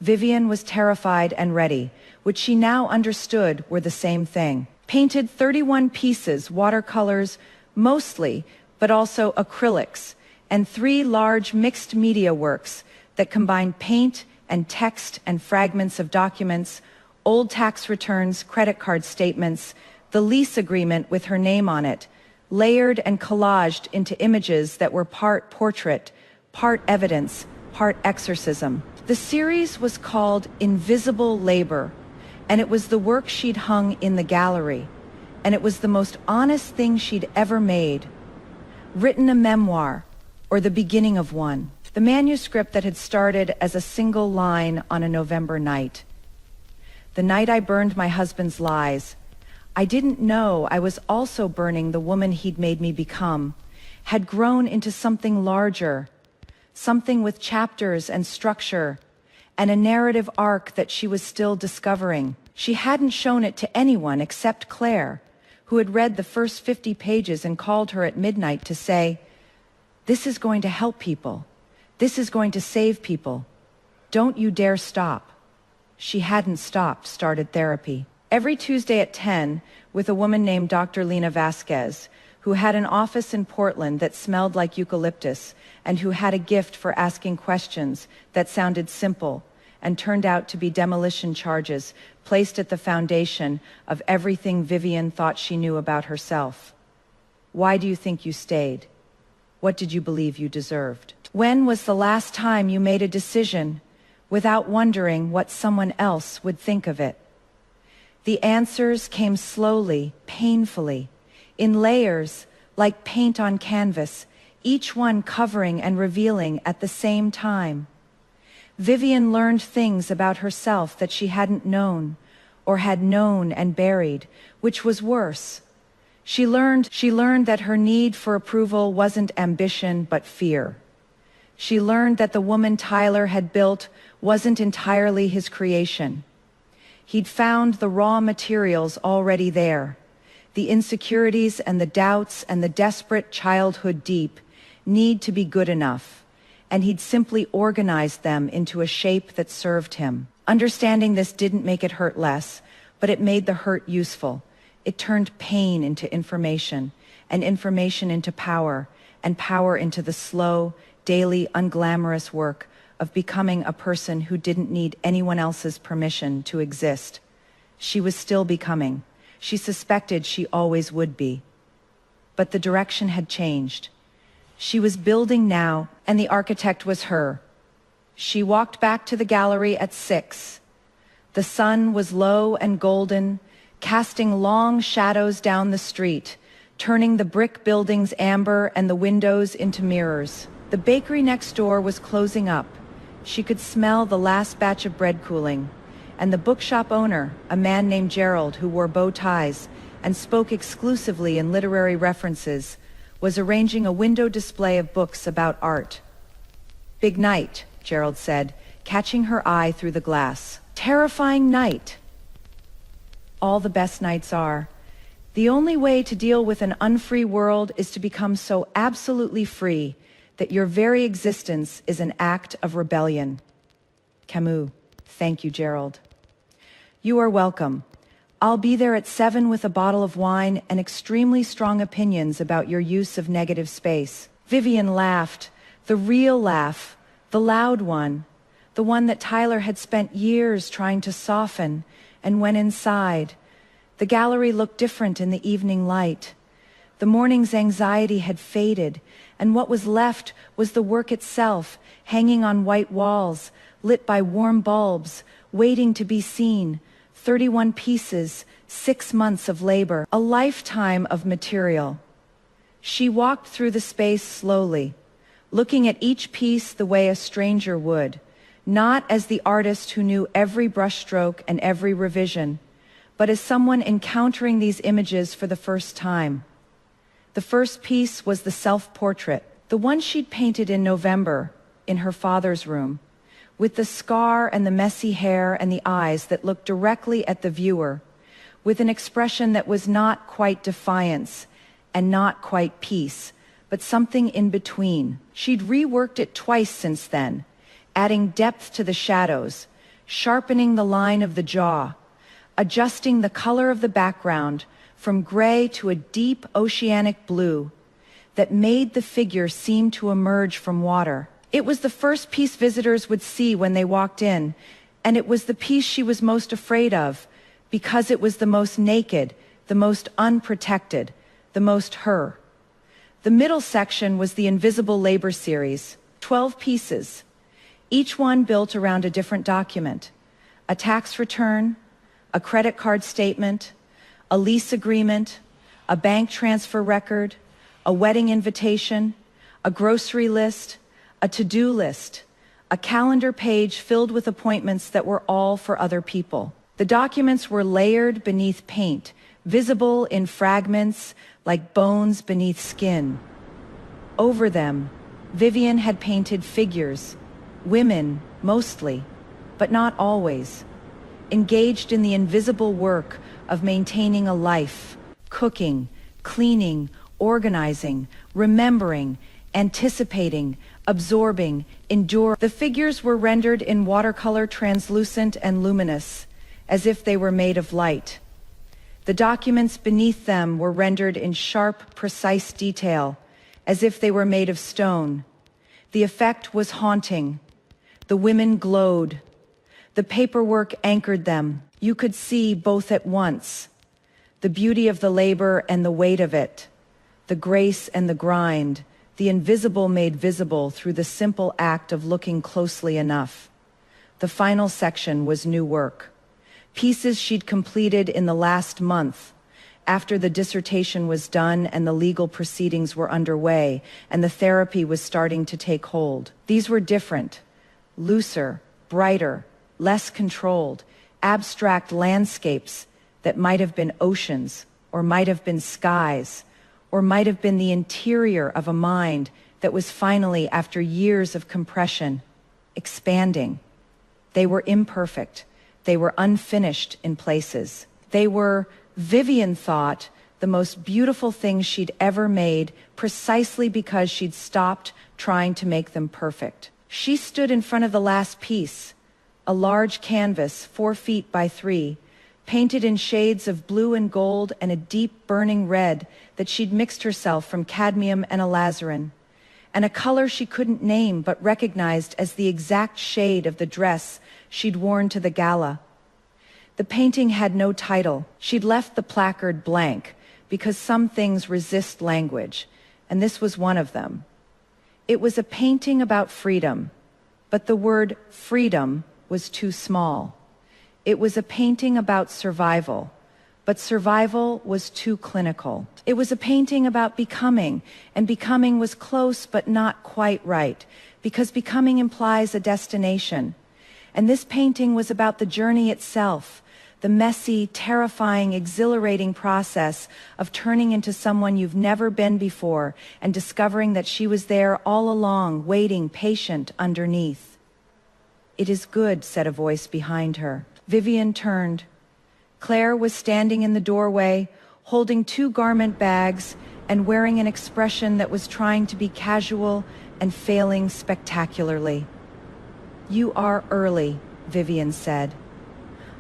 Vivian was terrified and ready, which she now understood were the same thing. Painted 31 pieces, watercolors mostly, but also acrylics, and 3 large mixed media works that combined paint and text and fragments of documents, old tax returns, credit card statements, the lease agreement with her name on it, layered and collaged into images that were part portrait, part evidence, part exorcism. The series was called Invisible Labor, and it was the work she'd hung in the gallery, and it was the most honest thing she'd ever made. Written a memoir, or the beginning of one, the manuscript that had started as a single line on a November night. The night I burned my husband's lies, I didn't know I was also burning the woman he'd made me become, had grown into something larger, something with chapters and structure, and a narrative arc that she was still discovering. She hadn't shown it to anyone except Claire, who had read the first 50 pages and called her at midnight to say, "This is going to help people. This is going to save people. Don't you dare stop." She hadn't stopped, started therapy. Every Tuesday at 10, with a woman named Dr. Lena Vasquez, who had an office in Portland that smelled like eucalyptus and who had a gift for asking questions that sounded simple and turned out to be demolition charges placed at the foundation of everything Vivian thought she knew about herself. Why do you think you stayed? What did you believe you deserved? When was the last time you made a decision without wondering what someone else would think of it? The answers came slowly, painfully, in layers like paint on canvas, each one covering and revealing at the same time. Vivian learned things about herself that she hadn't known, or had known and buried, which was worse. She learned that her need for approval wasn't ambition, but fear. She learned that the woman Tyler had built wasn't entirely his creation. He'd found the raw materials already there. The insecurities and the doubts and the desperate childhood deep need to be good enough, and he'd simply organized them into a shape that served him. Understanding this didn't make it hurt less, but it made the hurt useful. It turned pain into information, and information into power, and power into the slow, daily, unglamorous work of becoming a person who didn't need anyone else's permission to exist. She was still becoming. She suspected she always would be. But the direction had changed. She was building now, and the architect was her. She walked back to the gallery at 6. The sun was low and golden, casting long shadows down the street, turning the brick buildings amber and the windows into mirrors. The bakery next door was closing up. She could smell the last batch of bread cooling, and the bookshop owner, a man named Gerald who wore bow ties and spoke exclusively in literary references, was arranging a window display of books about art. "Big night," Gerald said, catching her eye through the glass. "Terrifying night." All the best nights are. The only way to deal with an unfree world is to become so absolutely free that your very existence is an act of rebellion. Camus. Thank you, Gerald. You are welcome. I'll be there at 7 with a bottle of wine and extremely strong opinions about your use of negative space. Vivian laughed, the real laugh, the loud one, the one that Tyler had spent years trying to soften, and went inside. The gallery looked different in the evening light. The morning's anxiety had faded, and what was left was the work itself, hanging on white walls, lit by warm bulbs, waiting to be seen. 31 pieces, 6 months of labor, a lifetime of material. She walked through the space slowly, looking at each piece the way a stranger would, not as the artist who knew every brushstroke and every revision, but as someone encountering these images for the first time. The first piece was the self-portrait, the one she'd painted in November in her father's room, with the scar and the messy hair and the eyes that looked directly at the viewer, with an expression that was not quite defiance and not quite peace, but something in between. She'd reworked it twice since then, adding depth to the shadows, sharpening the line of the jaw, adjusting the color of the background from gray to a deep oceanic blue that made the figure seem to emerge from water. It was the first piece visitors would see when they walked in, and it was the piece she was most afraid of, because it was the most naked, the most unprotected, the most her. The middle section was the Invisible Labor series, 12 pieces, each one built around a different document: a tax return, a credit card statement, a lease agreement, a bank transfer record, a wedding invitation, a grocery list, a to-do list, a calendar page filled with appointments that were all for other people. The documents were layered beneath paint, visible in fragments like bones beneath skin. Over them, Vivian had painted figures, women mostly, but not always, engaged in the invisible work of maintaining a life, cooking, cleaning, organizing, remembering, anticipating, absorbing, endure. The figures were rendered in watercolor, translucent and luminous, as if they were made of light. The documents beneath them were rendered in sharp, precise detail, as if they were made of stone. The effect was haunting. The women glowed. The paperwork anchored them. You could see both at once: the beauty of the labor and the weight of it, the grace and the grind, the invisible made visible through the simple act of looking closely enough. The final section was new work. Pieces she'd completed in the last month, after the dissertation was done and the legal proceedings were underway and the therapy was starting to take hold. These were different, looser, brighter, less controlled, abstract landscapes that might have been oceans or might have been skies, or might have been the interior of a mind that was finally, after years of compression, expanding. They were imperfect. They were unfinished in places. They were, Vivian thought, the most beautiful things she'd ever made, precisely because she'd stopped trying to make them perfect. She stood in front of the last piece, a large canvas 4 feet by 3, painted in shades of blue and gold and a deep burning red that she'd mixed herself from cadmium and alizarin, and a color she couldn't name but recognized as the exact shade of the dress she'd worn to the gala. The painting had no title. She'd left the placard blank because some things resist language, and this was one of them. It was a painting about freedom, but the word freedom was too small. It was a painting about survival, but survival was too clinical. It was a painting about becoming, and becoming was close but not quite right, because becoming implies a destination. And this painting was about the journey itself, the messy, terrifying, exhilarating process of turning into someone you've never been before and discovering that she was there all along, waiting, patient, underneath. "It is good," said a voice behind her. Vivian turned. Claire was standing in the doorway, holding 2 garment bags and wearing an expression that was trying to be casual and failing spectacularly. "You are early," Vivian said.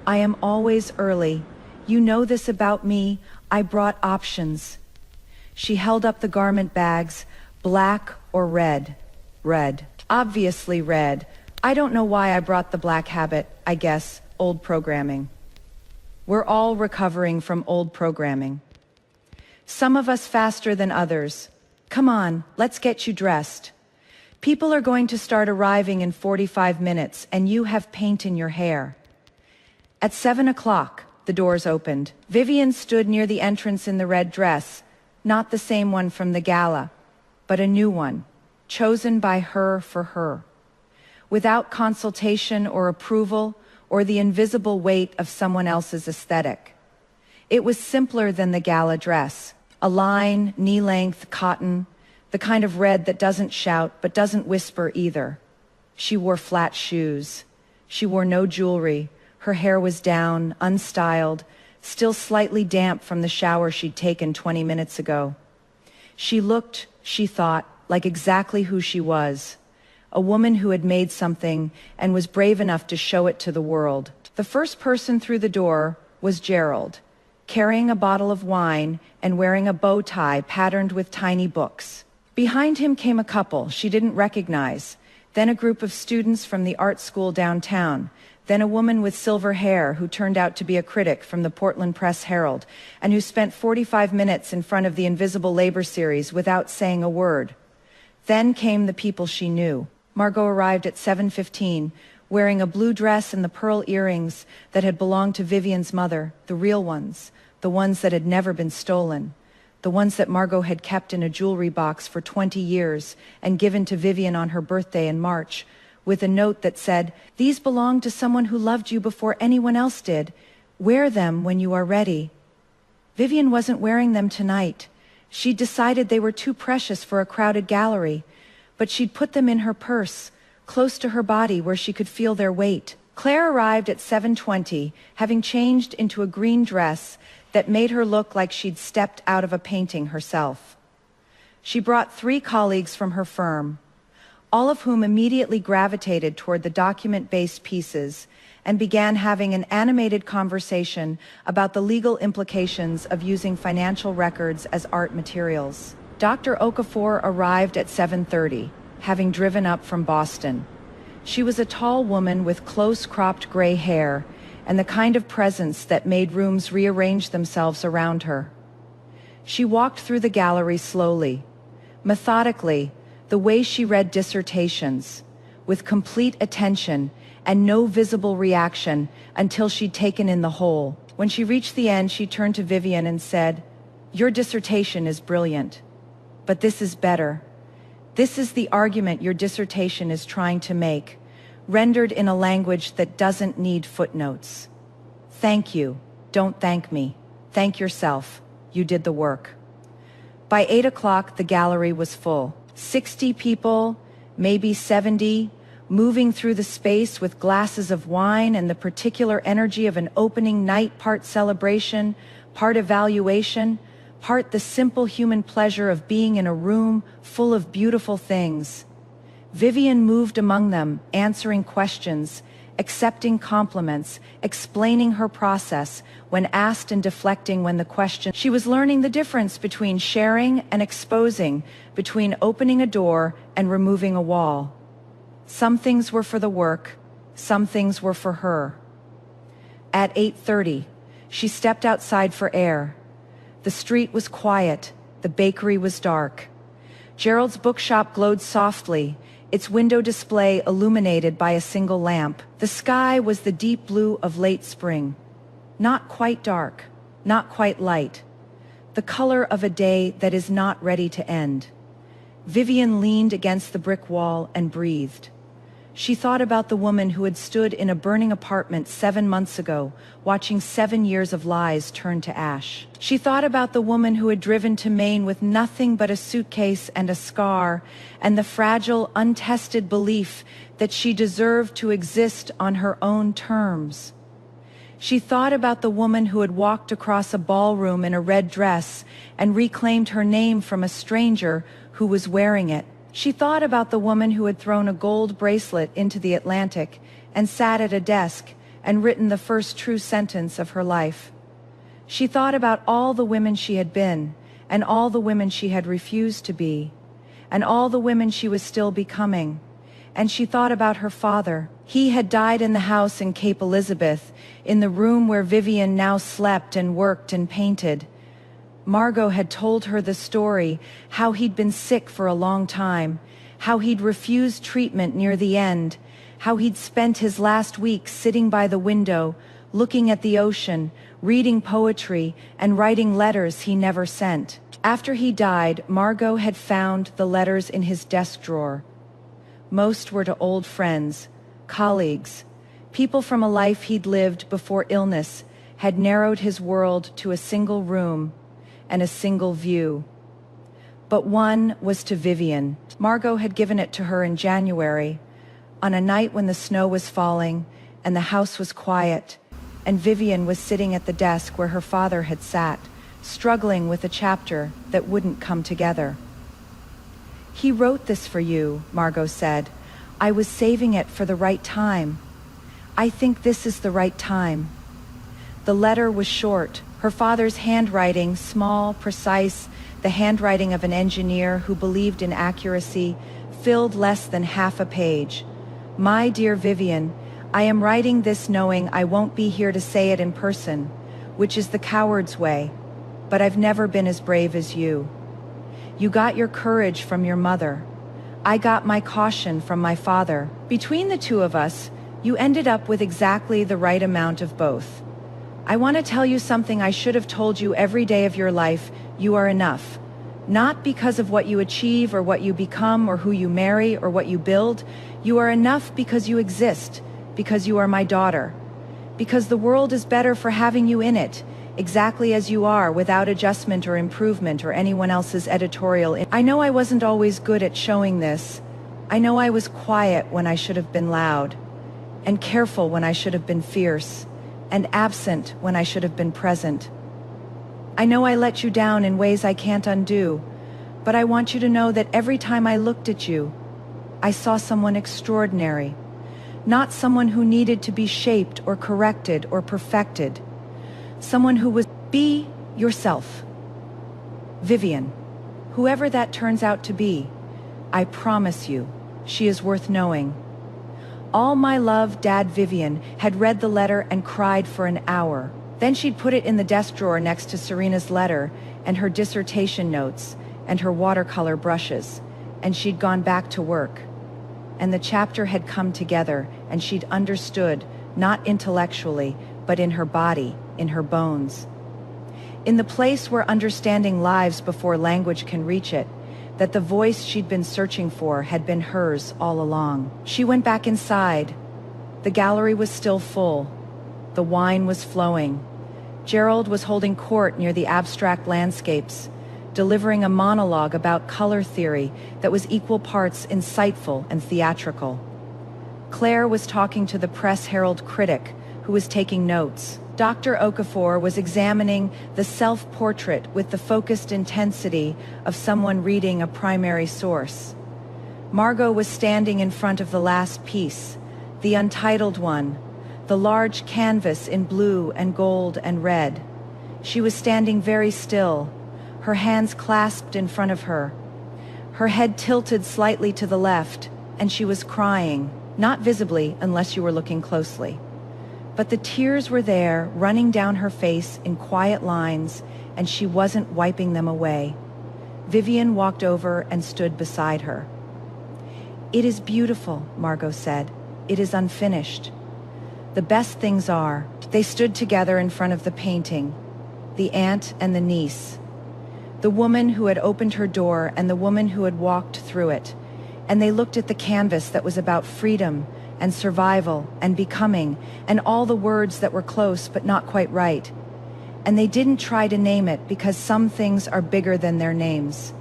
"I am always early. You know this about me. I brought options." She held up the garment bags, black or red. Red. Obviously red. I don't know why I brought the black habit, I guess, old programming. We're all recovering from old programming. Some of us faster than others. Come on, let's get you dressed. People are going to start arriving in 45 minutes, and you have paint in your hair. At 7 o'clock, the doors opened. Vivian stood near the entrance in the red dress, not the same one from the gala, but a new one, chosen by her for her, without consultation or approval or the invisible weight of someone else's aesthetic. It was simpler than the gala dress, a line, knee-length cotton, the kind of red that doesn't shout but doesn't whisper either. She wore flat shoes. She wore no jewelry. Her hair was down, unstyled, still slightly damp from the shower she'd taken 20 minutes ago. She looked, she thought, like exactly who she was, a woman who had made something and was brave enough to show it to the world. The first person through the door was Gerald, carrying a bottle of wine and wearing a bow tie patterned with tiny books. Behind him came a couple she didn't recognize, then a group of students from the art school downtown, then a woman with silver hair who turned out to be a critic from the Portland Press Herald and who spent 45 minutes in front of the Invisible Labor series without saying a word. Then came the people she knew. Margot arrived at 7:15, wearing a blue dress and the pearl earrings that had belonged to Vivian's mother, the real ones, the ones that had never been stolen, the ones that Margot had kept in a jewelry box for 20 years and given to Vivian on her birthday in March, with a note that said, "These belong to someone who loved you before anyone else did. Wear them when you are ready." Vivian wasn't wearing them tonight. She'd decided they were too precious for a crowded gallery, but she'd put them in her purse, close to her body where she could feel their weight. Claire arrived at 7:20, having changed into a green dress that made her look like she'd stepped out of a painting herself. She brought 3 colleagues from her firm, all of whom immediately gravitated toward the document-based pieces and began having an animated conversation about the legal implications of using financial records as art materials. Dr. Okafor arrived at 7:30, having driven up from Boston. She was a tall woman with close-cropped gray hair and the kind of presence that made rooms rearrange themselves around her. She walked through the gallery slowly, methodically, the way she read dissertations, with complete attention and no visible reaction until she'd taken in the whole. When she reached the end, she turned to Vivian and said, "Your dissertation is brilliant, but this is better. This is the argument your dissertation is trying to make, rendered in a language that doesn't need footnotes. Thank you. Don't thank me. Thank yourself. you did the work. By 8 o'clock, the gallery was full. 60 people, maybe 70, moving through the space with glasses of wine and the particular energy of an opening night, part celebration, part evaluation, part the simple human pleasure of being in a room full of beautiful things. Vivian moved among them, answering questions, accepting compliments, explaining her process when asked and deflecting when the question. She was learning the difference between sharing and exposing, between opening a door and removing a wall. Some things were for the work, some things were for her. At 8:30, she stepped outside for air. The street was quiet, the bakery was dark. Gerald's bookshop glowed softly, its window display illuminated by a single lamp. The sky was the deep blue of late spring. Not quite dark, not quite light. The color of a day that is not ready to end. Vivian leaned against the brick wall and breathed. She thought about the woman who had stood in a burning apartment 7 months ago, watching 7 years of lies turn to ash. She thought about the woman who had driven to Maine with nothing but a suitcase and a scar, and the fragile, untested belief that she deserved to exist on her own terms. She thought about the woman who had walked across a ballroom in a red dress and reclaimed her name from a stranger who was wearing it. She thought about the woman who had thrown a gold bracelet into the Atlantic and sat at a desk and written the first true sentence of her life. She thought about all the women she had been, and all the women she had refused to be, and all the women she was still becoming. And she thought about her father. He had died in the house in Cape Elizabeth, in the room where Vivian now slept and worked and painted. Margot had told her the story, how he'd been sick for a long time, how he'd refused treatment near the end, how he'd spent his last week sitting by the window, looking at the ocean, reading poetry, and writing letters he never sent. After he died, Margot had found the letters in his desk drawer. Most were to old friends, colleagues, people from a life he'd lived before illness had narrowed his world to a single room and a single view. But one was to Vivian. Margot had given it to her in January, on a night when the snow was falling and the house was quiet, and Vivian was sitting at the desk where her father had sat, struggling with a chapter that wouldn't come together. "He wrote this for you," Margot said. "I was saving it for the right time. I think this is the right time." The letter was short, her father's handwriting, small, precise, the handwriting of an engineer who believed in accuracy, filled less than half a page. "My dear Vivian, I am writing this knowing I won't be here to say it in person, which is the coward's way, but I've never been as brave as you. You got your courage from your mother. I got my caution from my father. Between the two of us, you ended up with exactly the right amount of both. I want to tell you something I should have told you every day of your life. You are enough. Not because of what you achieve or what you become or who you marry or what you build. You are enough because you exist, because you are my daughter. Because the world is better for having you in it, exactly as you are, without adjustment or improvement or anyone else's editorial. I know I wasn't always good at showing this. I know I was quiet when I should have been loud, and careful when I should have been fierce, and absent when I should have been present. I know I let you down in ways I can't undo, but I want you to know that every time I looked at you, I saw someone extraordinary, not someone who needed to be shaped or corrected or perfected, someone who was, be yourself. Vivian, whoever that turns out to be, I promise you, she is worth knowing. All my love, Dad. Vivian had read the letter and cried for an hour. Then she'd put it in the desk drawer next to Serena's letter and her dissertation notes and her watercolor brushes, and she'd gone back to work. And the chapter had come together, and she'd understood, not intellectually, but in her body, in her bones. In the place where understanding lives before language can reach it, that the voice she'd been searching for had been hers all along. She went back inside. The gallery was still full. The wine was flowing. Gerald was holding court near the abstract landscapes, delivering a monologue about color theory that was equal parts insightful and theatrical. Claire was talking to the Press Herald critic, who was taking notes. Dr. Okafor was examining the self-portrait with the focused intensity of someone reading a primary source. Margot was standing in front of the last piece, the untitled one, the large canvas in blue and gold and red. She was standing very still, her hands clasped in front of her, her head tilted slightly to the left, and she was crying, not visibly unless you were looking closely. But the tears were there, running down her face in quiet lines, and she wasn't wiping them away. Vivian walked over and stood beside her. "It is beautiful," Margot said. "It is unfinished. The best things are." They stood together in front of the painting, the aunt and the niece, the woman who had opened her door and the woman who had walked through it, and they looked at the canvas that was about freedom and survival and becoming and all the words that were close but not quite right. And they didn't try to name it because some things are bigger than their names.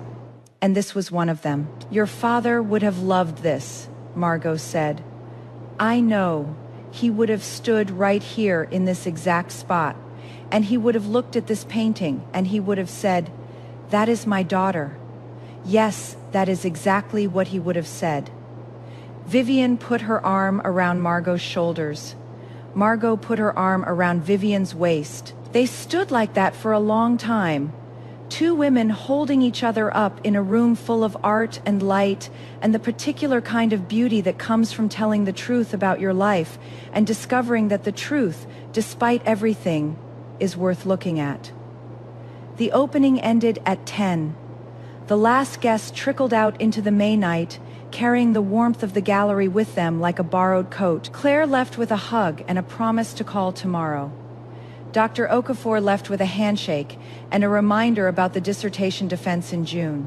And this was one of them. "Your father would have loved this," Margot said. "I know. He would have stood right here in this exact spot, and he would have looked at this painting and he would have said, 'That is my daughter.' Yes, that is exactly what he would have said." Vivian put her arm around Margot's shoulders. Margot put her arm around Vivian's waist. They stood like that for a long time. Two women holding each other up in a room full of art and light and the particular kind of beauty that comes from telling the truth about your life and discovering that the truth, despite everything, is worth looking at. The opening ended at 10. The last guest trickled out into the May night, carrying the warmth of the gallery with them like a borrowed coat. Claire left with a hug and a promise to call tomorrow. Dr. Okafor left with a handshake and a reminder about the dissertation defense in June.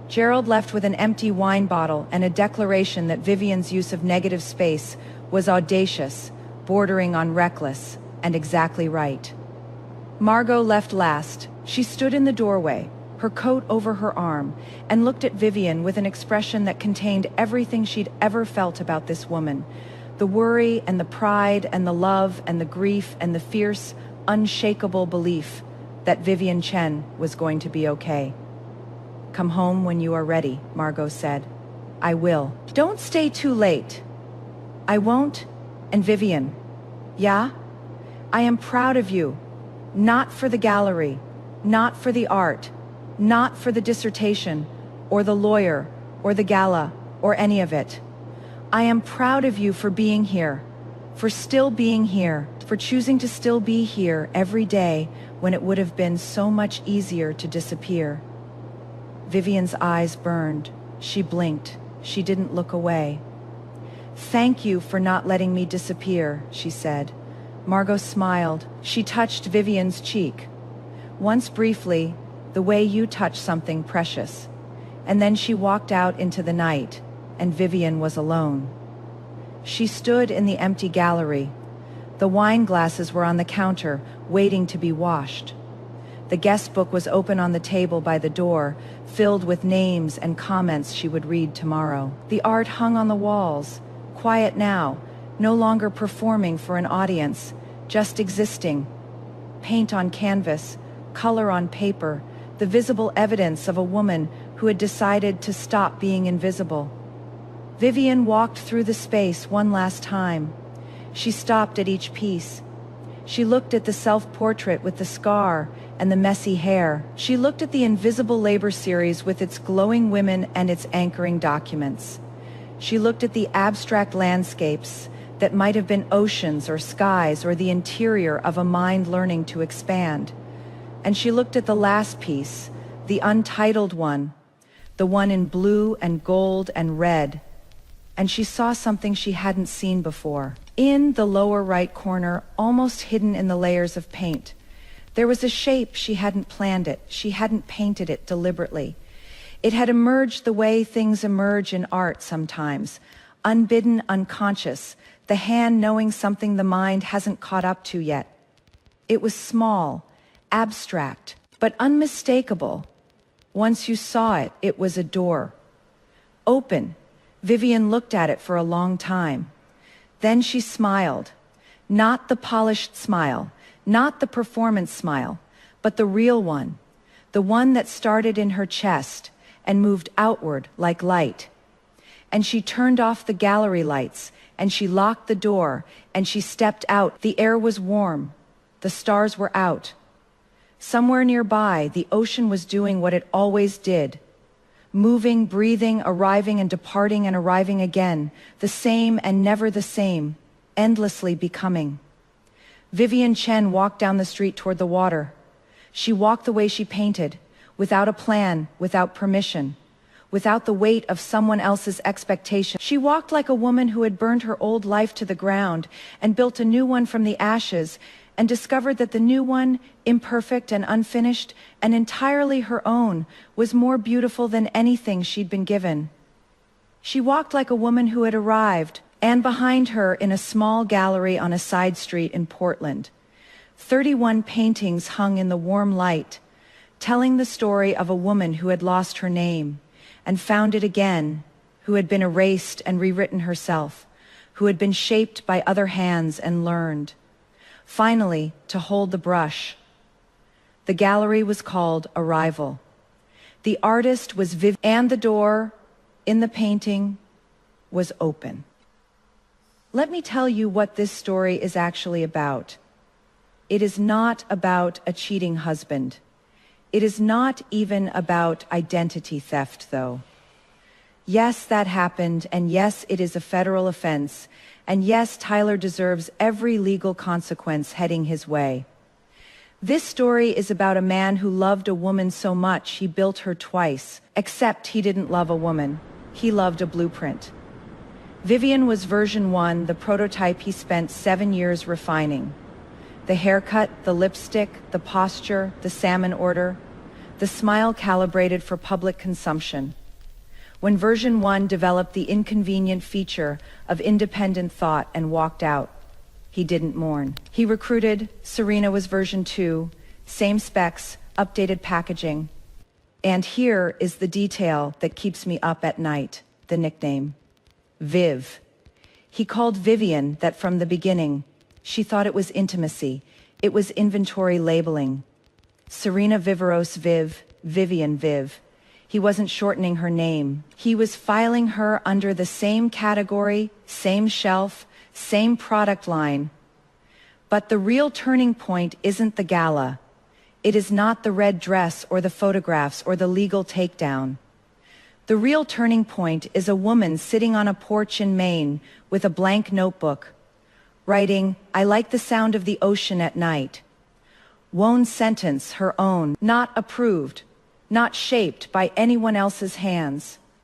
Gerald left with an empty wine bottle and a declaration that Vivian's use of negative space was audacious, bordering on reckless, and exactly right. Margot left last. She stood in the doorway, her coat over her arm, and looked at Vivian with an expression that contained everything she'd ever felt about this woman. The worry and the pride and the love and the grief and the fierce, unshakable belief that Vivian Chen was going to be okay. "Come home when you are ready," Margot said. "I will. Don't stay too late." "I won't." And Vivian, "Yeah? I am proud of you. Not for the gallery, not for the art, not for the dissertation, or the lawyer, or the gala, or any of it. I am proud of you for being here, for still being here, for choosing to still be here every day when it would have been so much easier to disappear." Vivian's eyes burned. She blinked. She didn't look away. "Thank you for not letting me disappear," she said. Margot smiled. She touched Vivian's cheek. "Once briefly, the way you touch something precious." And then she walked out into the night, and Vivian was alone. She stood in the empty gallery. The wine glasses were on the counter, waiting to be washed. The guest book was open on the table by the door, filled with names and comments she would read tomorrow. The art hung on the walls, quiet now, no longer performing for an audience, just existing. Paint on canvas, color on paper, the visible evidence of a woman who had decided to stop being invisible. Vivian walked through the space one last time. She stopped at each piece. She looked at the self-portrait with the scar and the messy hair. She looked at the Invisible Labor series with its glowing women and its anchoring documents. She looked at the abstract landscapes that might have been oceans or skies or the interior of a mind learning to expand. And she looked at the last piece, the untitled one, the one in blue and gold and red, and she saw something she hadn't seen before. In the lower right corner, almost hidden in the layers of paint, there was a shape. She hadn't planned it. She hadn't painted it deliberately. It had emerged the way things emerge in art sometimes, unbidden, unconscious, the hand knowing something the mind hasn't caught up to yet. It was small, abstract, but unmistakable. Once you saw it, it was a door. Open. Vivian looked at it for a long time. Then she smiled. Not the polished smile, not the performance smile, but the real one. The one that started in her chest and moved outward like light. And she turned off the gallery lights, and she locked the door, and she stepped out. The air was warm. The stars were out. Somewhere nearby, the ocean was doing what it always did. Moving, breathing, arriving and departing and arriving again, the same and never the same, endlessly becoming. Vivian Chen walked down the street toward the water. She walked the way she painted, without a plan, without permission, without the weight of someone else's expectation. She walked like a woman who had burned her old life to the ground and built a new one from the ashes, and discovered that the new one, imperfect and unfinished and entirely her own, was more beautiful than anything she'd been given. She walked like a woman who had arrived, and behind her, in a small gallery on a side street in Portland, 31 paintings hung in the warm light, telling the story of a woman who had lost her name and found it again, who had been erased and rewritten herself, who had been shaped by other hands and learned, finally, to hold the brush. The gallery was called Arrival. The artist was Viv, and the door in the painting was open. Let me tell you what this story is actually about. It is not about a cheating husband. It is not even about identity theft, though. Yes, that happened, and yes, it is a federal offense, and yes, Tyler deserves every legal consequence heading his way. This story is about a man who loved a woman so much he built her twice, except he didn't love a woman. He loved a blueprint. Vivian was version 1, the prototype he spent 7 years refining. The haircut, the lipstick, the posture, the salmon order, the smile calibrated for public consumption. When version 1 developed the inconvenient feature of independent thought and walked out, he didn't mourn. He recruited. Serena was version 2, same specs, updated packaging. And here is the detail that keeps me up at night, the nickname. Viv. He called Vivian that from the beginning. She thought it was intimacy. It was inventory labeling. Serena Viveros Viv, Vivian Viv. He wasn't shortening her name. He was filing her under the same category, same shelf, same product line. But the real turning point isn't the gala. It is not the red dress or the photographs or the legal takedown. The real turning point is a woman sitting on a porch in Maine with a blank notebook, writing, "I like the sound of the ocean at night." One sentence, her own, not approved, not shaped by anyone else's hands.